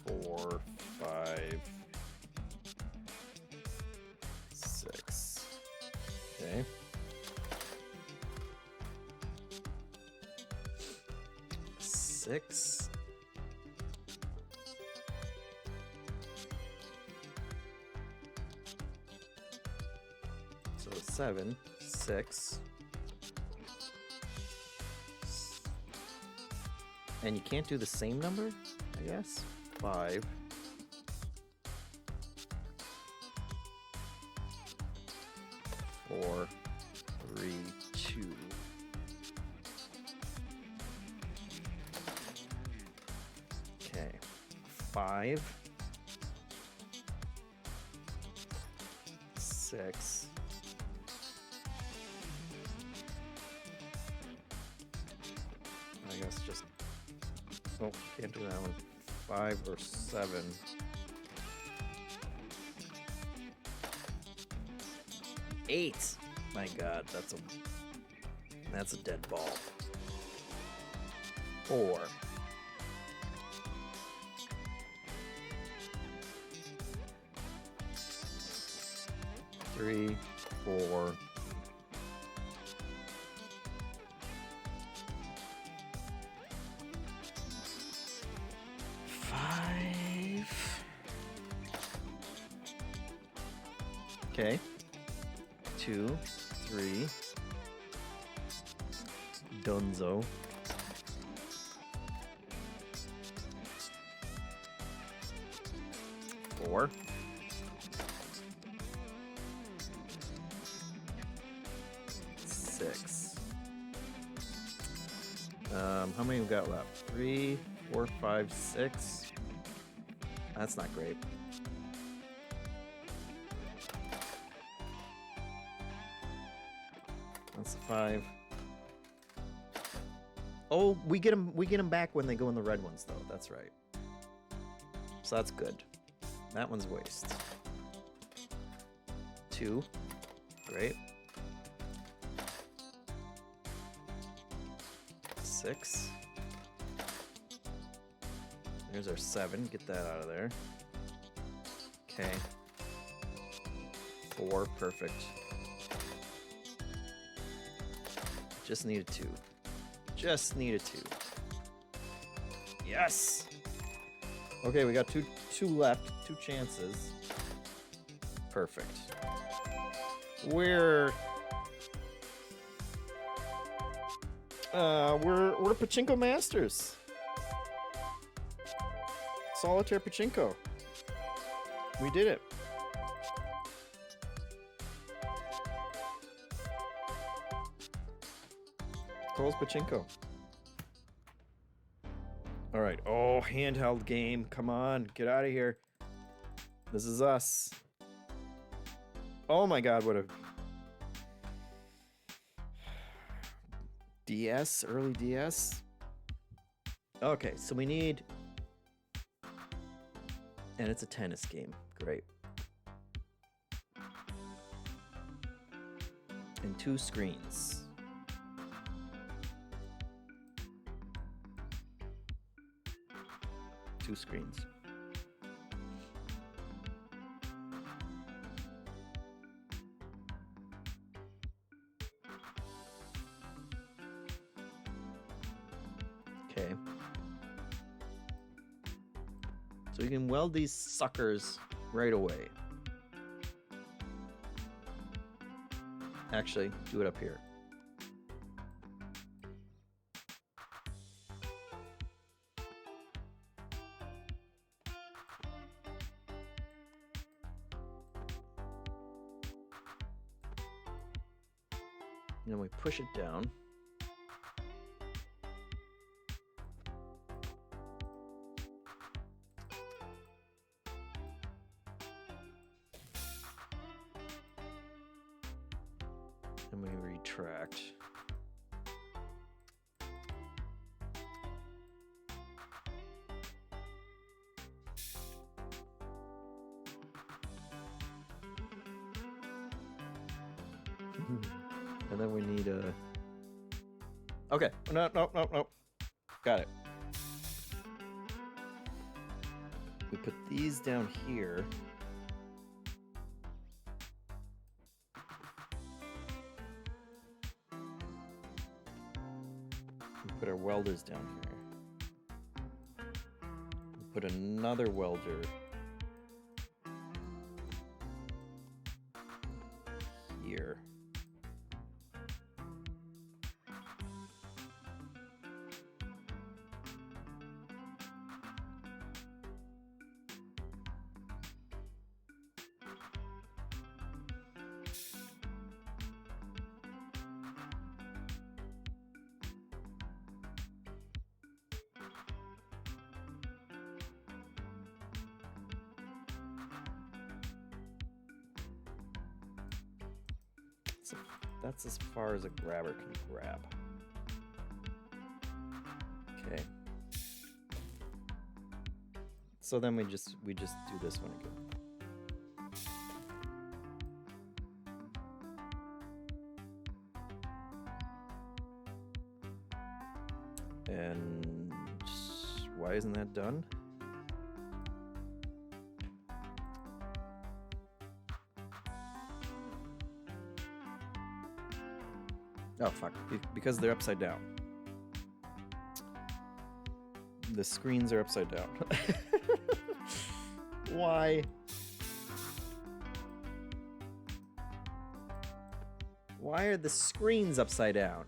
4, 5, 6. Okay. 6. So 7, 6. And you can't do the same number, I guess. 5. 4, 3, 2. Okay. 5. 6. I guess just. Oh, can't do that one. 5 or 7. Eight. My God, that's a dead ball. 4. 3, 4. 5. Okay. 2, 3. Dunzo. 4. 6. How many we got left? 3, 4, 5, 6. That's not great. That's a 5. Oh, we get them back when they go in the red ones, though. That's right. So that's good. That one's waste. 2. Great. 6. There's our 7. Get that out of there. Okay. 4. Perfect. Just need a 2. Just need a 2. Yes! Okay, we got two left. 2 chances. Perfect. We're Pachinko Masters. Solitaire Pachinko. We did it. Cole's Pachinko. All right. Oh, handheld game. Come on. Get out of here. This is us. Oh my God, what a... DS, early DS. Okay, so we need... And it's a tennis game. Great. And 2 screens. Two screens. Okay. So we can weld these suckers right away. Actually, do it up here. And then we push it down. And we retract. And then we need a... Okay. No. Got it. We put these down here. We put our welders down here. We put another welder here. That's as far as a grabber can grab. Okay. So then we just do this one again. And why isn't that done? Oh, fuck. Because they're upside down. The screens are upside down. Why? Why are the screens upside down?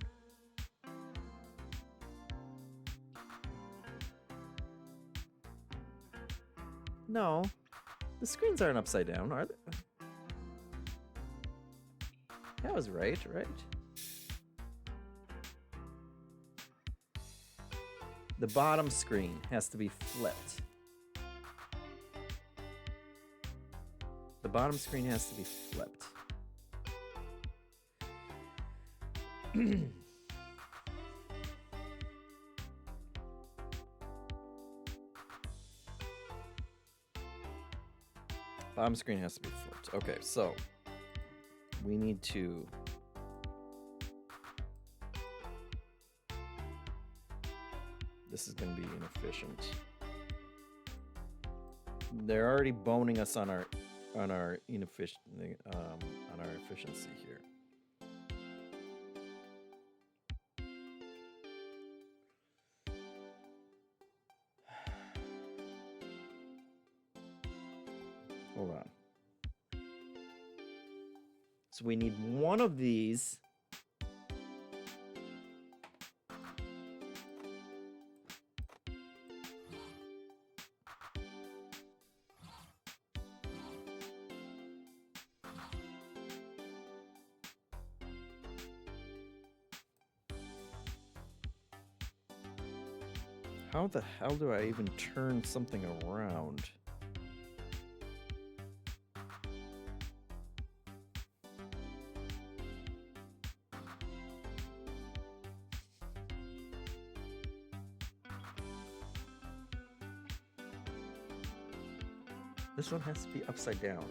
No. The screens aren't upside down, are they? That was right? The bottom screen has to be flipped. The bottom screen has to be flipped. Bottom screen has to be flipped. Okay, so we need to this is going to be inefficient. They're already boning us on our inefficient on our efficiency here. Hold on. So we need one of these. How the hell do I even turn something around? This one has to be upside down.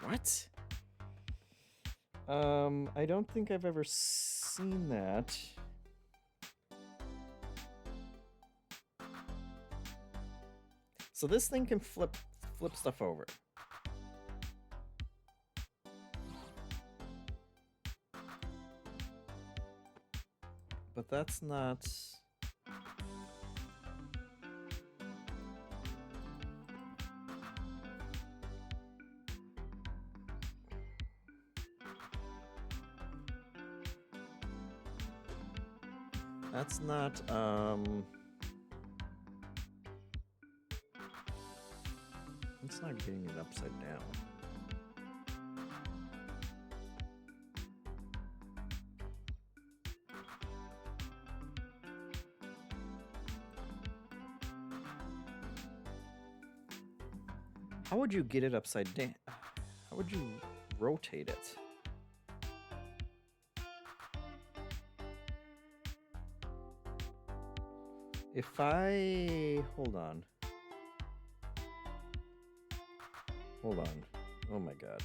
What? I don't think I've ever seen that. So this thing can flip stuff over. But that's not... That's not, it's not getting it upside down. How would you get it upside down? How would you rotate it? If I... Hold on. Hold on. Oh my god.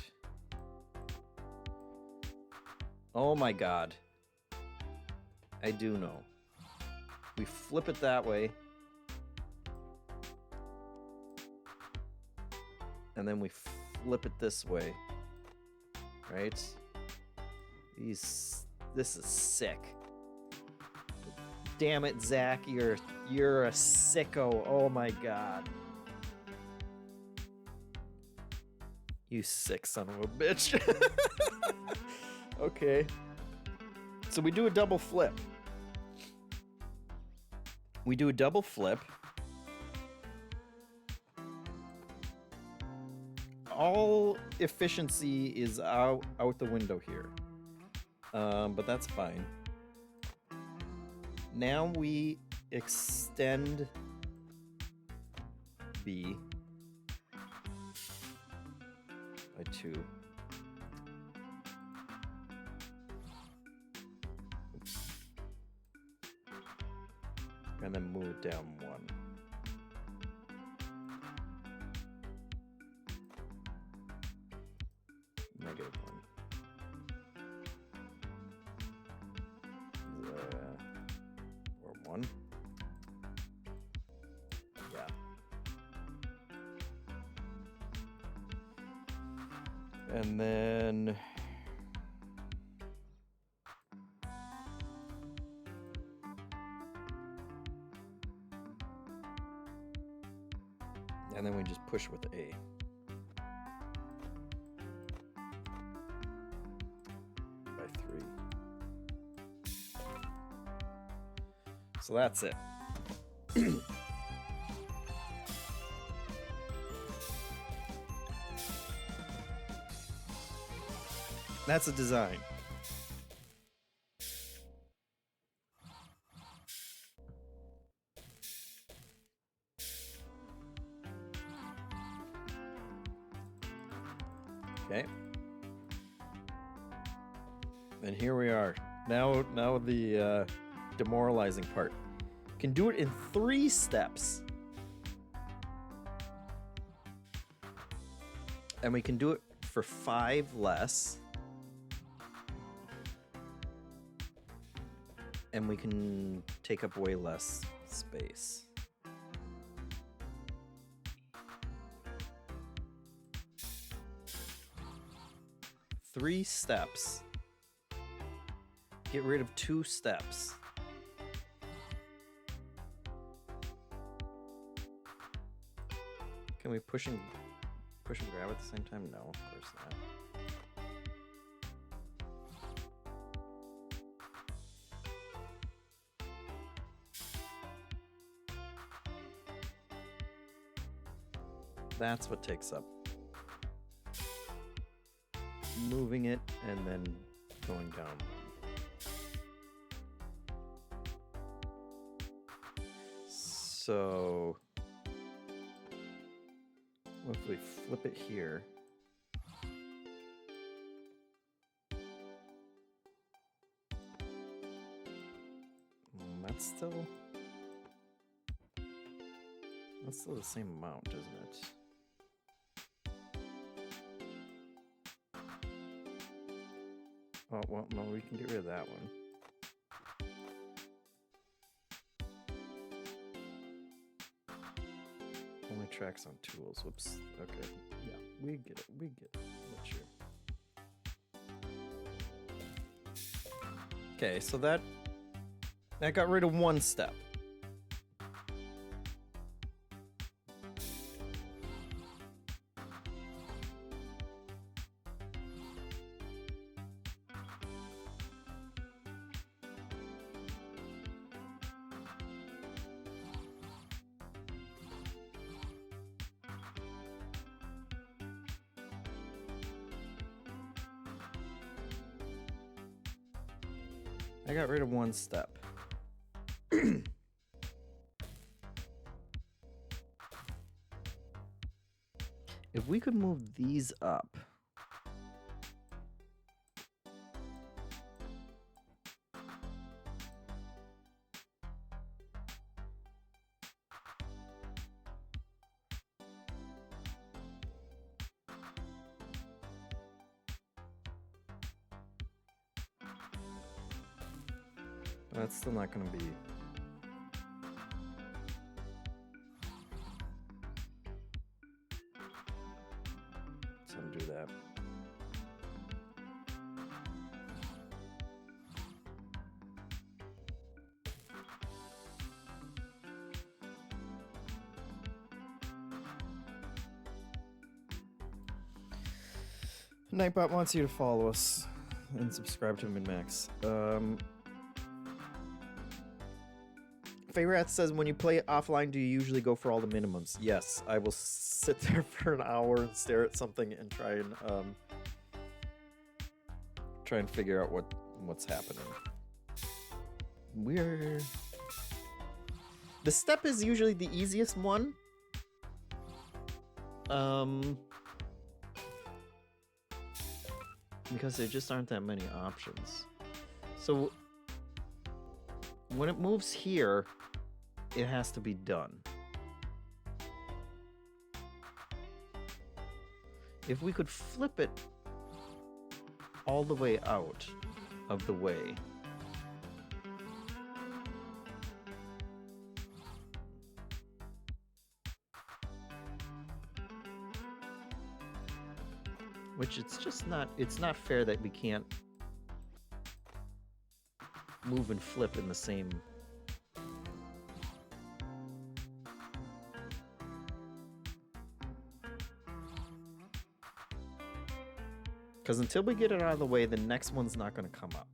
Oh my god. I do know. We flip it that way. And then we flip it this way. Right? This is sick. Damn it, Zach, you're a sicko. Oh my god. You sick son of a bitch. Okay. So we do a double flip. We do a double flip. All efficiency is out the window here. But that's fine. Now we extend B by 2. Oops. And then move it down 1. -1. Or 1. Yeah. And then we just push with A. By 3. So that's it. That's a design. Okay. And here we are. Now the demoralizing part. Can do it in 3 steps. And we can do it for 5 less. And we can take up way less space. Three steps. Get rid of 2 steps. Can we push and grab at the same time? No, of course not. That's what takes up. Moving it and then going down. So What if we flip it here? That's still the same amount, isn't it? Oh, well, no, we can get rid of that one. Only tracks on tools. Whoops. Okay. Yeah, we get it. We get it. Not sure. Okay, so that got rid of one step. I got rid of one step. If we could move these up. That's still not going to be... Let's undo that. Nightbot wants you to follow us and subscribe to MinMax. Feyrat says, when you play it offline, do you usually go for all the minimums? Yes, I will sit there for an hour and stare at something and try and figure out what's happening. The step is usually the easiest one. Because there just aren't that many options. So when it moves here, it has to be done. If we could flip it all the way out of the way. Which it's not fair that we can't move and flip in the same. Because until we get it out of the way, the next one's not going to come up.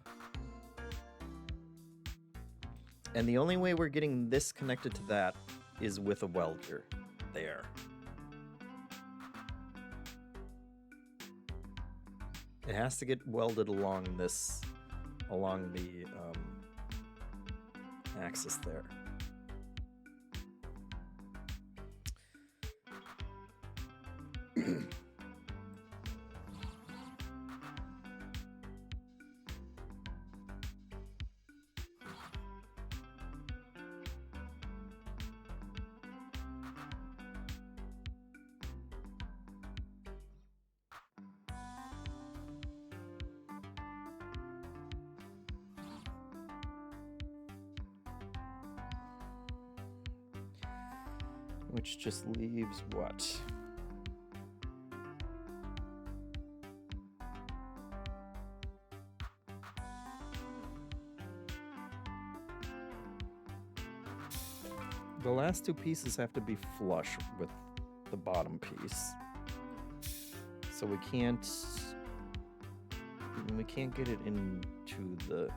And the only way we're getting this connected to that is with a welder there. It has to get welded along the axis there. Which just leaves what? The last two pieces have to be flush with the bottom piece. So we can't get it into the...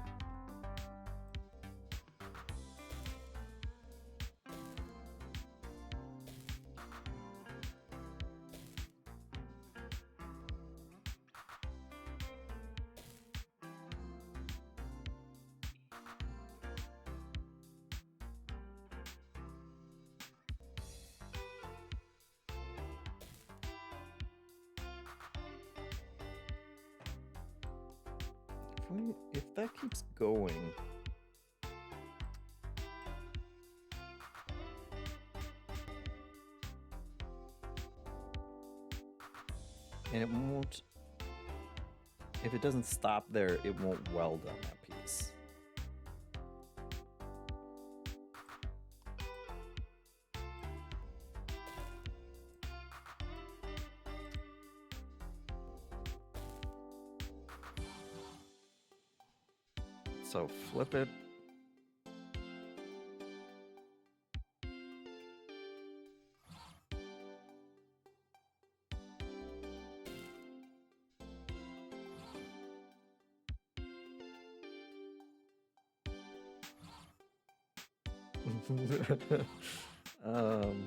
if that keeps going. And it won't, if it doesn't stop there, it won't weld on that piece. So flip it. um,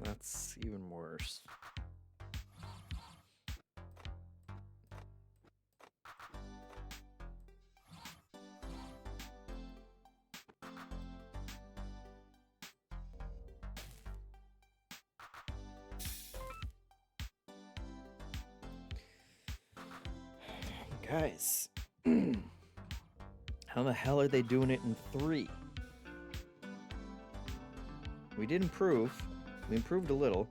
that's even worse. Guys, how the hell are they doing it in 3? We did improve. We improved a little.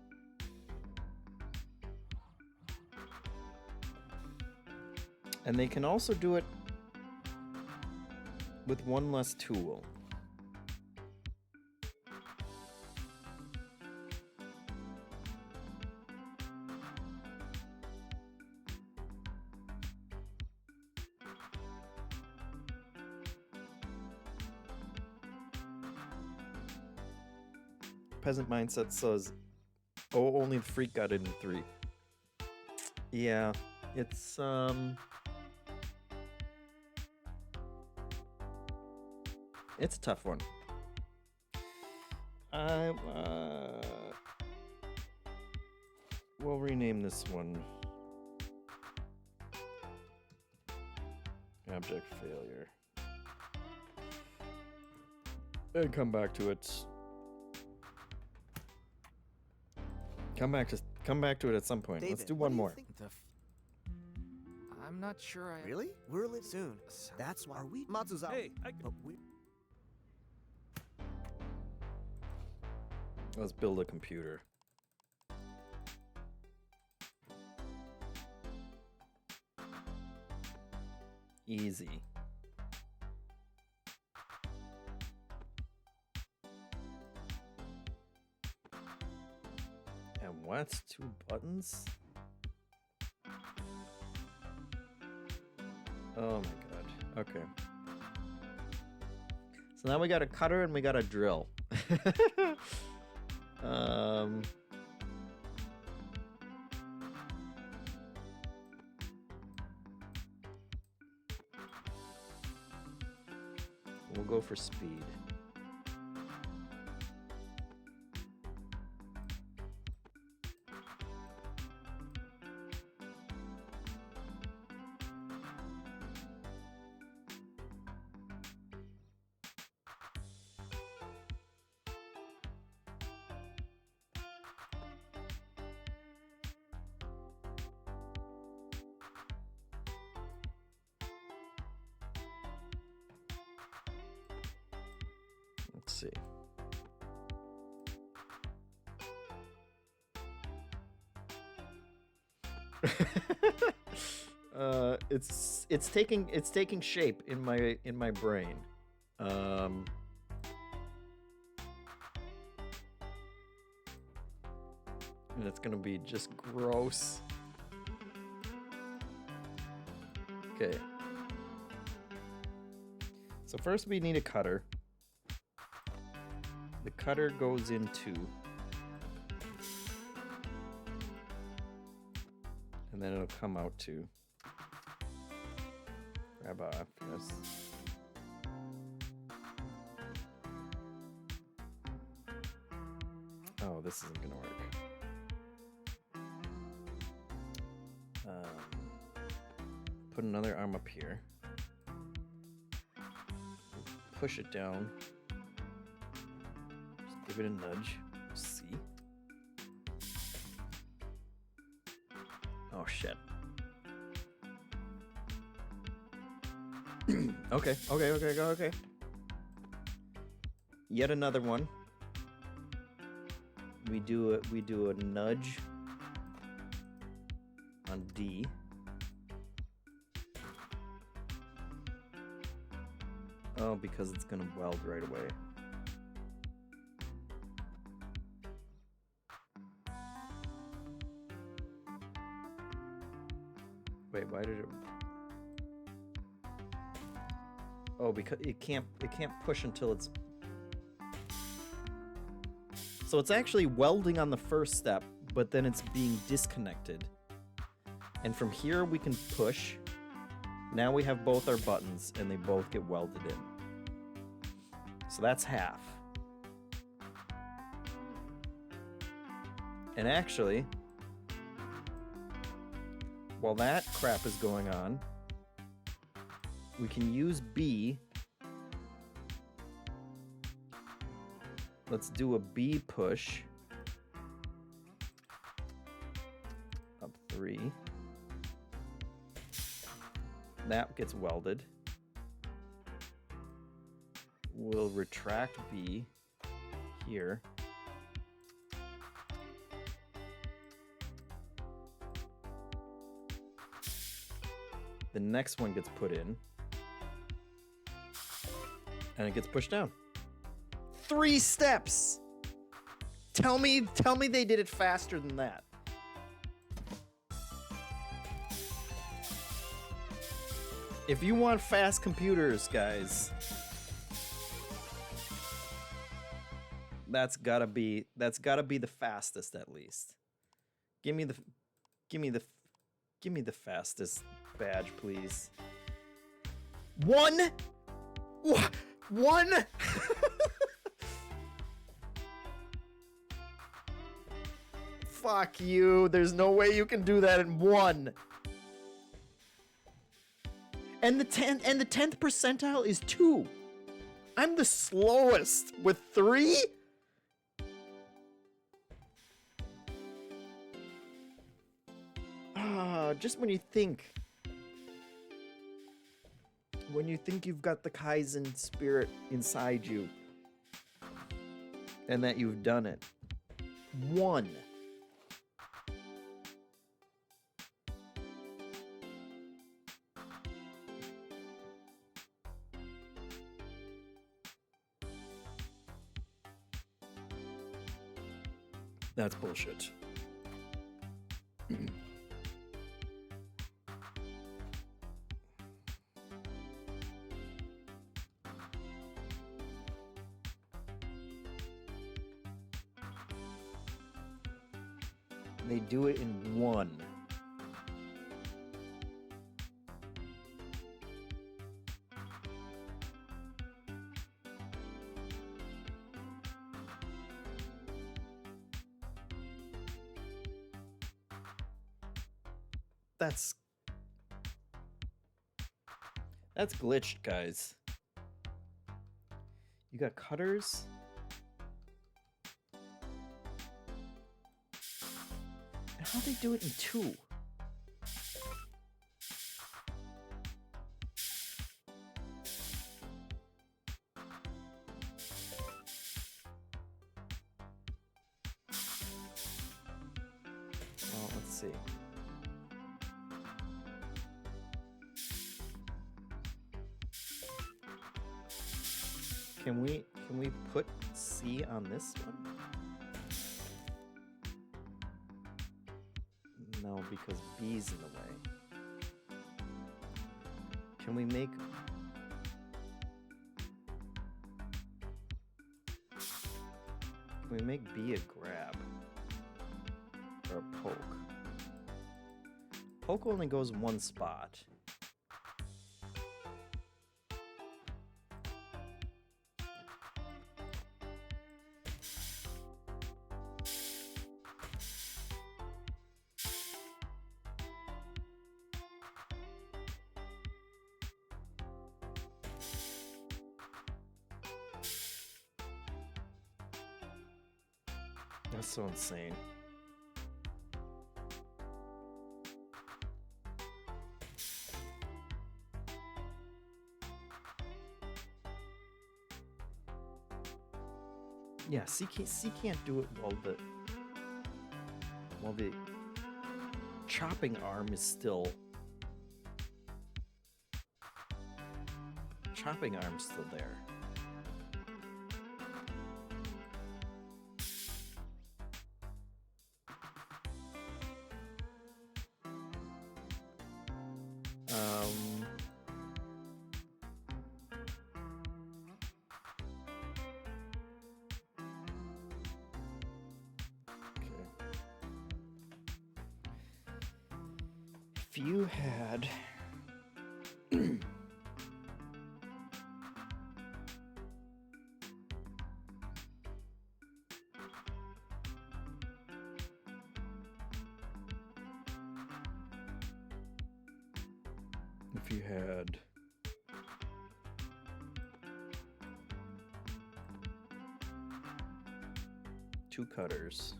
And they can also do it with one less tool. Peasant mindset says, oh, only the freak got it in 3. Yeah, it's it's a tough one. We'll rename this one Abject Failure. And come back to it. Come back to it at some point. David, Let's do what one do you more. think- I'm not sure I... Really? We're live soon. That's why. Are we Matsuzawa? Hey, But we. Let's build a computer. Easy. And what's 2 buttons? Oh my god. Okay. So now we got a cutter and we got a drill. We'll go for speed. Let's see. It's taking shape in my brain. And it's gonna be just gross. Okay. So first we need a cutter. The cutter goes into, and then it'll come out to grab off, yes. Oh, this isn't gonna work. Put another arm up here. Push it down. Just give it a nudge. See? Oh shit. Okay. Yet another one. We do a nudge on D. Oh, because it's gonna weld right away. Wait, why did it? Oh, because it can't push until it's. So it's actually welding on the first step, but then it's being disconnected. And from here we can push. Now we have both our buttons and they both get welded in. So that's half. And actually, while that crap is going on, we can use B. Let's do a B push. Up 3. That gets welded. We'll retract B here. The next one gets put in. And it gets pushed down. 3 steps! Tell me they did it faster than that. If you want fast computers, guys, that's gotta be the fastest at least. Give me the fastest badge, please. 1? What? 1? Fuck you. There's no way you can do that in 1. And the 10th percentile is 2. I'm the slowest with 3? Just when you think you've got the Kaizen spirit inside you and that you've done it. 1. That's bullshit. They do it in 1. That's glitched, guys. You got cutters. And how'd they do it in 2? Well, let's see. Can we put C on this one? because B's in the way. Can we make... Can we make B a grab? Or a poke? Poke only goes one spot. That's so insane. Yeah, C can't do it while the chopping arm is still there. If you had two cutters,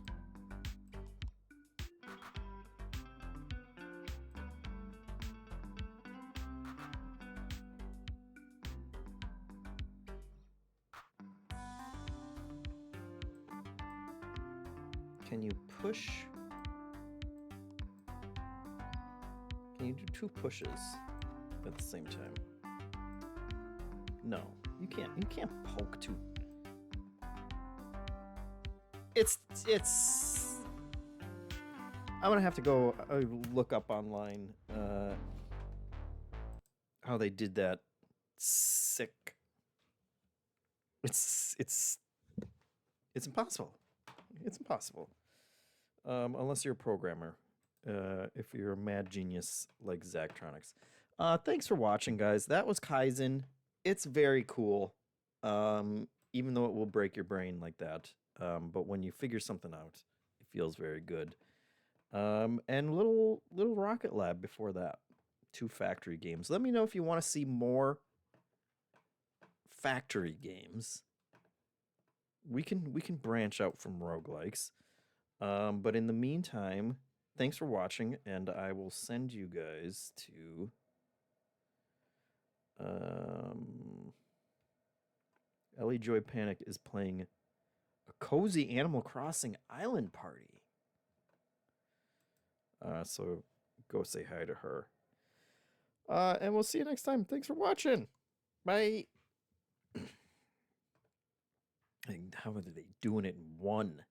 can you push? Can you do two pushes at the same time? No, you can't. You can't poke two. It's. I'm gonna have to go look up online how they did that. Sick. It's impossible. It's impossible. Unless you're a programmer. If you're a mad genius like Zachtronics. Thanks for watching, guys. That was Kaizen. It's very cool. Even though it will break your brain like that. But when you figure something out, it feels very good. And little Rocket Lab before that. 2 factory games. Let me know if you want to see more factory games. We can branch out from roguelikes. But in the meantime, thanks for watching, and I will send you guys to Ellie Joy Panic is playing a cozy Animal Crossing island party. So go say hi to her. And we'll see you next time. Thanks for watching. Bye. How are they doing it in one?